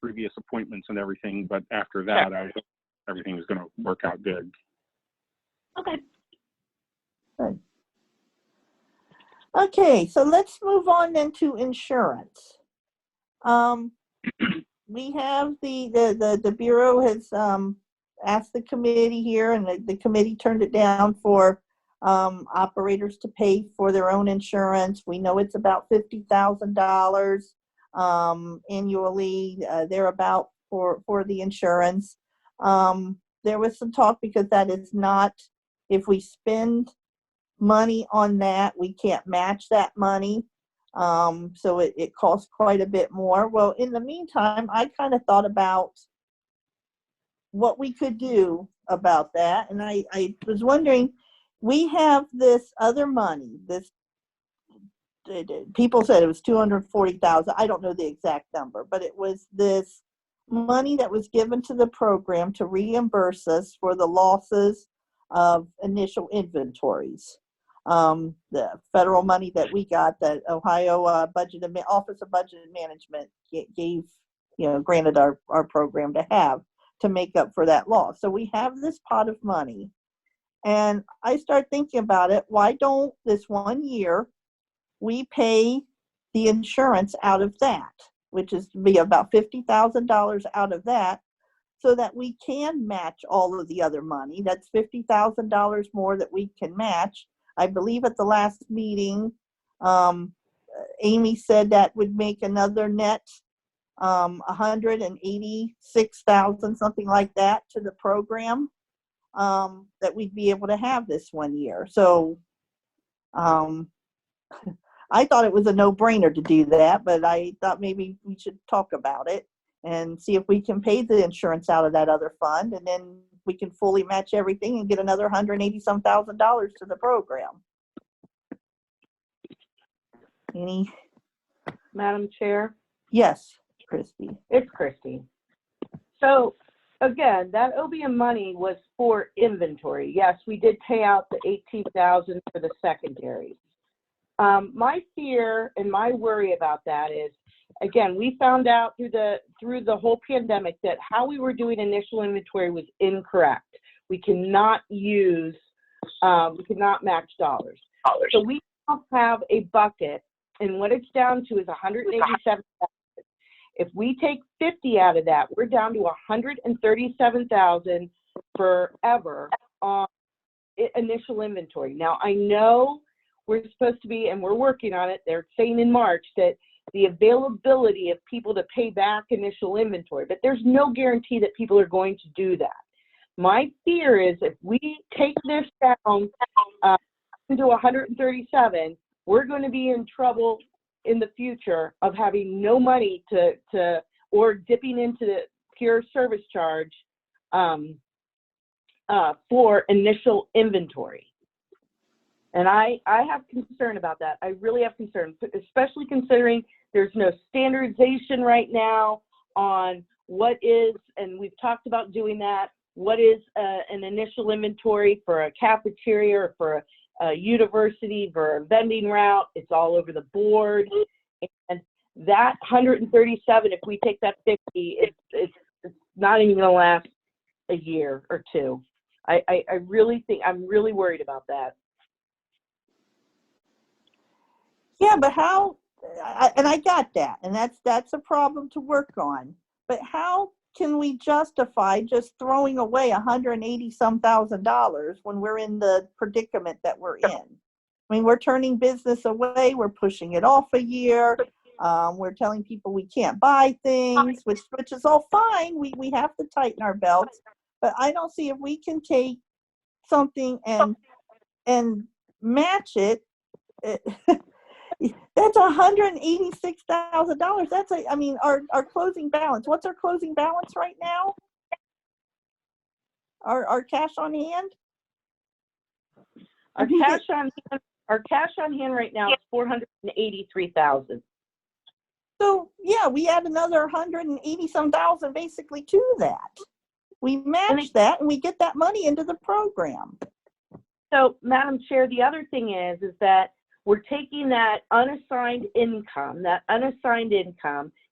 previous appointments and everything, but after that, I hope everything is going to work out good. Okay. Good. Okay, so let's move on then to insurance. We have the Bureau has asked the committee here, and the committee turned it down for operators to pay for their own insurance. We know it's about $50,000 annually, thereabout for the insurance. There was some talk because that is not, if we spend money on that, we can't match that money. So it costs quite a bit more. Well, in the meantime, I kind of thought about what we could do about that. And I was wondering, we have this other money, people said it was $240,000. I don't know the exact number, but it was this money that was given to the program to reimburse us for the losses of initial inventories. The federal money that we got, that Ohio Office of Budget and Management gave, granted our program to have to make up for that loss. So we have this pot of money, And I start thinking about it. Why don't this 1 year we pay the insurance out of that, which is to be about $50,000 out of that, so that we can match all of the other money. That's $50,000 more that we can match. I believe at the last meeting, Amy said that would make another net 186,000, something like that, to the program, that we'd be able to have this 1 year. So I thought it was a no-brainer to do that, but I thought maybe we should talk about it and see if we can pay the insurance out of that other fund, and then we can fully match everything and get another 180-some thousand dollars to the program. Any? Madam Chair? Yes, Christy. It's Christy. So again, that OBM money was for inventory. Yes, we did pay out the $18,000 for the secondary. My fear and my worry about that is, again, we found out through the whole pandemic that how we were doing initial inventory was incorrect. We cannot match dollars. So we now have a bucket, and what it's down to is $187,000. If we take 50 out of that, we're down to $137,000 forever on initial inventory. Now, I know we're supposed to be, and we're working on it, they're saying in March that the availability of people to pay back initial inventory, but there's no guarantee that people are going to do that. My fear is if we take this down to 137, we're going to be in trouble in the future of having no money or dipping into the pure service charge for initial inventory. And I have concern about that. I really have concern, especially considering there's no standardization right now on what is, and we've talked about doing that, what is an initial inventory for a cafeteria or for a university, for a vending route. It's all over the board. And that 137, if we take that 50, it's not even going to last a year or two. I really think, I'm really worried about that. Yeah, but how, and I got that, and that's a problem to work on. But how can we justify just throwing away $180-some thousand when we're in the predicament that we're in? I mean, we're turning business away, we're pushing it off a year, we're telling people we can't buy things, which is all fine. We have to tighten our belts, but I don't see if we can take something and match it. That's $186,000. That's our closing balance. What's our closing balance right now? Our cash on hand? Our cash on hand right now is $483,000. So yeah, we add another 180-some thousand basically to that. We match that and we get that money into the program. So, Madam Chair, the other thing is that we're taking that unassigned income,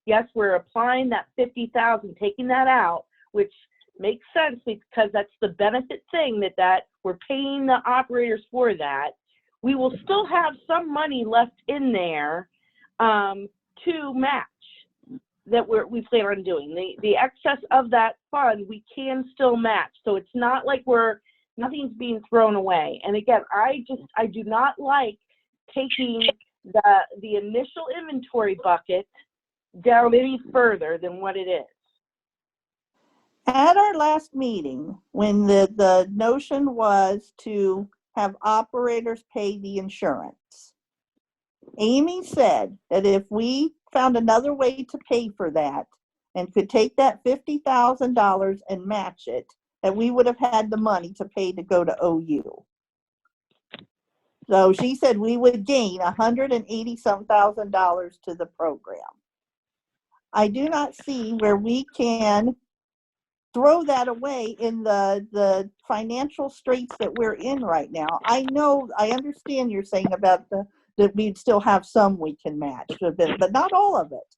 yes, we're applying that $50,000, taking that out, which makes sense because that's the benefit thing that we're paying the operators for that. We will still have some money left in there to match that we plan on doing. The excess of that fund, we can still match. So it's not like nothing's being thrown away. And again, I do not like taking the initial inventory bucket down any further than what it is. At our last meeting, when the notion was to have operators pay the insurance, Amy said that if we found another way to pay for that and could take that $50,000 and match it, that we would have had the money to pay to go to OU. So she said we would gain $180-some thousand to the program. I do not see where we can throw that away in the financial straits that we're in right now. I understand you're saying about that we'd still have some we can match, but not all of it.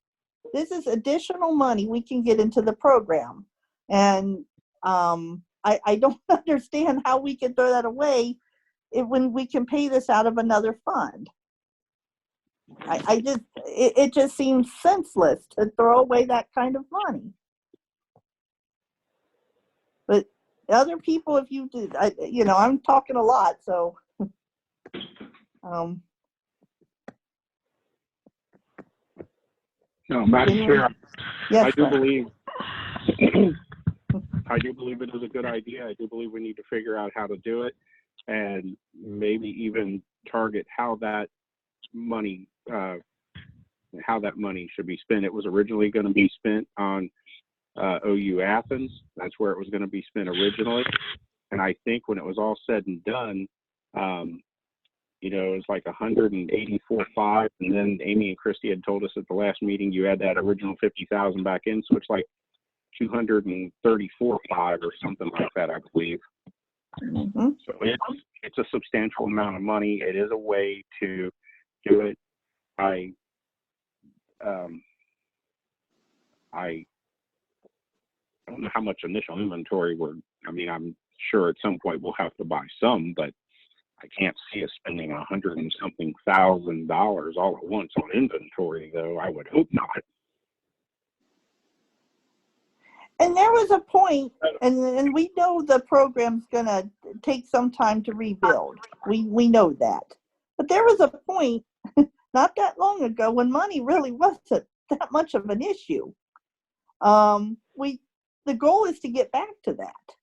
This is additional money we can get into the program. And I I don't understand how we can throw that away when we can pay this out of another fund. It just seems senseless to throw away that kind of money. But other people, if you do, I'm talking a lot, so. No, Madam Chair, Yes, I do sir. believe it is a good idea. I do believe we need to figure out how to do it, and maybe even target how that money should be spent. It was originally going to be spent on OU Athens. That's where it was going to be spent originally. And I think when it was all said and done, it was like 184.5, and then Amy and Christy had told us at the last meeting you had that original 50,000 back in, so it's like 234.5 or something like that, I believe. Mm-hmm. So it's a substantial amount of money. It is a way to do it. I don't know how much initial inventory I'm sure at some point we'll have to buy some, but I can't see us spending $100 and something thousand all at once on inventory, though. I would hope not. And there was a point, and we know the program's gonna take some time to rebuild. We know that. But there was a point not that long ago when money really wasn't that much of an issue. The goal is to get back to that.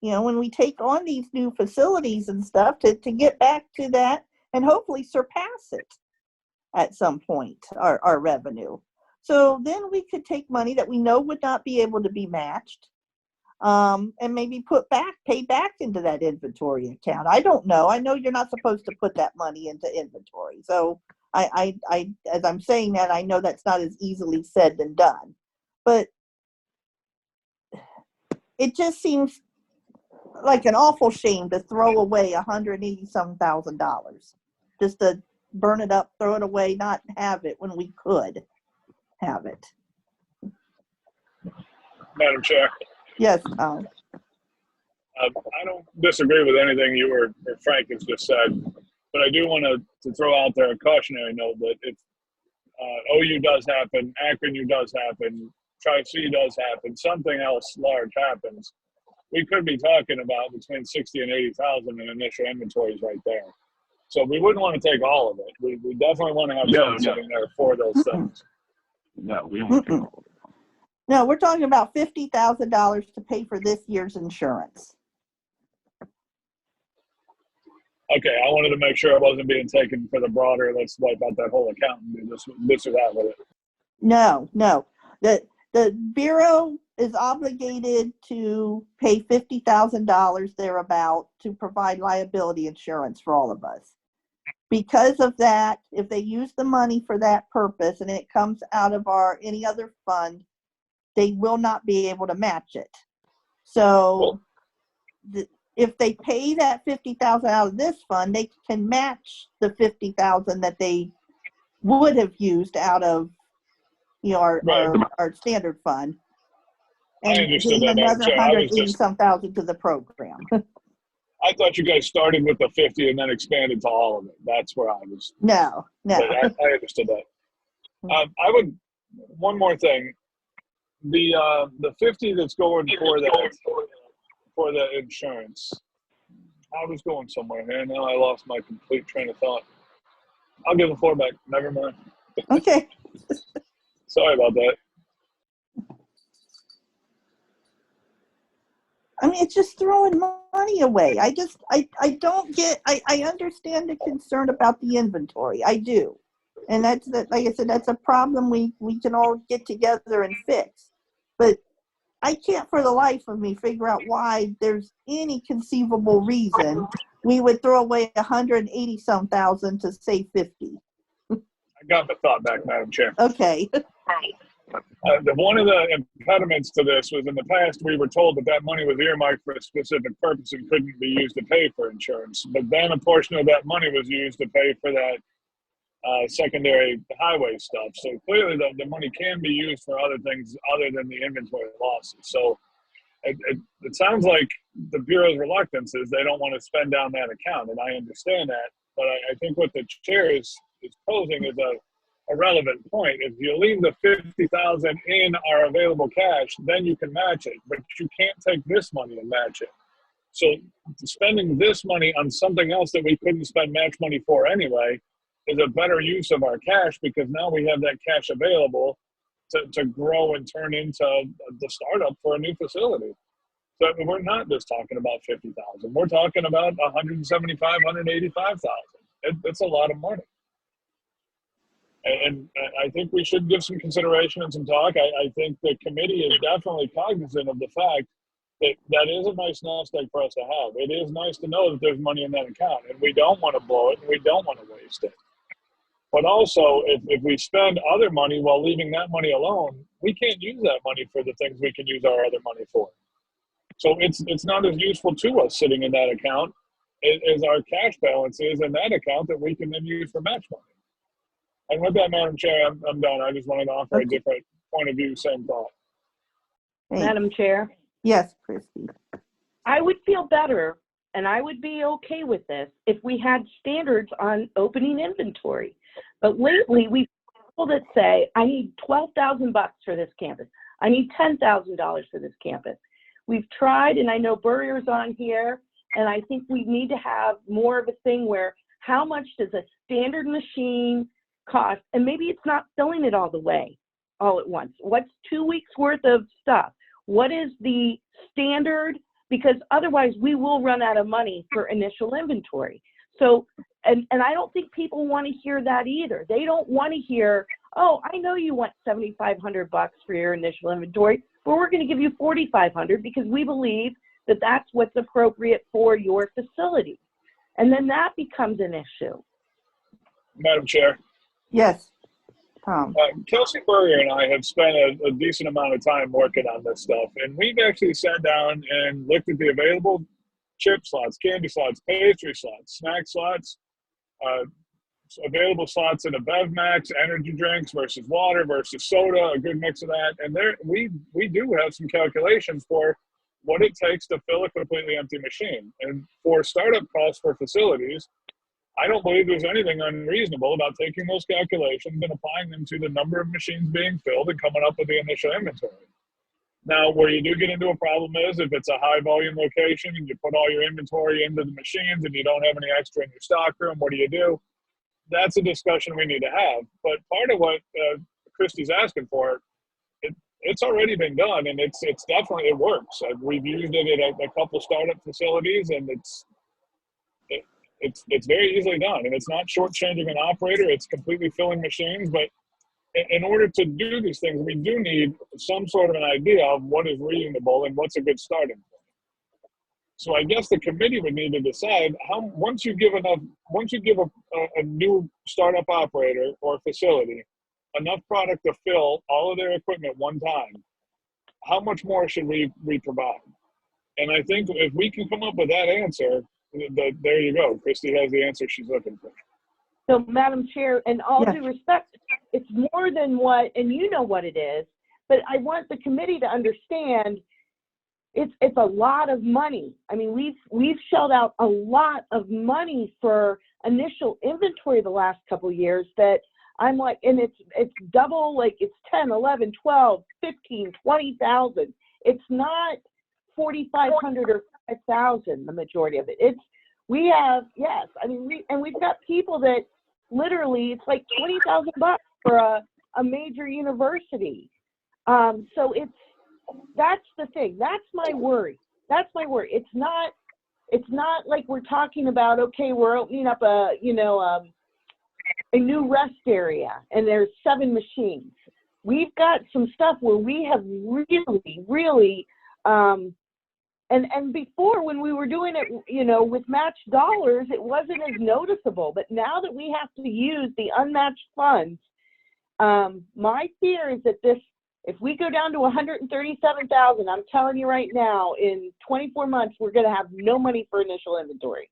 When we take on these new facilities and stuff, to get back to that and hopefully surpass it at some point, our revenue. So then we could take money that we know would not be able to be matched, and maybe pay back into that inventory account. I don't know. I know you're not supposed to put that money into inventory. So I as I'm saying that, I know that's not as easily said than done. But it just seems like an awful shame to throw away $180,000 just to burn it up, throw it away, not have it when we could have it. Madam Chair. Yes, Tom. I don't disagree with anything you or Frank has just said, but I do want to throw out there a cautionary note that if OU does happen, Akron U does happen, Tri-C does happen, something else large happens, we could be talking about between 60 and 80,000 in initial inventories right there. So we wouldn't want to take all of it. We definitely want to have something sitting there for those things. No, we don't want to take all of it. No, we're talking about $50,000 to pay for this year's insurance. Okay, I wanted to make sure it wasn't being taken for the broader, let's wipe out that whole account and do this or that with it. No. The Bureau is obligated to pay $50,000 thereabout to provide liability insurance for all of us. Because of that, if they use the money for that purpose and it comes out of any other fund, they will not be able to match it. So if they pay that $50,000 out of this fund, they can match the $50,000 that they would have used out of our standard fund, and gain another $180,000 to the program. I thought you guys started with the 50 and then expanded to all of it. That's where I was. No. I understood that. One more thing. The 50 that's going for the insurance. I was going somewhere here. Now I lost my complete train of thought. I'll give the floor back. Never mind. Okay. Sorry about that. I mean, it's just throwing money away. I don't get, I understand the concern about the inventory. I do. And like I said, that's a problem we can all get together and fix. But I can't for the life of me figure out why there's any conceivable reason we would throw away 180,000 to save 50. I got the thought back, Madam Chair. Okay. One of the impediments to this was in the past we were told that money was earmarked for a specific purpose and couldn't be used to pay for insurance. But then a portion of that money was used to pay for that secondary highway stuff. So clearly the money can be used for other things other than the inventory losses. So it sounds like the Bureau's reluctance is they don't want to spend down that account, and I understand that. But I think what the chair is posing is a relevant point. If you leave the 50,000 in our available cash, then you can match it, but you can't take this money and match it. So spending this money on something else that we couldn't spend match money for anyway is a better use of our cash, because now we have that cash available to grow and turn into the startup for a new facility. So we're not just talking about 50,000. We're talking about 175, 185,000. It's a lot of money. And I think we should give some consideration and some talk. I think the committee is definitely cognizant of the fact that is a nice nest egg for us to have. It is nice to know that there's money in that account, and we don't want to blow it, and we don't want to waste it. But also, if we spend other money while leaving that money alone, we can't use that money for the things we can use our other money for. So it's not as useful to us sitting in that account as our cash balance is in that account that we can then use for match money. And with that, Madam Chair, I'm done. I just wanted to offer a different point of view, same thought. Madam Chair? Yes, Christy. I would feel better, and I would be okay with this if we had standards on opening inventory. But lately, we've people that say, I need $12,000 for this campus. I need $10,000 for this campus. We've tried, and I know Burrier's on here, and I think we need to have more of a thing where how much does a standard machine cost? And maybe it's not filling it all the way, all at once. What's 2 weeks worth of stuff? What is the standard? Because otherwise we will run out of money for initial inventory. So, and I don't think people want to hear that either. They don't want to hear, oh, I know you want $7,500 for your initial inventory, but we're going to give you $4,500 because we believe that that's what's appropriate for your facility. And then that becomes an issue. Madam Chair. Yes, Tom. Kelsey Burrier and I have spent a decent amount of time working on this stuff, and we've actually sat down and looked at the available chip slots, candy slots, pastry slots, snack slots, available slots in a BevMax, energy drinks versus water versus soda, a good mix of that. And there, we do have some calculations for what it takes to fill a completely empty machine. And for startup costs for facilities, I don't believe there's anything unreasonable about taking those calculations and applying them to the number of machines being filled and coming up with the initial inventory. Now, where you do get into a problem is if it's a high volume location and you put all your inventory into the machines and you don't have any extra in your stock room, what do? That's a discussion we need to have. But part of what Christy's asking for, it's already been done, and it's definitely, it works. We've used it at a couple startup facilities, and it's very easily done, and it's not shortchanging an operator. It's completely filling machines. But in order to do these things, we do need some sort of an idea of what is reasonable and what's a good starting point. So I guess the committee would need to decide how, once you give a new startup operator or facility enough product to fill all of their equipment one time, how much more should we provide? And I think if we can come up with that answer, there you go. Christy has the answer she's looking for. So, Madam Chair, in all due respect, it's more than what, and you know what it is, but I want the committee to understand it's a lot of money. I mean, we've shelled out a lot of money for initial inventory the last couple of years that I'm like, and it's double, like it's 10, 11, 12, 15, 20,000. It's not 4,500 or 5,000, the majority of it. We have, yes, I mean, we've got people that literally, it's like $20,000 for a major university. So that's the thing. That's my worry. It's not like we're talking about, okay, we're opening up a new rest area and there's 7 machines. We've got some stuff where we have really, and before when we were doing it, with matched dollars, it wasn't as noticeable. But now that we have to use the unmatched funds, my fear is that if we go down to 137,000, I'm telling you right now, in 24 months, we're going to have no money for initial inventory.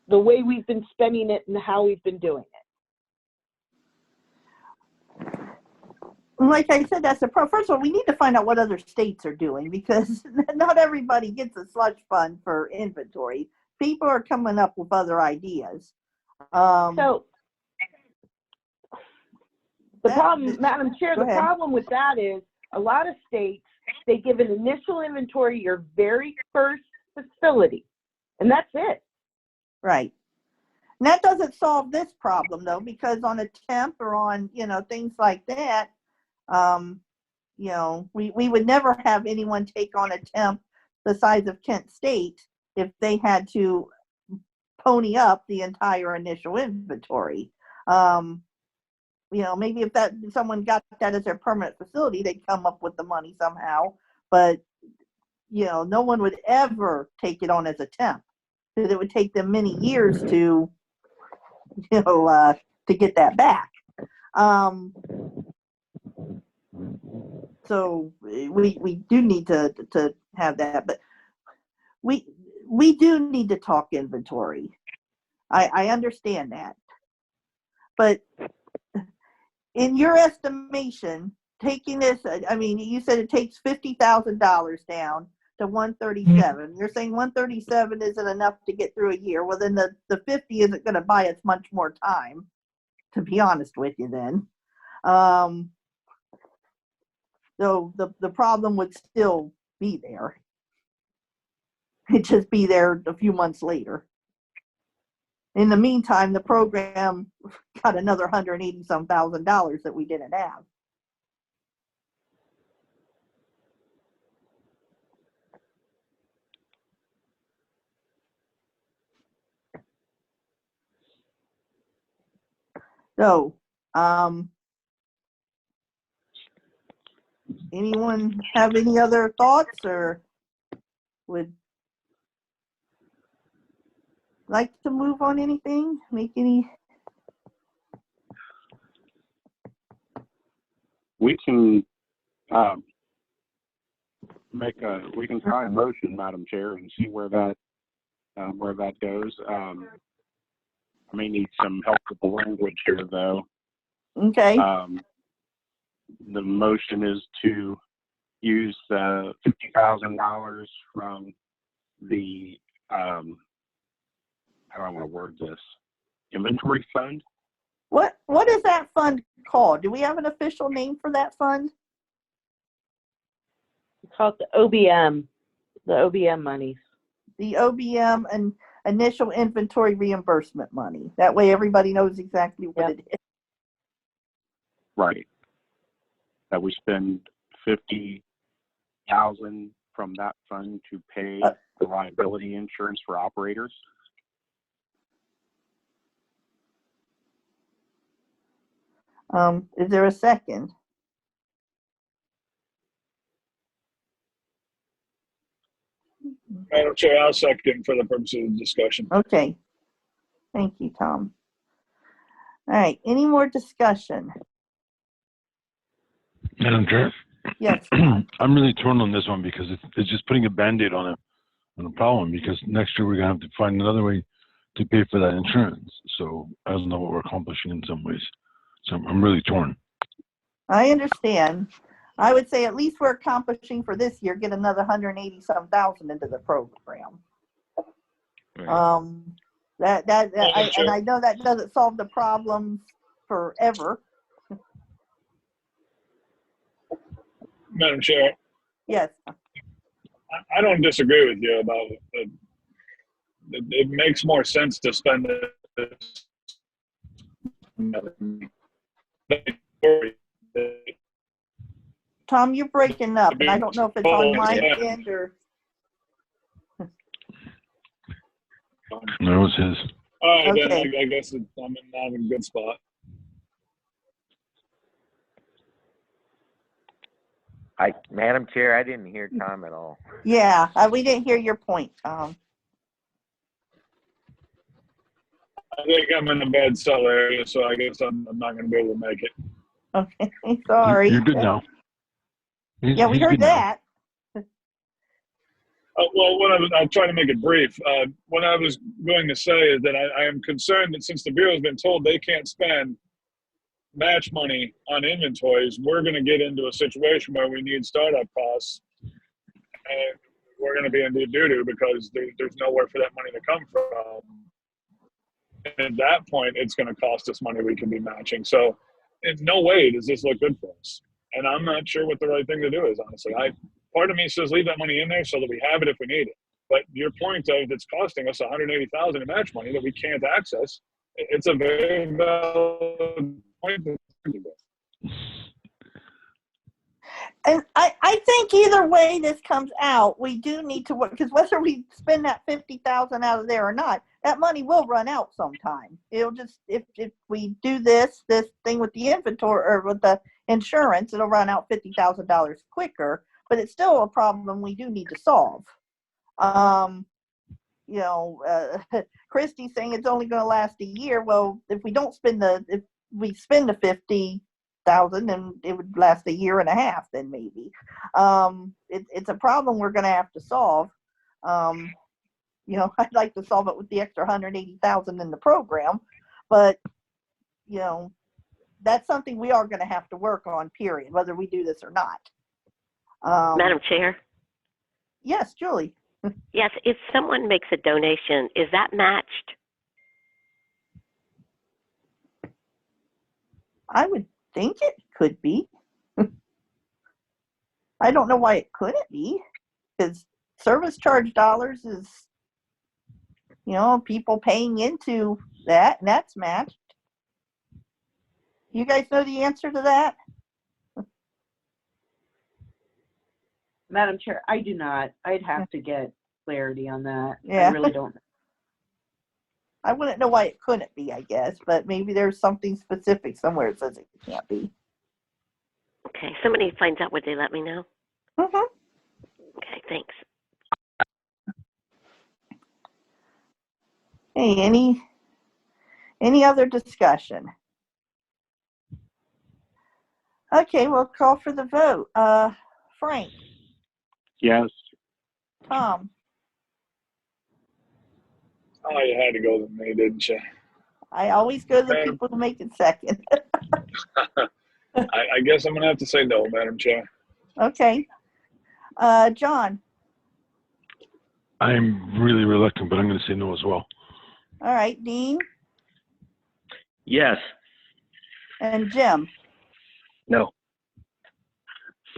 The way we've been spending it and how we've been doing it. like I said, that's the problem. First of all, we need to find out what other states are doing because not everybody gets a slush fund for inventory. People are coming up with other ideas. So the problem, Madam Chair, the problem with that is a lot of states, they give an initial inventory your very first facility, and that's it. Right. And that doesn't solve this problem though, because on a temp or on, things like that, we would never have anyone take on a temp the size of Kent State if they had to pony up the entire initial inventory. Maybe if someone got that as their permanent facility, they'd come up with the money somehow, but no one would ever take it on as a temp because it would take them many years to get that back. So we do need to have that, but we do need to talk inventory. I understand that, but in your estimation, taking this, I mean, you said it takes $50,000 down to 137. You're saying 137 isn't enough to get through a year. Well, then the 50 isn't going to buy us much more time, to be honest with you then. So the problem would still be there. It'd just be there a few months later. In the meantime, the program got another $180-some thousand that we didn't have. So, anyone have any other thoughts or would like to move on anything? Make any? We can we can try a motion, Madam Chair, and see where that goes. I may need some help with the language here, though. Okay. The motion is to use $50,000 from the how do I want to word this? Inventory fund. What is that fund called? Do we have an official name for that fund? It's called the OBM monies. The OBM and initial inventory reimbursement money. That way everybody knows exactly what it is. Right. That we spend $50,000 from that fund to pay the liability insurance for operators. Is there a second? Madam Chair, I'll second for the purpose of the discussion. Okay. Thank you, Tom. All right. Any more discussion? Madam Chair? Yes. I'm really torn on this one because it's just putting a Band-Aid on a problem, because next year we're going to have to find another way to pay for that insurance. So I don't know what we're accomplishing in some ways. So I'm really torn. I understand. I would say at least we're accomplishing for this year, get another 180-some thousand into the program. Right. And I know that doesn't solve the problems forever. Madam Chair. Yes. I don't disagree with you about it. It makes more sense to spend it. Tom, you're breaking up, and I don't know if it's on my end or. No, it was his. All right, Okay. then I guess I'm in a good spot. Madam Chair, I didn't hear Tom at all. Yeah, we didn't hear your point, Tom. I think I'm in a bad cell area, so I guess I'm not going to be able to make it. Okay, sorry. You're good now. Yeah, we heard that. Well, I'll try to make it brief. What I was going to say is that I am concerned that since the Bureau's been told they can't spend match money on inventories, we're going to get into a situation where we need startup costs, and we're going to be in doo-doo because there's nowhere for that money to come from. And at that point, it's going to cost us money we can be matching. So in no way does this look good for us. And I'm not sure what the right thing to do is, honestly. Part of me says leave that money in there so that we have it if we need it. But your point of it's costing us $180,000 in match money that we can't access, it's a very valid point. And I think either way this comes out, we do need to work, because whether we spend that $50,000 out of there or not, that money will run out sometime. It'll just, if we do this thing with the inventory or with the insurance, it'll run out $50,000 quicker, but it's still a problem we do need to solve. Christy's saying it's only going to last a year. Well, if we spend the $50,000, and it would last a year and a half, then maybe. It's a problem we're going to have to solve. I'd like to solve it with the extra $180,000 in the program, but that's something we are going to have to work on, period, whether we do this or not. Madam Chair? Yes, Julie. Yes, if someone makes a donation, is that matched? I would think it could be. I don't know why it couldn't be, because service charge dollars is, people paying into that, and that's matched. You guys know the answer to that? Madam Chair, I do not. I'd have to get clarity on that. Yeah. I really don't. I wouldn't know why it couldn't be, I guess, but maybe there's something specific somewhere that says it can't be. Okay, somebody finds out, would they let me know? Mm-hmm. Okay, thanks. Hey, any other discussion? Okay, we'll call for the vote. Frank? Yes. Tom? Oh, you had to go with me, didn't you? I always go to the people who make it second. I guess I'm going to have to say no, Madam Chair. Okay. John? I'm really reluctant, but I'm going to say no as well. All right. Dean? Yes. And Jim? No.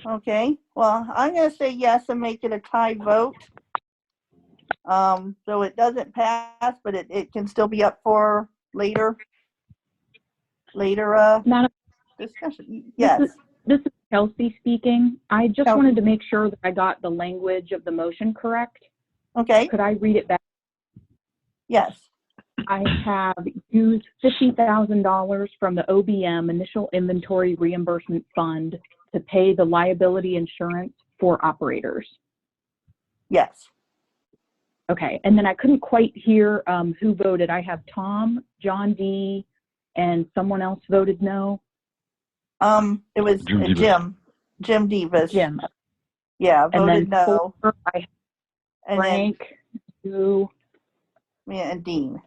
Okay. Well, I'm going to say yes and make it a tie vote. So it doesn't pass, but it can still be up for later discussion. Yes. This is Kelsey speaking. I just Kelsey. wanted to make sure that I got the language of the motion correct. Okay. Could I read it back? Yes. I have used $50,000 from the OBM Initial Inventory Reimbursement Fund to pay the liability insurance for operators. Yes. Okay, and then I couldn't quite hear who voted. I have Tom, John D, and someone else voted no. It was Jim. Jim Divas. Jim. Yeah, And voted then no. I have And Frank, you, and Dean.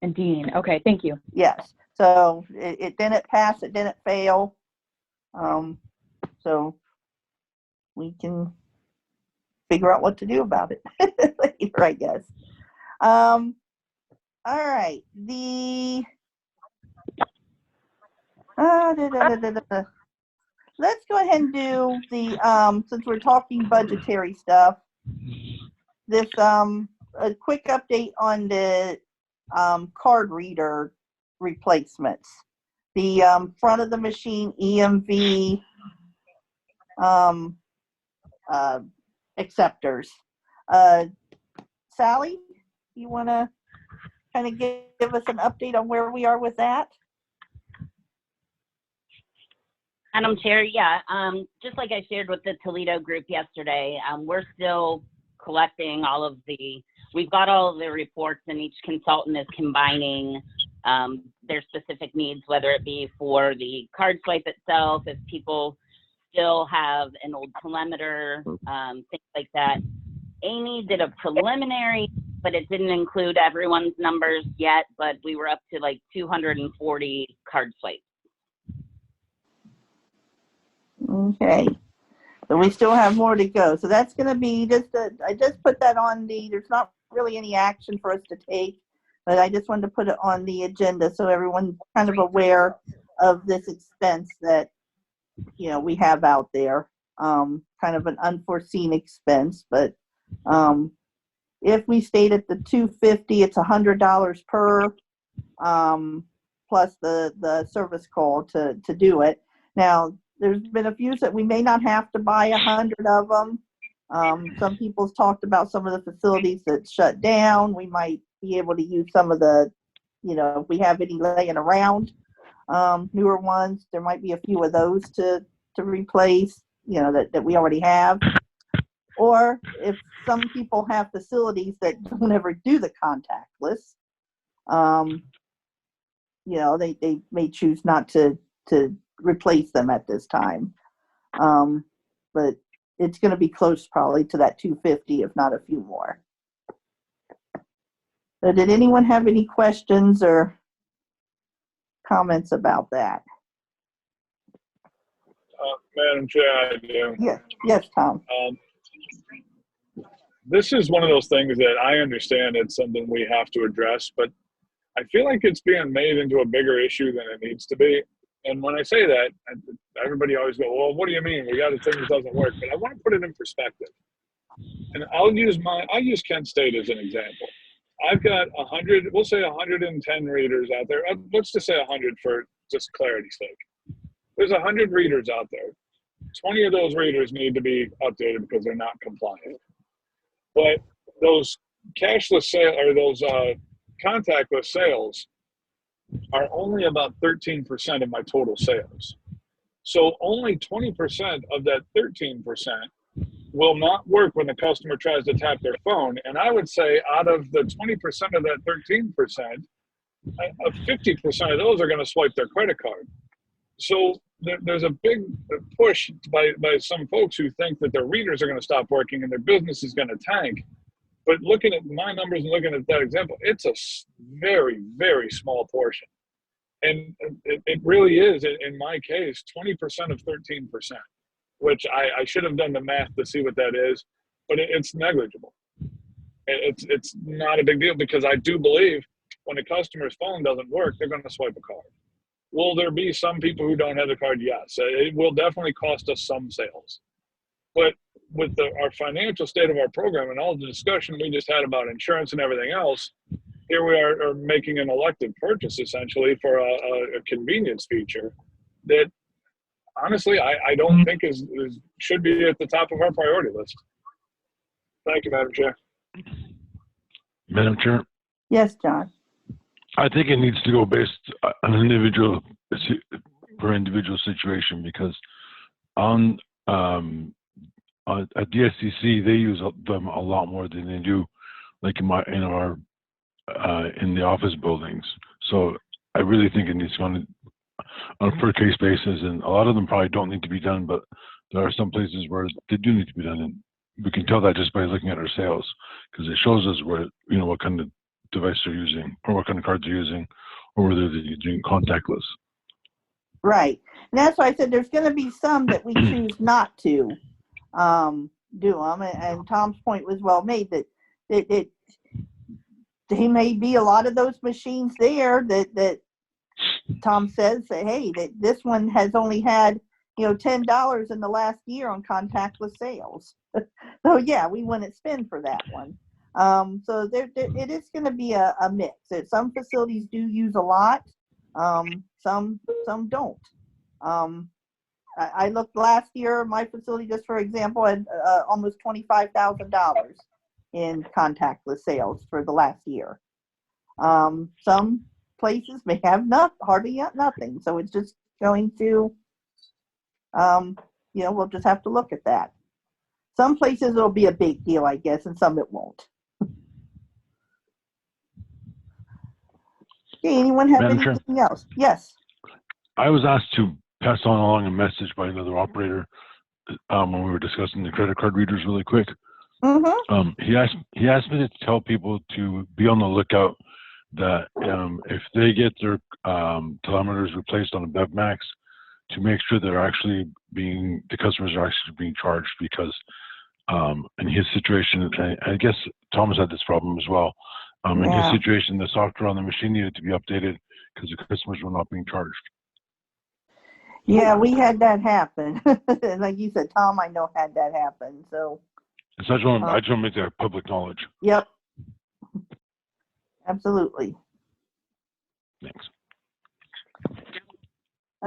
and Dean. Okay, thank you. Yes. So it didn't pass. It didn't fail. So we can figure out what to do about it later, I guess. All right. Let's go ahead and do the since we're talking budgetary stuff, this a quick update on the card reader replacements. The front of the machine EMV acceptors. Sally, you want to kind of give us an update on where we are with that? Madam Chair, yeah, just like I shared with the Toledo group yesterday, we're still collecting we've got all of the reports, and each consultant is combining their specific needs, whether it be for the card swipe itself, if people still have an old telemeter, things like that. Amy did a preliminary, but it didn't include everyone's numbers yet, but we were up to like 240 card swipes. Okay. So we still have more to go. So that's going to be I just put that on there's not really any action for us to take, but I just wanted to put it on the agenda so everyone's kind of aware of this expense that, we have out there. Kind of an unforeseen expense, but if we stayed at the 250, it's $100 per, plus the service call to do it. Now, there's been a few that we may not have to buy 100 of them. Some people's talked about some of the facilities that shut down. We might be able to use some of the, if we have any laying around, newer ones. There might be a few of those to replace, that we already have. Or if some people have facilities that don't ever do the contactless, they may choose not to replace them at this time. But it's going to be close probably to that 250, if not a few more. So did anyone have any questions or comments about that? Madam Chair, I do. Yes, Tom. This is one of those things that I understand it's something we have to address, but I feel like it's being made into a bigger issue than it needs to be. And when I say that, everybody always go, well, what do you mean? We got a thing that doesn't work. But I want to put it in perspective. And I'll use Kent State as an example. I've got 100, we'll say 110 readers out there. Let's just say 100 for just clarity's sake. There's 100 readers out there. 20 of those readers need to be updated because they're not compliant. But those cashless sale or those contactless sales are only about 13% of my total sales. So only 20% of that 13% will not work when the customer tries to tap their phone. And I would say out of the 20% of that 13%, 50% of those are going to swipe their credit card. So there's a big push by some folks who think that their readers are going to stop working and their business is going to tank. But looking at my numbers and looking at that example, it's a very, very small portion. And it really is, in my case, 20% of 13%, which I should have done the math to see what that is, but it's negligible. It's not a big deal because I do believe when a customer's phone doesn't work, they're going to swipe a card. Will there be some people who don't have the card? Yes. It will definitely cost us some sales. But with our financial state of our program and all the discussion we just had about insurance and everything else, here we are making an elective purchase essentially for a convenience feature that honestly I don't think should be at the top of our priority list. Thank you, Madam Chair. Madam Chair? Yes, John. I think it needs to go based on individual situation because at the SEC they use them a lot more than they do like in the office buildings. So I really think it needs to go on a per case basis, and a lot of them probably don't need to be done, but there are some places where they do need to be done, and we can tell that just by looking at our sales because it shows us what kind of device they're using or what kind of cards they're using or whether they're doing contactless. Right. And that's why I said there's going to be some that we choose not to do them. And Tom's point was well made that they may be a lot of those machines there that Tom says that, hey, that this one has only had, $10 in the last year on contactless sales. So yeah, we wouldn't spend for that one. So it is going to be a mix. Some facilities do use a lot. Some don't. I looked last year, my facility, just for example, had almost $25,000 in contactless sales for the last year. Some places may have hardly nothing. So it's just going to, we'll just have to look at that. Some places it'll be a big deal, I guess, and some it won't. Okay, anyone have Madam anything Chair? else? Yes. I was asked to pass along a message by another operator when we were discussing the credit card readers really quick. Mm-hmm. He asked me to tell people to be on the lookout that if they get their telemeters replaced on a BevMax, to make sure the customers are actually being charged, because in his situation, I guess Thomas had this problem as well. In his situation, the software on the machine needed to be updated because the customers were not being charged. Yeah, we had that happen. Like you said, Tom, I know had that happen. So I just want to make that public knowledge. Yep. Absolutely. Thanks.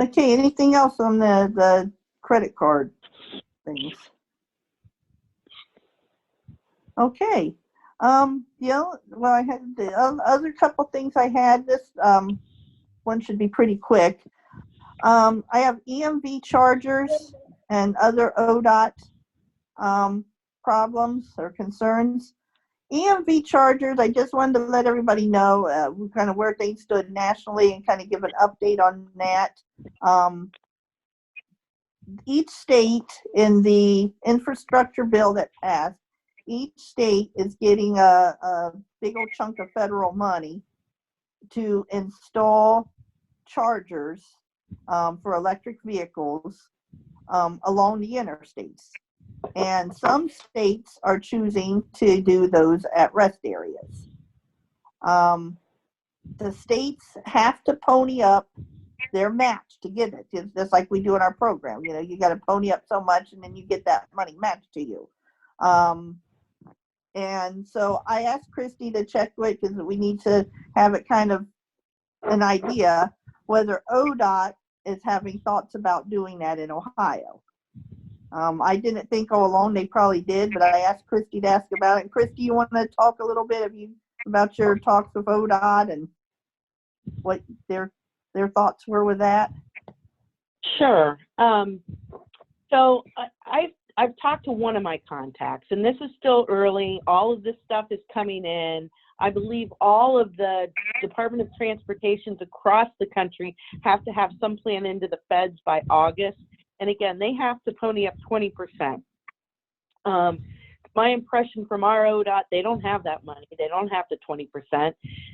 Okay, anything else on the credit card things? Okay. Well, I had the other couple things I had. This one should be pretty quick. I have EMV chargers and other ODOT problems or concerns. EMV chargers, I just wanted to let everybody know kind of where things stood nationally and kind of give an update on that. Each state in the infrastructure bill that passed, each state is getting a big old chunk of federal money to install chargers for electric vehicles along the interstates. And some states are choosing to do those at rest areas. The states have to pony up their match to get it. It's just like we do in our program. You know, you got to pony up so much and then you get that money matched to you. And so I asked Christy to check with, because we need to have it kind of an idea whether ODOT is having thoughts about doing that in Ohio. I didn't think all along they probably did, but I asked Christy to ask about it. And Christy, you want to talk a little bit about your talks with ODOT and what their thoughts were with that? Sure. So I've talked to one of my contacts, and this is still early. All of this stuff is coming in. I believe all of the Department of Transportations across the country have to have some plan into the feds by August. And again, they have to pony up 20%. My impression from our ODOT, they don't have that money. They don't have the 20%.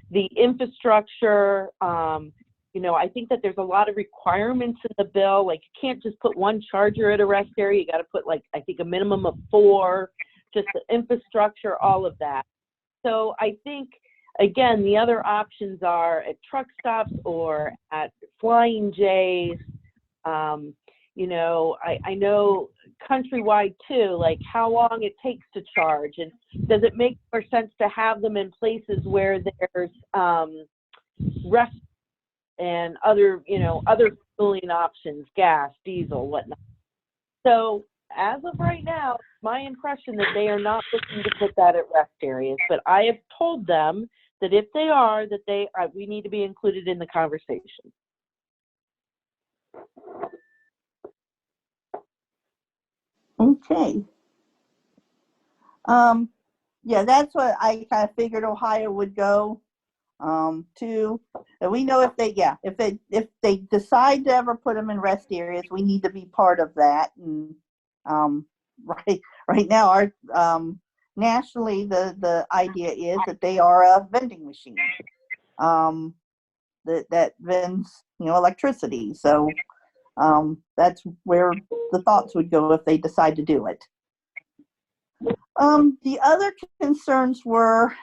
The infrastructure, I think that there's a lot of requirements in the bill. Like, you can't just put one charger at a rest area. You got to put, I think, a minimum of 4, just the infrastructure, all of that. So I think, again, the other options are at truck stops or at Flying J's. I know countrywide too, like how long it takes to charge, and does it make more sense to have them in places where there's rest and other fueling options, gas, diesel, whatnot. So as of right now, my impression that they are not looking to put that at rest areas, but I have told them that if they are, that we need to be included in the conversation. Okay. Yeah, that's what I kind of figured Ohio would go to. And we know if they decide to ever put them in rest areas, we need to be part of that. And right now, our nationally, the idea is that they are a vending machine that vends electricity. So that's where the thoughts would go if they decide to do it. The other concerns were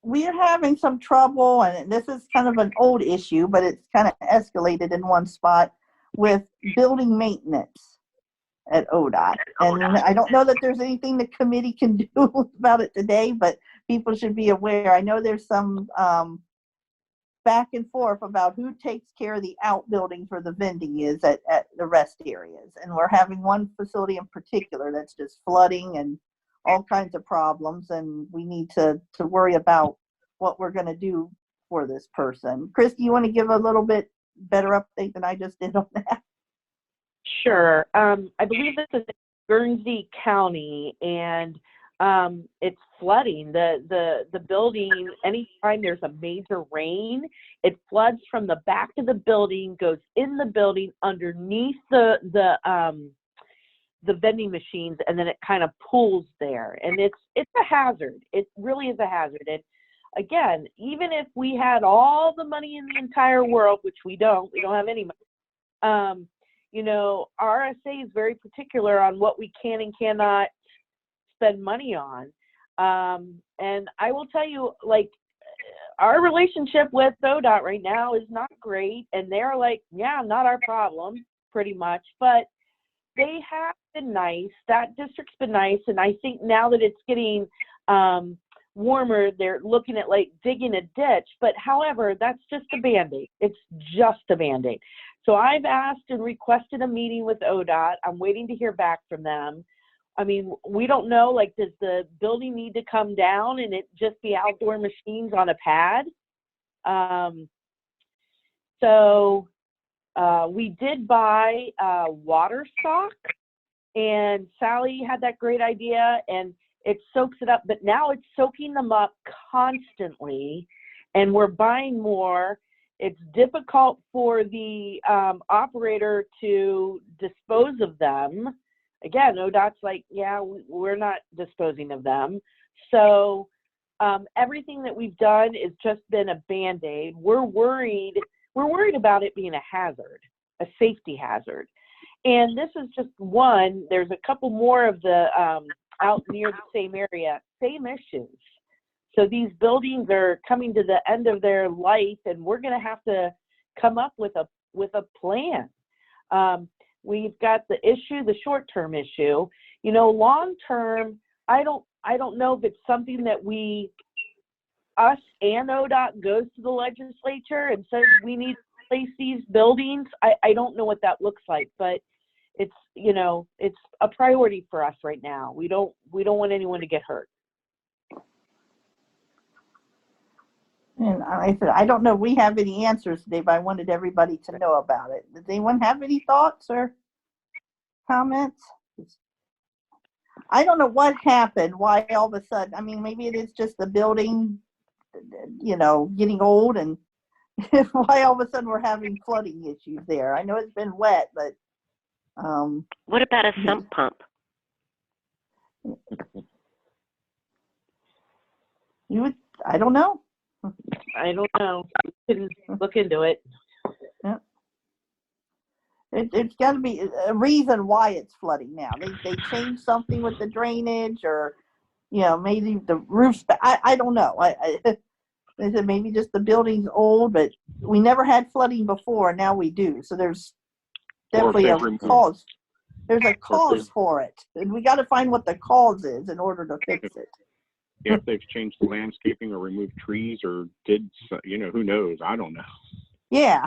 we are having some trouble, and this is kind of an old issue, but it's kind of escalated in one spot with building maintenance at ODOT. And I don't know that there's anything the committee can do about it today, but people should be aware. I know there's some back and forth about who takes care of the outbuildings where the vending is at the rest areas. And we're having one facility in particular that's just flooding and all kinds of problems, and we need to worry about what we're going to do for this person. Christy, you want to give a little bit better update than I just did on that? Sure. I believe this is Guernsey County, and it's flooding. The building, anytime there's a major rain, it floods from the back of the building, goes in the building underneath the vending machines, and then it kind of pools there. And it's a hazard. It really is a hazard. And again, even if we had all the money in the entire world, which we don't have any money, you know, RSA is very particular on what we can and cannot spend money on. And I will tell you, like, our relationship with ODOT right now is not great, and they're like, yeah, not our problem, pretty much. But they have been nice. That district's been nice, and I think now that it's getting warmer, they're looking at like digging a ditch. But however, that's just a Band-Aid. It's just a Band-Aid. So I've asked and requested a meeting with ODOT. I'm waiting to hear back from them. I mean, we don't know, like, does the building need to come down and it just be outdoor machines on a pad? We did buy water stock, and Sally had that great idea, and it soaks it up, but now it's soaking them up constantly, and we're buying more. It's difficult for the operator to dispose of them. Again, ODOT's like, yeah, we're not disposing of them. So everything that we've done has just been a Band-Aid. We're worried about it being a hazard, a safety hazard. And this is just one. There's a couple more of the out near the same area, same issues. So these buildings are coming to the end of their life, and we're going to have to come up with a plan. We've got the issue, the short-term issue. You know, long-term, I don't know if it's something that us and ODOT goes to the legislature and says we need to replace these buildings. I don't know what that looks like, but it's, you know, it's a priority for us right now. We don't want anyone to get hurt. And I said, I don't know if we have any answers today, but I wanted everybody to know about it. Does anyone have any thoughts or comments? I don't know what happened, why all of a sudden. I mean, maybe it is just the building, you know, getting old, and why all of a sudden we're having flooding issues there. I know it's been wet, but. What about a sump pump? I don't know. I don't know. You can look into it. Yeah. It's got to be a reason why it's flooding now. They changed something with the drainage, or, you know, maybe the roof's. I don't know. They said maybe just the building's old, but we never had flooding before. Now we do. So there's definitely a cause. There's a cause for it, and we got to find what the cause is in order to fix it. If they've changed the landscaping or removed trees or did, you know, who knows? I don't know. Yeah,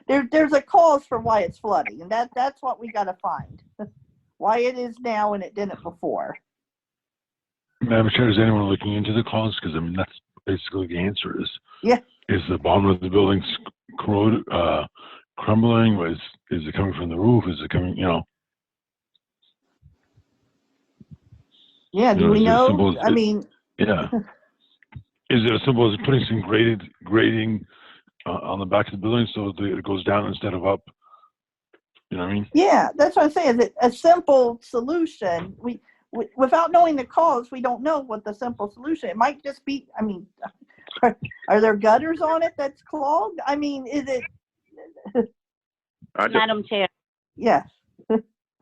there's a cause for why it's flooding, and that's what we got to find. Why it is now and it didn't before. Madam Chair, is anyone looking into the cause? Because I mean, that's basically the answer is. Yeah. Is the bottom of the building crumbling? Is it coming from the roof? Is it coming? You know. Yeah. Do we know? I mean. Yeah. Is it as simple as putting some grading on the back of the building so that it goes down instead of up? You know what I mean? Yeah, that's what I'm saying. Is it a simple solution? We without knowing the cause, we don't know what the simple solution. It might just be. I mean, are there gutters on it that's clogged? I mean, is it? Madam Chair. Yes,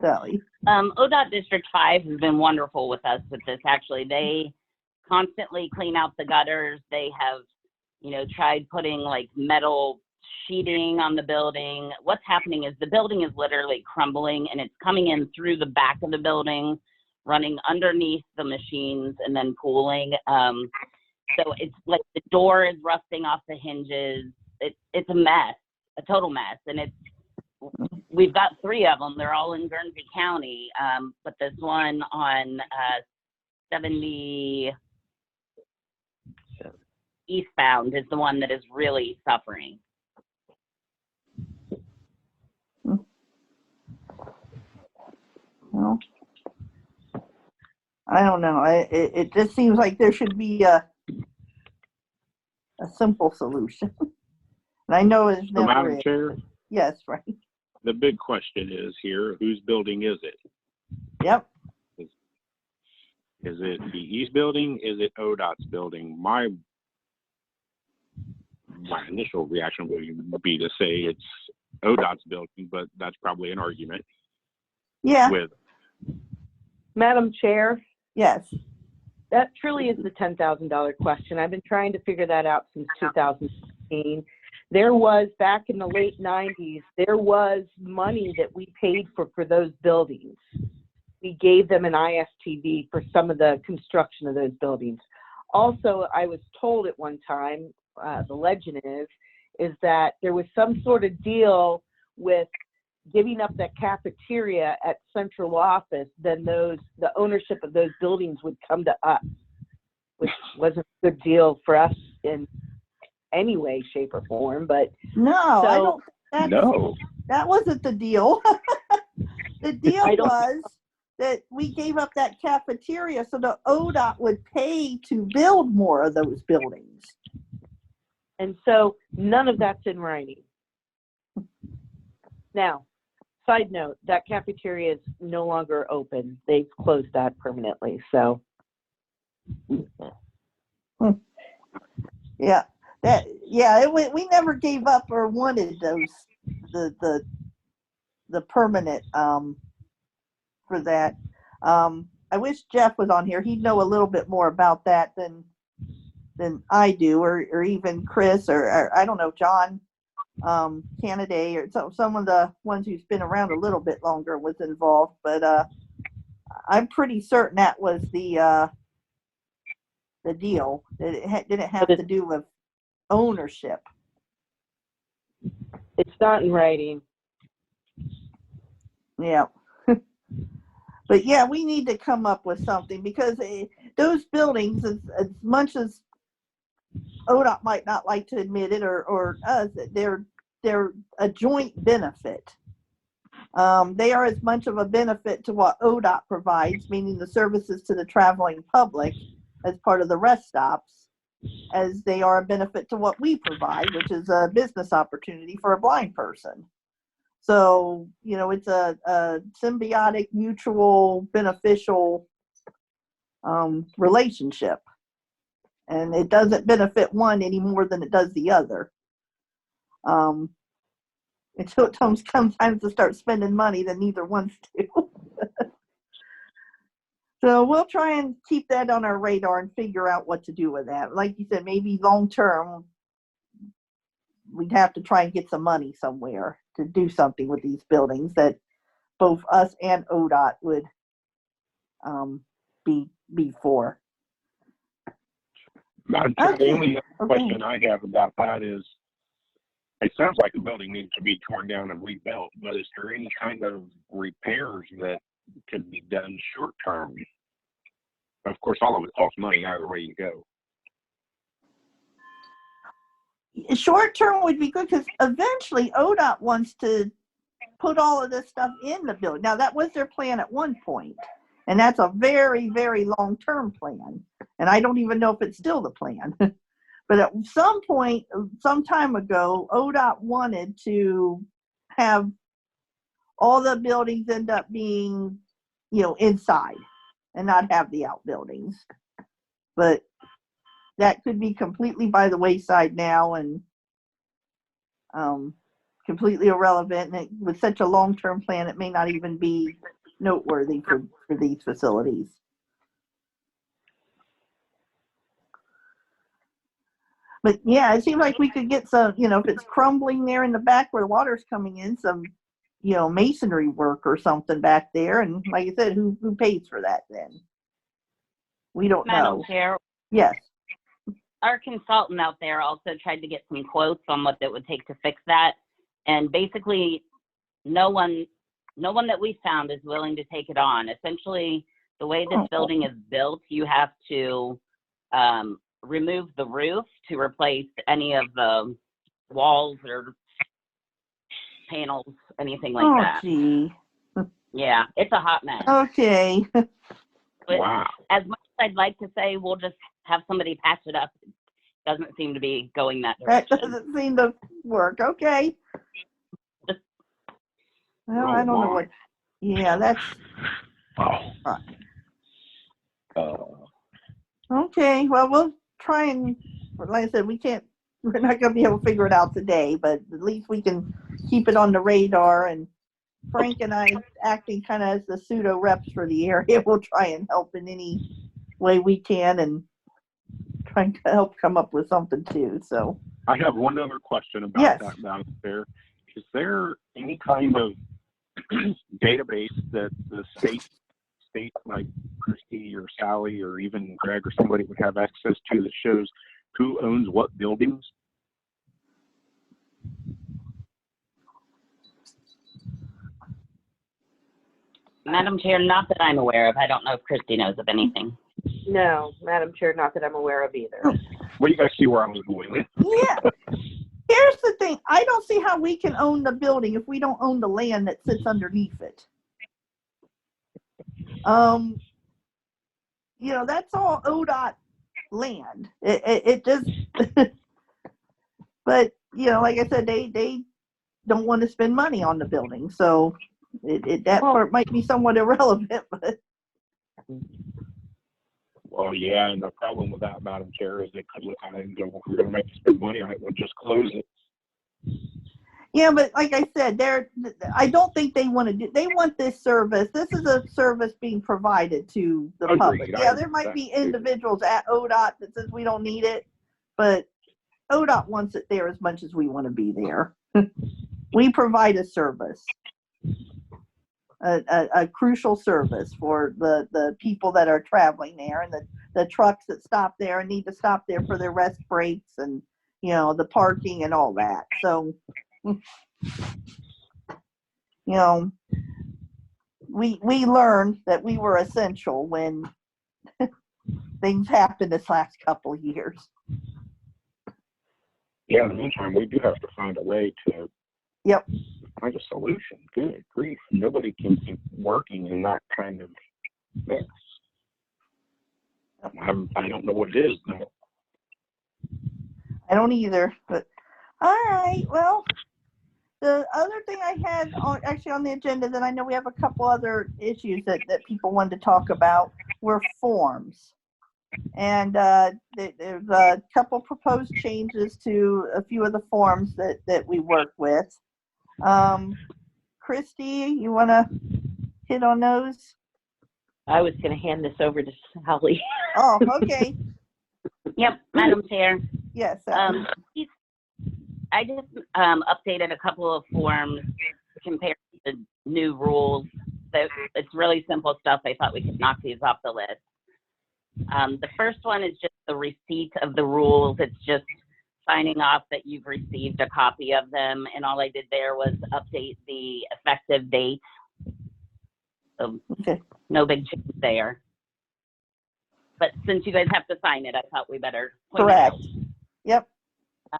Sally. ODOT District 5 has been wonderful with us with this. Actually, they constantly clean out the gutters. They have, you know, tried putting like metal sheeting on the building. What's happening is the building is literally crumbling, and it's coming in through the back of the building, running underneath the machines, and then pooling. So it's like the door is rusting off the hinges. It's a mess, a total mess, and we've got 3 of them. They're all in Guernsey County, but this one on 70 eastbound is the one that is really suffering. Well, I don't know. It just seems like there should be a simple solution. And I know it's never. Madam Chair? Yes, right. The big question is here, whose building is it? Yep. Is it the East building? Is it ODOT's building? My my initial reaction would be to say it's ODOT's building, but that's probably an argument. Yeah. With Madam Chair, yes. that truly is the $10,000 question. I've been trying to figure that out since 2016. There was, back in the late 90s, there was money that we paid for those buildings. We gave them an ISTV for some of the construction of those buildings. Also, I was told at one time, the legend is that there was some sort of deal with giving up that cafeteria at central office, then the ownership of those buildings would come to us, which wasn't a good deal for us in any way, shape, or form. But no, so, I don't. That wasn't the deal. The deal was that we gave up that cafeteria so the ODOT would pay to build more of those buildings. And so none of that's in writing. Now, side note, that cafeteria is no longer open. They've closed that permanently. So, yeah, we never gave up or wanted those the permanent for that. I wish Jeff was on here. He'd know a little bit more about that than I do, or even Chris, or I don't know, John Canaday, or some of the ones who's been around a little bit longer was involved. But I'm pretty certain that was the deal. It didn't have to do with ownership. It's not in writing. Yeah. But yeah, we need to come up with something, because those buildings, as much as ODOT might not like to admit it, or us, they're a joint benefit. They are as much of a benefit to what ODOT provides, meaning the services to the traveling public as part of the rest stops, as they are a benefit to what we provide, which is a business opportunity for a blind person. So, it's a symbiotic, mutual, beneficial relationship. And it doesn't benefit one any more than it does the other. Until it comes time to start spending money that neither wants to. So we'll try and keep that on our radar and figure out what to do with that. Like you said, maybe long term, we'd have to try and get some money somewhere to do something with these buildings that both us and ODOT would be for. The only question I have about that is, it sounds like the building needs to be torn down and rebuilt, but is there any kind of repairs that could be done short term? Of course, all of it costs money either way you go. Short term would be good, because eventually ODOT wants to put all of this stuff in the building. Now, that was their plan at one point, and that's a very, very long-term plan. And I don't even know if it's still the plan. But at some point, some time ago, ODOT wanted to have all the buildings end up being, inside and not have the outbuildings. But that could be completely by the wayside now, and completely irrelevant. And with such a long-term plan, it may not even be noteworthy for these facilities. But yeah, it seems like we could get some, if it's crumbling there in the back where the water's coming in, some, masonry work or something back there. And like I said, who pays for that then? We don't know. Madam Chair, Yes. our consultant out there also tried to get some quotes on what it would take to fix that. And basically, no one that we found is willing to take it on. Essentially, the way this building is built, you have to remove the roof to replace any of the walls or panels, anything like that. Gee. Yeah, it's a hot mess. Okay. But wow. As much as I'd like to say we'll just have somebody patch it up, it doesn't seem to be going that direction. That doesn't seem to work. Okay. Well, I don't know what. Yeah, that's. Wow. Okay. Well, we'll try and, like I said, we can't we're not going to be able to figure it out today, but at least we can keep it on the radar. And Frank and I, acting kind of as the pseudo reps for the area, will try and help in any way we can and trying to help come up with something too. So I have one other question about that down there. Is there any kind of database that the state like Christy or Sally or even Greg or somebody would have access to that shows who owns what buildings? Madam Chair, not that I'm aware of. I don't know if Christy knows of anything. No, Madam Chair, not that I'm aware of either. Well, you guys see where I was going. Yeah. Here's the thing. I don't see how we can own the building if we don't own the land that sits underneath it. You know, that's all ODOT land. It just, but, you know, like I said, they don't want to spend money on the building. So that part might be somewhat irrelevant, but. Well, yeah, and the problem with that, Madam Chair, is they could look at it and go, well, if we're going to make this big money on it, we'll just close it. Yeah, but like I said, I don't think they want to do, they want this service. This is a service being provided to the public. Yeah, there might be individuals at ODOT that says we don't need it, but ODOT wants it there as much as we want to be there. We provide a service. A crucial service for the people that are traveling there, and the trucks that stop there and need to stop there for their rest breaks, and you know, the parking and all that. So you know, we learned that we were essential when things happened this last couple of years. Yeah, in the meantime, we do have to find a way to find a solution. Good grief. Nobody can keep working in that kind of mess. I don't know what it is, though. I don't either, but all right. Well, the other thing I had actually on the agenda that I know we have a couple other issues that people wanted to talk about were forms. And there's a couple proposed changes to a few of the forms that we work with. Christy, you want to hit on those? I was going to hand this over to Sally. Oh, okay. Yep, Madam Chair. Yes. I just updated a couple of forms compared to the new rules. So it's really simple stuff. I thought we could knock these off the list. The first one is just the receipt of the rules. It's just signing off that you've received a copy of them, and all I did there was update the effective date. So no big change there. But since you guys have to sign it, I thought we better point it out. Yep.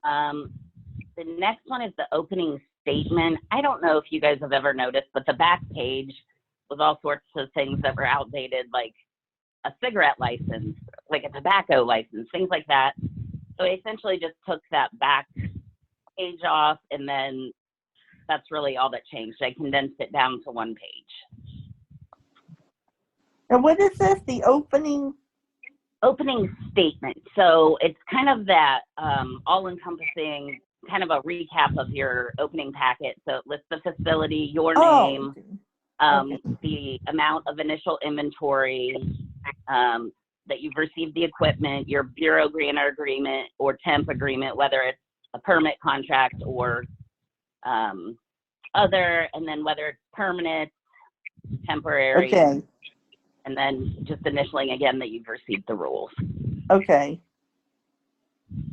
The next one is the opening statement. I don't know if you guys have ever noticed, but the back page was all sorts of things that were outdated, like a cigarette license, like a tobacco license, things like that. So I essentially just took that back page off, and then that's really all that changed. I condensed it down to one page. And what is this? The opening statement. So it's kind of that all-encompassing kind of a recap of your opening packet. So it lists the facility, your name, the amount of initial inventory, that you've received the equipment, your bureau grantor agreement or temp agreement, whether it's a permit contract or other, and then whether it's permanent, temporary, and then just initialing again that you've received the rules. Okay.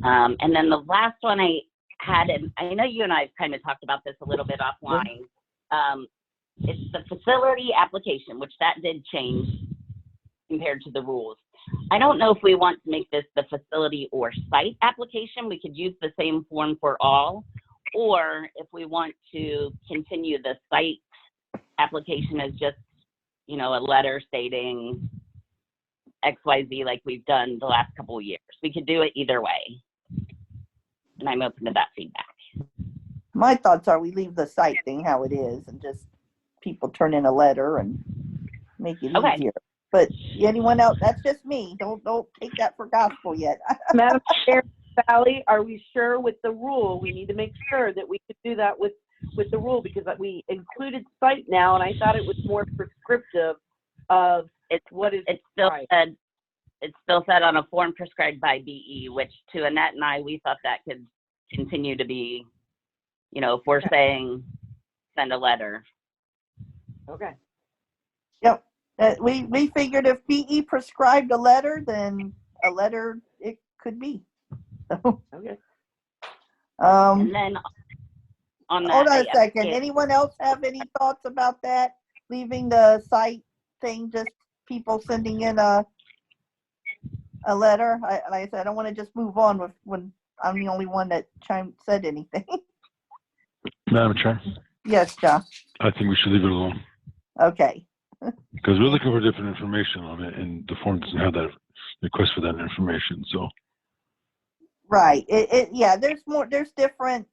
And then the last one I had, and I know you and I have kind of talked about this a little bit offline, it's the facility application, which that did change compared to the rules. I don't know if we want to make this the facility or site application. We could use the same form for all, or if we want to continue the site application as just, you know, a letter stating XYZ like we've done the last couple of years. We could do it either way. And I'm open to that feedback. My thoughts are we leave the site thing how it is and just people turn in a letter and make it easier. But anyone else? That's just me. Don't take that for gospel yet. Madam Chair, Sally, are we sure with the rule? We need to make sure that we could do that with the rule, because we included site now, and I thought it was more prescriptive of what is it's still said. It's still said on a form prescribed by BE, which to Annette and I, we thought that could continue to be, if we're saying send a letter. Okay. Yep. We figured if BE prescribed a letter, then a letter it could be. Okay. And then on that, Hold on a second. if- Anyone else have any thoughts about that? Leaving the site thing, just people sending in a letter? Like I said, I don't want to just move on when I'm the only one that said anything. Madam Chair, Yes, John. I think we should leave it alone Okay. because we're looking for different information on it, and the form doesn't have that request for that information. So, Right. Yeah, there's different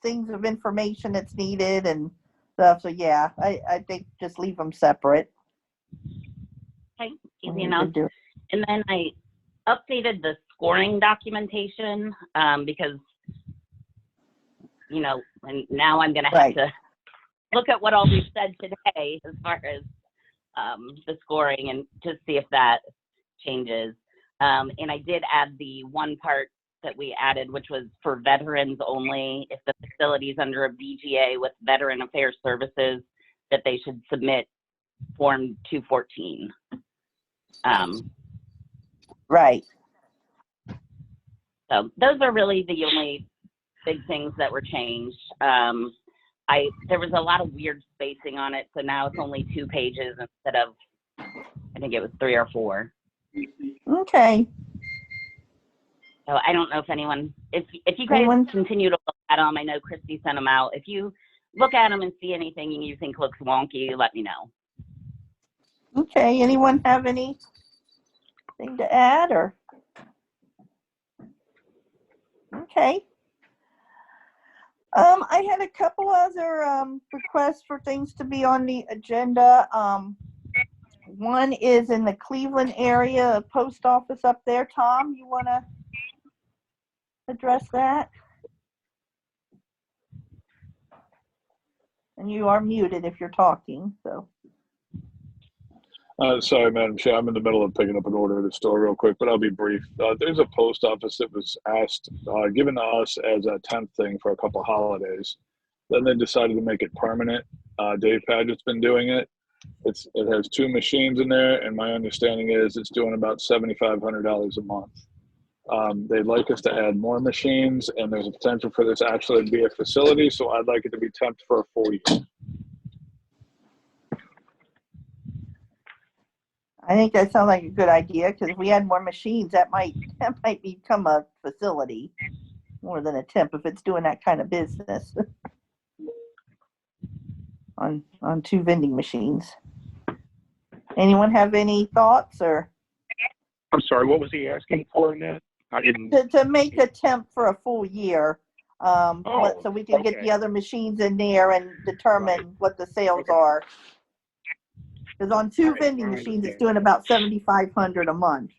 things of information that's needed and stuff. So yeah, I think just leave them separate. Okay, easy enough. And then I updated the scoring documentation because, and now I'm going to have to look at what all we've said today as far as the scoring and just see if that changes. And I did add the one part that we added, which was for veterans only. If the facility is under a VGA with Veteran Affairs Services, that they should submit Form 214. Right. So those are really the only big things that were changed. There was a lot of weird spacing on it, so now it's only 2 pages instead of, I think it was 3 or 4. Okay. So I don't know if anyone, if you guys continue to look at them, I know Christy sent them out. If you look at them and see anything you think looks wonky, let me know. Okay. Anyone have anything to add or? Okay. I had a couple other requests for things to be on the agenda. One is in the Cleveland area, a post office up there. Tom, you want to address that? And you are muted if you're talking, so. Sorry, Madam Chair, I'm in the middle of picking up an order at the store real quick, but I'll be brief. There's a post office that was given to us as a temp thing for a couple holidays. Then they decided to make it permanent. Dave Padgett's been doing it. It has 2 machines in there, and my understanding is it's doing about $7,500 a month. They'd like us to add more machines, and there's a potential for this actually to be a facility, so I'd like it to be temped for a full year. I think that sounds like a good idea, because if we add more machines, that might become a facility more than a temp if it's doing that kind of business on 2 vending machines. Anyone have any thoughts or? I'm sorry, what was he asking for, Annette? I didn't. To make a temp for a full year, so we can get the other machines in there and determine what the sales are. Because on 2 vending machines, it's doing about $7,500 a month.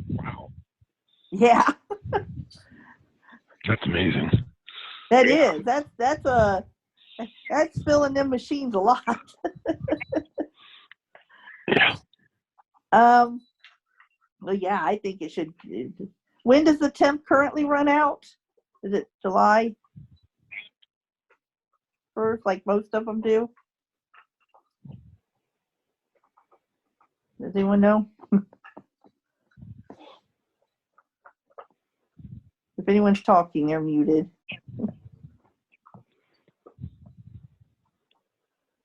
Wow. Yeah. that's amazing. That is. That's filling them machines a lot. Yeah. Well, yeah, I think it should. When does the temp currently run out? Is it July 1st, like most of them do? Does anyone know? If anyone's talking, they're muted.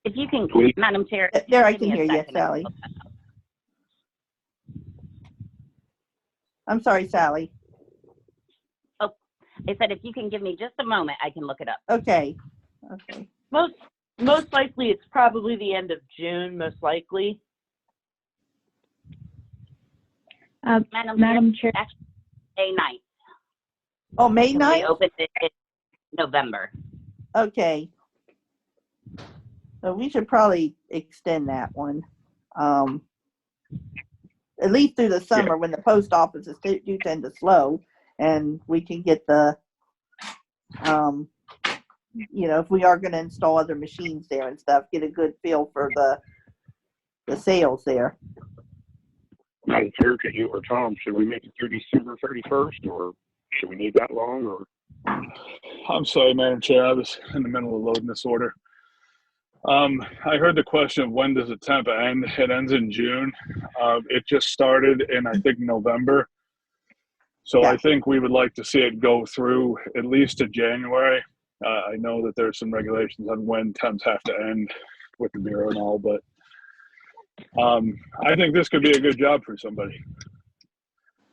If you can, Madam Chair. There, I can hear you, Sally. I'm sorry, Sally. Oh, I said if you can give me just a moment, I can look it up. Okay. Okay. Most likely, it's probably the end of June. Most likely. Madam Chair, actually, May 9th. Oh, May 9th? We opened it in November. Okay. So we should probably extend that one. at least through the summer when the post offices do tend to slow, and we can get the, if we are going to install other machines there and stuff, get a good feel for the sales there. Madam Chair, can you or Tom, should we make it through December 31st, or should we need that long? Or I'm sorry, Madam Chair, I was in the middle of loading this order. I heard the question of when does the temp end? It ends in June. It just started in, I think, November. So I think we would like to see it go through at least to January. I know that there's some regulations on when temps have to end with the Bureau and all, but I think this could be a good job for somebody,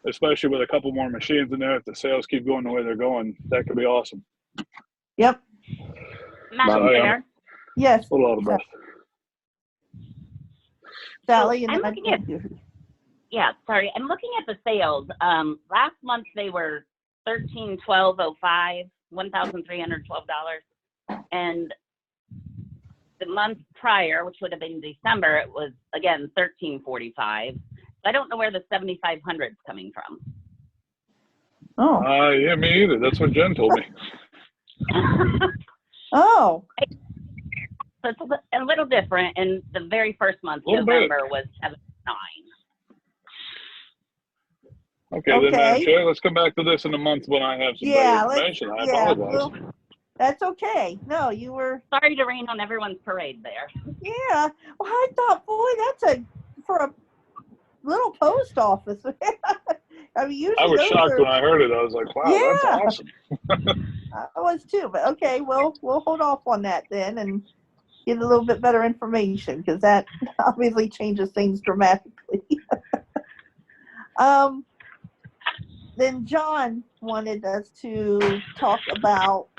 especially with a couple more machines in there. If the sales keep going the way they're going, that could be awesome. Yep. Madam Chair? Yes. A lot of breath. Sally, I'm looking at, yeah, sorry, I'm looking at the sales. Last month they were $13,1205, $1,312, and the month prior, which would have been December, it was again $13,045. I don't know where the 7,500 is coming from. Oh. Yeah, me either. That's what Jen told me. Oh. So it's a little different, and the very first month, November, was 7,900. Okay, then, Madam Chair, let's come back to this in a month when I have some better information. I apologize. Well, that's okay. No, you were. Sorry to rain on everyone's parade there. Yeah. Well, I thought, boy, that's for a little post office. I mean, usually I was shocked when I heard it. I was like, wow, that's awesome. I was too, but okay, well, we'll hold off on that then and get a little bit better information, because that obviously changes things dramatically. Then John wanted us to talk about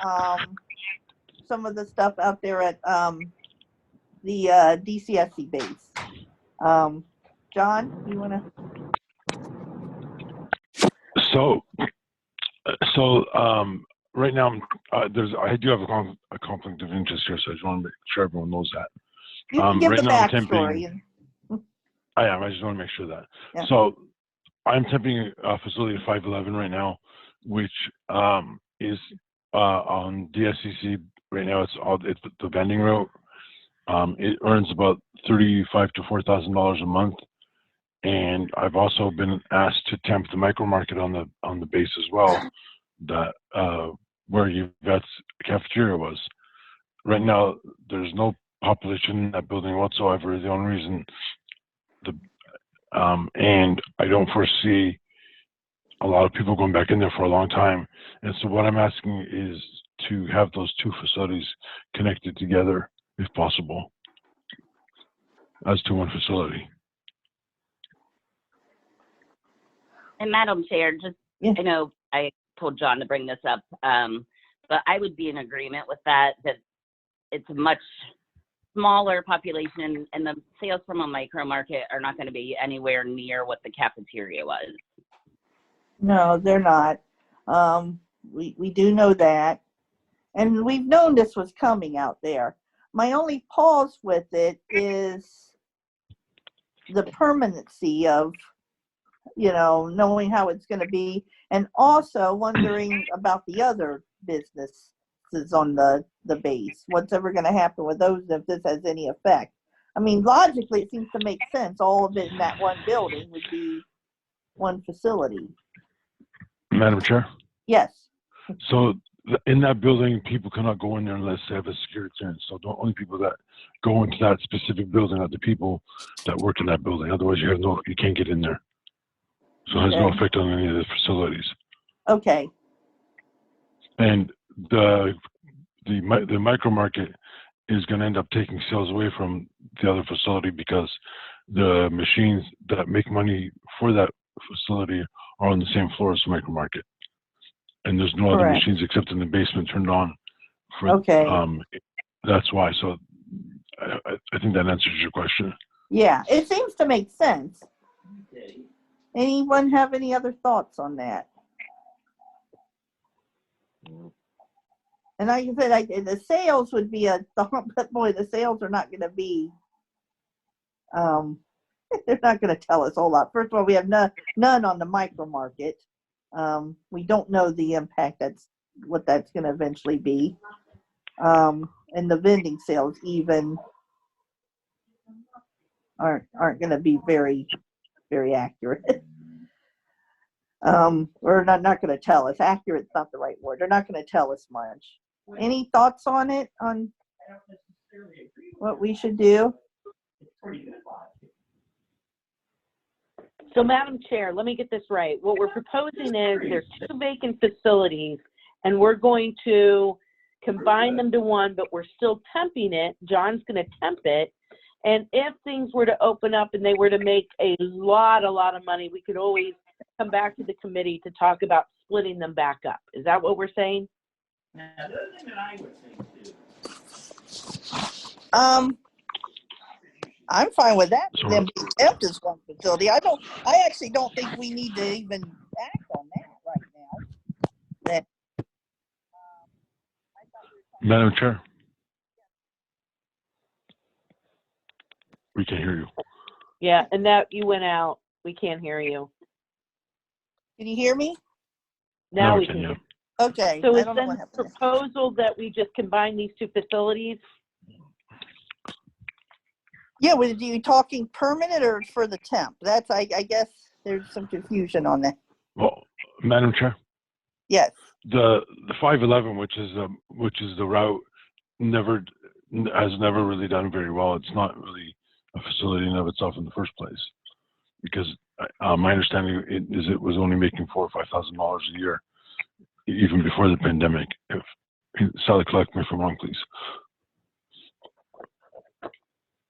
some of the stuff out there at the DCSC base. John, you want to? Right now, I do have a conflict of interest here, so I just want to make sure everyone knows that. You can give right the now, backstory. I am. I just want to make sure that. Yeah. So, I'm temping a facility at 511 right now, which is on DSCC right now. It's the vending route. It earns about $3,500 to $4,000 a month, and I've also been asked to temp the micro market on the base as well. That where Yvette's cafeteria was. Right now, there's no population in that building whatsoever. The only reason and I don't foresee a lot of people going back in there for a long time. And so what I'm asking is to have those two facilities connected together, if possible, as to one facility. And Madam Chair, I know I told John to bring this up, but I would be in agreement with that it's a much smaller population, and the sales from a micro market are not going to be anywhere near what the cafeteria was. No, they're not. We do know that, and we've known this was coming out there. My only pause with it is the permanency of, knowing how it's going to be, and also wondering about the other businesses on the base. What's ever going to happen with those if this has any effect? I mean, logically, it seems to make sense. All of it in that one building would be one facility. Madam Chair? Yes. So in that building, people cannot go in there unless they have a security clearance. So the only people that go into that specific building are the people that work in that building. Otherwise, you can't get in there. So it has no effect on any of the facilities. Okay. And the micro market is going to end up taking sales away from the other facility, because the machines that make money for that facility are on the same floor as the micro market, and there's no other machines except in the basement turned on. That's why. So I think that answers your question. Yeah, it seems to make sense. Anyone have any other thoughts on that? And like I said, the sales would be but boy, the sales are not going to be they're not going to tell us a whole lot. First of all, we have none on the micro market. We don't know the impact what that's going to eventually be. And the vending sales even aren't going to be very, very accurate. Or not going to tell us. Accurate is not the right word. They're not going to tell us much. Any thoughts on it, on what we should do? So, Madam Chair, let me get this right. What we're proposing is there's 2 vacant facilities, and we're going to combine them to one, but we're still temping it. John's going to temp it. And if things were to open up and they were to make a lot of money, we could always come back to the committee to talk about splitting them back up. Is that what we're saying? Now, the other thing that I would think too. I'm fine with that. Them being tempted as one facility. I actually don't think we need to even act on that right now. Madam Chair. We can't hear you. Yeah, and that you went out. We can't hear you. Can you hear me? Now we can hear you. Okay. So is then the proposal that we just combine these 2 facilities? Yeah, were you talking permanent or for the temp? That's, I guess there's some confusion on that. Well, Madam Chair. Yes. The 511, which is the route, has never really done very well. It's not really a facility in of itself in the first place, because my understanding is it was only making $4,000 or $5,000 a year, even before the pandemic. Sally, correct me if I'm wrong, please.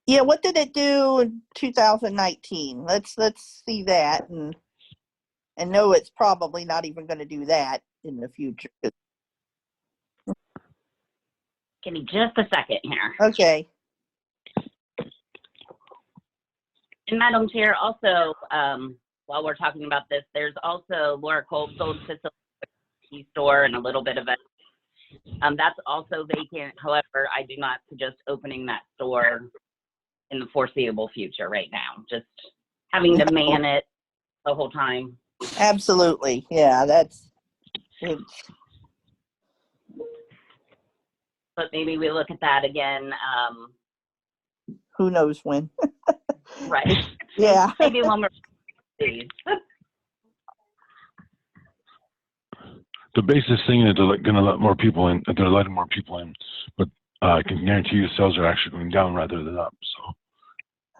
Yeah, what did it do in 2019? Let's see that and know it's probably not even going to do that in the future. Give me just a second here. Okay. And Madam Chair, also, while we're talking about this, there's also Laura Cold sold facility store and a little bit of it. That's also vacant. However, I do not suggest opening that store in the foreseeable future right now. Just having to man it the whole time. Absolutely. Yeah, that's it. But maybe we look at that again. Who knows when? Right. Yeah. Maybe when we're please. The basis thing is they're going to let more people in. They're letting more people in, but I can guarantee you sales are actually going down rather than up. So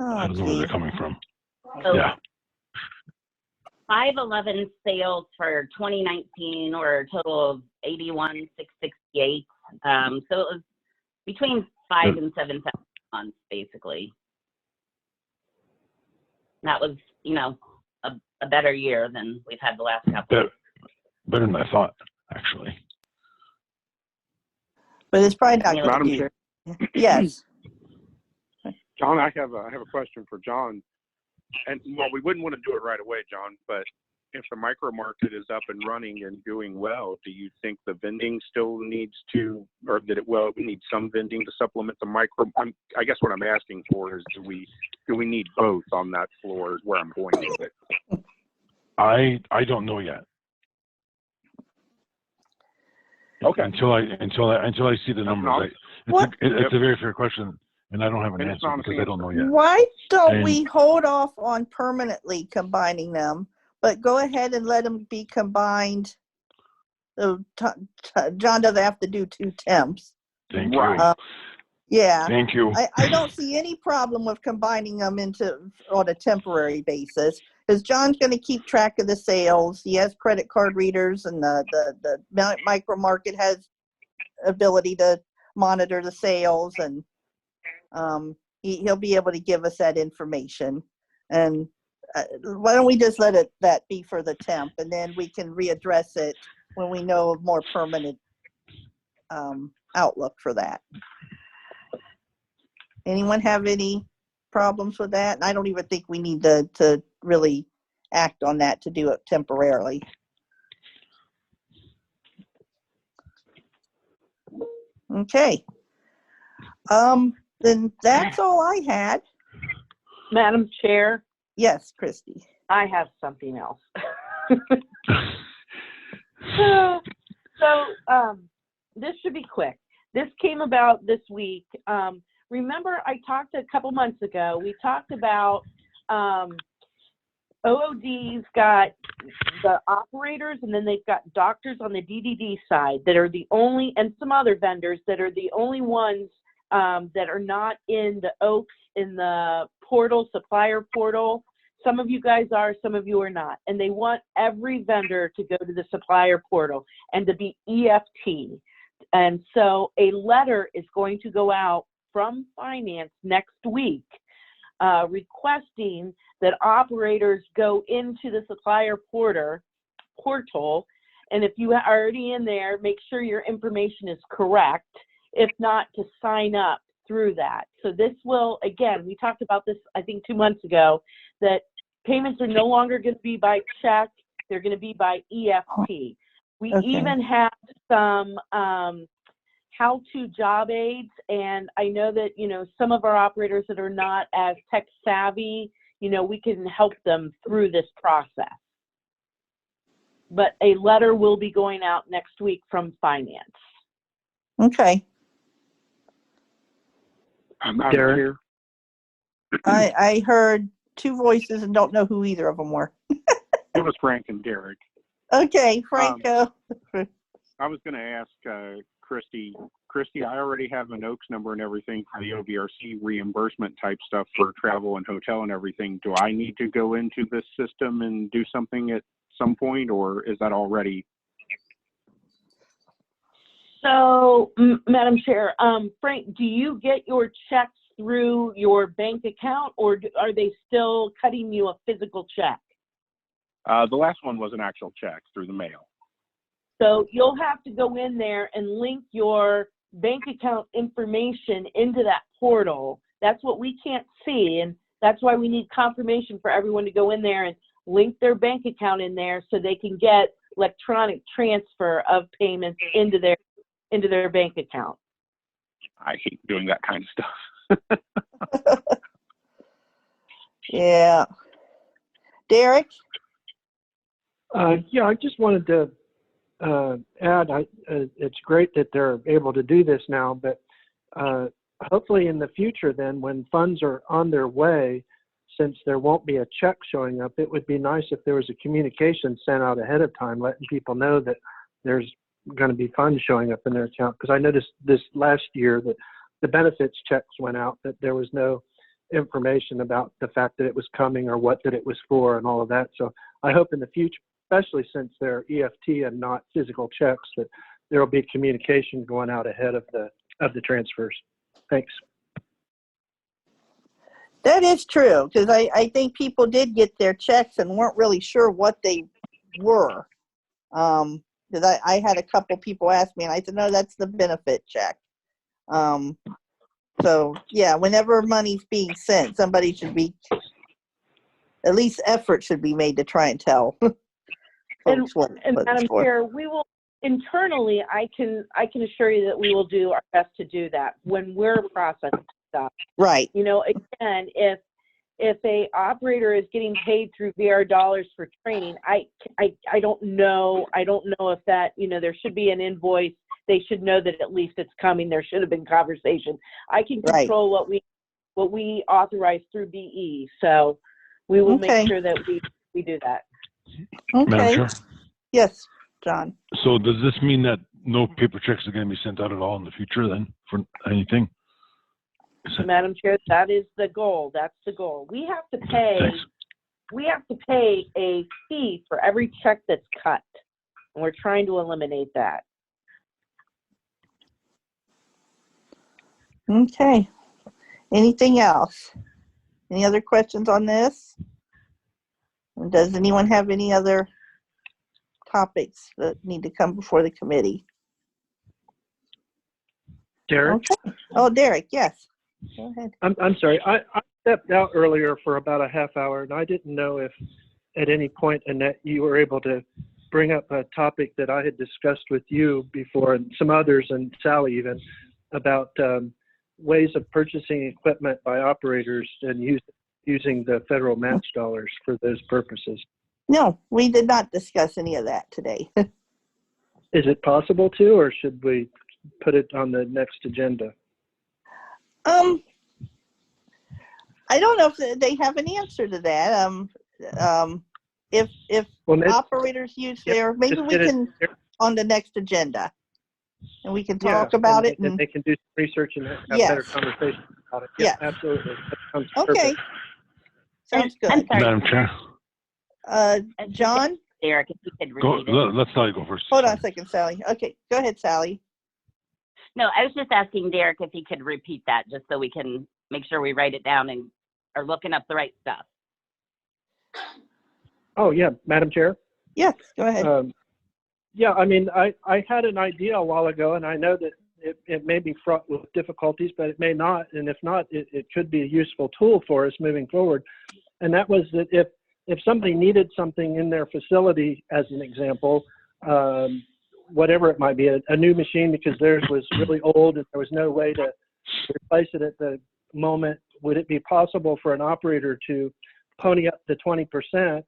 I don't know where they're coming from. So, yeah. 511 sales for 2019 were a total of 81,668. So it was between 5 and 7,000 months, basically. That was, a better year than we've had the last couple. Better than I thought, actually. But it's probably not going Madam to Chair? Yes. John, I have a question for John. And well, we wouldn't want to do it right away, John, but if the micro market is up and running and doing well, do you think the vending still needs to, or that we need some vending to supplement the micro? I guess what I'm asking for is, do we need both on that floor? Is where I'm going with it. I don't know yet. Okay. Until I see the numbers. It's a very fair question, and I don't have an answer because I don't know yet. Why don't we hold off on permanently combining them, but go ahead and let them be combined? So John doesn't have to do 2 temps. Thank you. Yeah. Thank you. I don't see any problem with combining them on a temporary basis, because John's going to keep track of the sales. He has credit card readers, and the micro market has ability to monitor the sales, and he'll be able to give us that information. And why don't we just let that be for the temp, and then we can readdress it when we know of more permanent outlook for that. Anyone have any problems with that? And I don't even think we need to really act on that to do it temporarily. Okay. Then that's all I had. Madam Chair, Yes, Christy. I have something else. This should be quick. This came about this week. Remember, I talked a couple months ago, we talked about OOD's got the operators, and then they've got doctors on the DDD side that are the only, and some other vendors that are the only ones that are not in the OAKS, in the portal, supplier portal. Some of you guys are, some of you are not. And they want every vendor to go to the supplier portal and to be EFT. And so a letter is going to go out from finance next week requesting that operators go into the supplier portal. And if you are already in there, make sure your information is correct. If not, to sign up through that. So this will, again, we talked about this, I think 2 months ago, that payments are no longer going to be by check. They're going to be by EFT. We even have some how-to job aids, and I know that, you know, some of our operators that are not as tech savvy, you know, we can help them through this process. But a letter will be going out next week from finance. Okay. Derek? I heard two voices and don't know who either of them were. It was Frank and Derek. Okay, Franco. I was going to ask Christy. Christy, I already have an OAKS number and everything for the OVRC reimbursement type stuff for travel and hotel and everything. Do I need to go into this system and do something at some point, or is that already? So, Madam Chair, Frank, do you get your checks through your bank account, or are they still cutting you a physical check? The last one was an actual check through the mail. So you'll have to go in there and link your bank account information into that portal. That's what we can't see, and that's why we need confirmation for everyone to go in there and link their bank account in there so they can get electronic transfer of payments into their bank account. I hate doing that kind of stuff. Yeah. Derek? Yeah, I just wanted to add, it's great that they're able to do this now, but hopefully in the future then, when funds are on their way, since there won't be a check showing up, it would be nice if there was a communication sent out ahead of time, letting people know that there's going to be funds showing up in their account. Because I noticed this last year that the benefits checks went out, that there was no information about the fact that it was coming or what that it was for and all of that. So I hope in the future, especially since they're EFT and not physical checks, that there will be communication going out ahead of the transfers. Thanks. That is true, because I think people did get their checks and weren't really sure what they were. Because I had a couple people ask me, and I said, no, that's the benefit check. So, yeah, whenever money's being sent, somebody should be, at least effort should be made to try and tell folks what Madam for. Chair, we will internally, I can assure you that we will do our best to do that when we're processing stuff. Right. You know, again, if a operator is getting paid through VR dollars for training, I don't know if that, you know, there should be an invoice. They should know that at least it's coming. There should have been conversation. I can control what we authorize through BE. So we will make sure that we do that. Okay. Madam Chair? Yes, John. So does this mean that no paper checks are going to be sent out at all in the future then for anything? Madam Chair, that is the goal. That's the goal. We have to pay. Thanks. We have to pay a fee for every check that's cut, and we're trying to eliminate that. Okay. Anything else? Any other questions on this? And does anyone have any other topics that need to come before the committee? Derek? Okay. Oh, Derek, yes. Go ahead. I'm sorry. I stepped out earlier for about a half hour, and I didn't know if at any point, Annette, you were able to bring up a topic that I had discussed with you before, and some others, and Sally even, about ways of purchasing equipment by operators and using using the federal match dollars for those purposes. No, we did not discuss any of that today. Is it possible to, or should we put it on the next agenda? I don't know if they have an answer to that. If Well, maybe, operators use their, maybe we can on the next agenda, and we can talk about it. And they can do some research and have Yes. better conversation about it. Yes. Absolutely. That sounds Okay. perfect. Sounds I'm good. sorry, Madam Chair, John? Derek, if you could go, repeat it. let's Sally go first. Hold on a second, Sally. Okay, go ahead, Sally. No, I was just asking Derek if he could repeat that, just so we can make sure we write it down and are looking up the right stuff. Oh, yeah, Madam Chair? Yes, go ahead. Yeah, I mean, I had an idea a while ago, and I know that it may be fraught with difficulties, but it may not. And if not, it could be a useful tool for us moving forward. And that was that if somebody needed something in their facility, as an example, whatever it might be, a new machine because theirs was really old and there was no way to replace it at the moment, would it be possible for an operator to pony up the 20%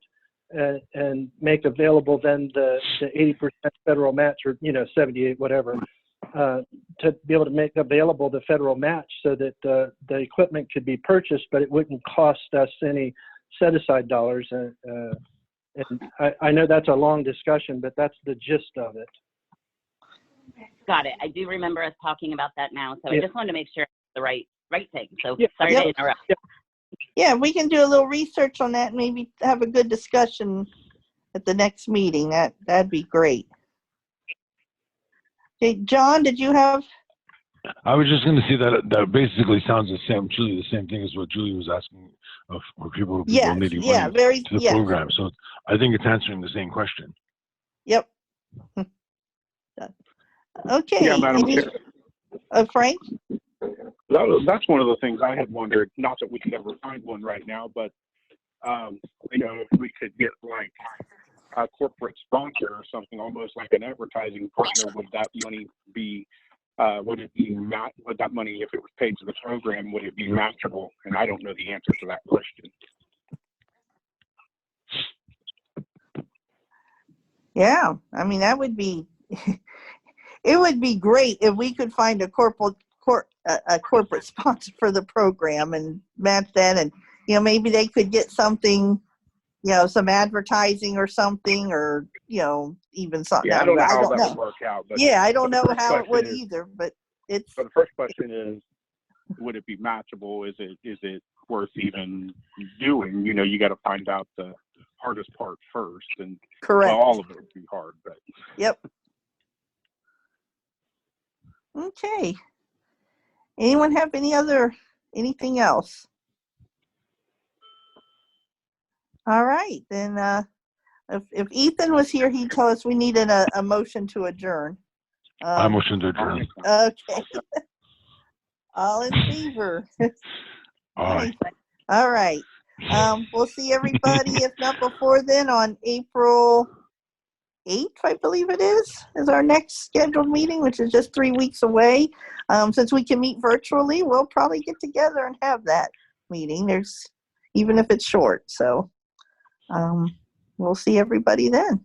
and make available then the 80% federal match, or 78, whatever, to be able to make available the federal match so that the equipment could be purchased, but it wouldn't cost us any set-aside dollars. And I know that's a long discussion, but that's the gist of it. Got it. I do remember us talking about that now, so Yeah. I just wanted to make sure it's the right thing. So Yeah. sorry to interrupt. Yeah, we can do a little research on that and maybe have a good discussion at the next meeting. That'd be great. Okay, John, did you have? I was just going to say that basically sounds the same, truly the same thing as what Julie was asking of for people Yes, needing yeah, money very, to the yes. program. So I think it's answering the same question. Yep. Okay. Yeah, Madam Chair. Frank? That's one of the things I had wondered, not that we could ever find one right now, but, if we could get like a corporate sponsor or something, almost like an advertising partner, would that money be, would that money, if it was paid to the program, would it be matchable? And I don't know the answer to that question. Yeah, I mean, that would be, it would be great if we could find a corporate sponsor for the program and match that, and maybe they could get something, some advertising or something, or even something. Yeah, I don't know how that would work out. But yeah, I don't know the how it would is, either. But it's. But the first question is, would it be matchable? Is it worth even doing? You got to find out the hardest part first, and Correct. Well, all of it would be hard, but. Yep. Okay. Anyone have anything else? All right, then if Ethan was here, he'd tell us we needed a motion to adjourn. I motion to adjourn. Okay. All in favor? Aye. All right. We'll see everybody, if not before then, on April 8th, I believe it is our next scheduled meeting, which is just 3 weeks away. Since we can meet virtually, we'll probably get together and have that meeting. Even if it's short. So we'll see everybody then.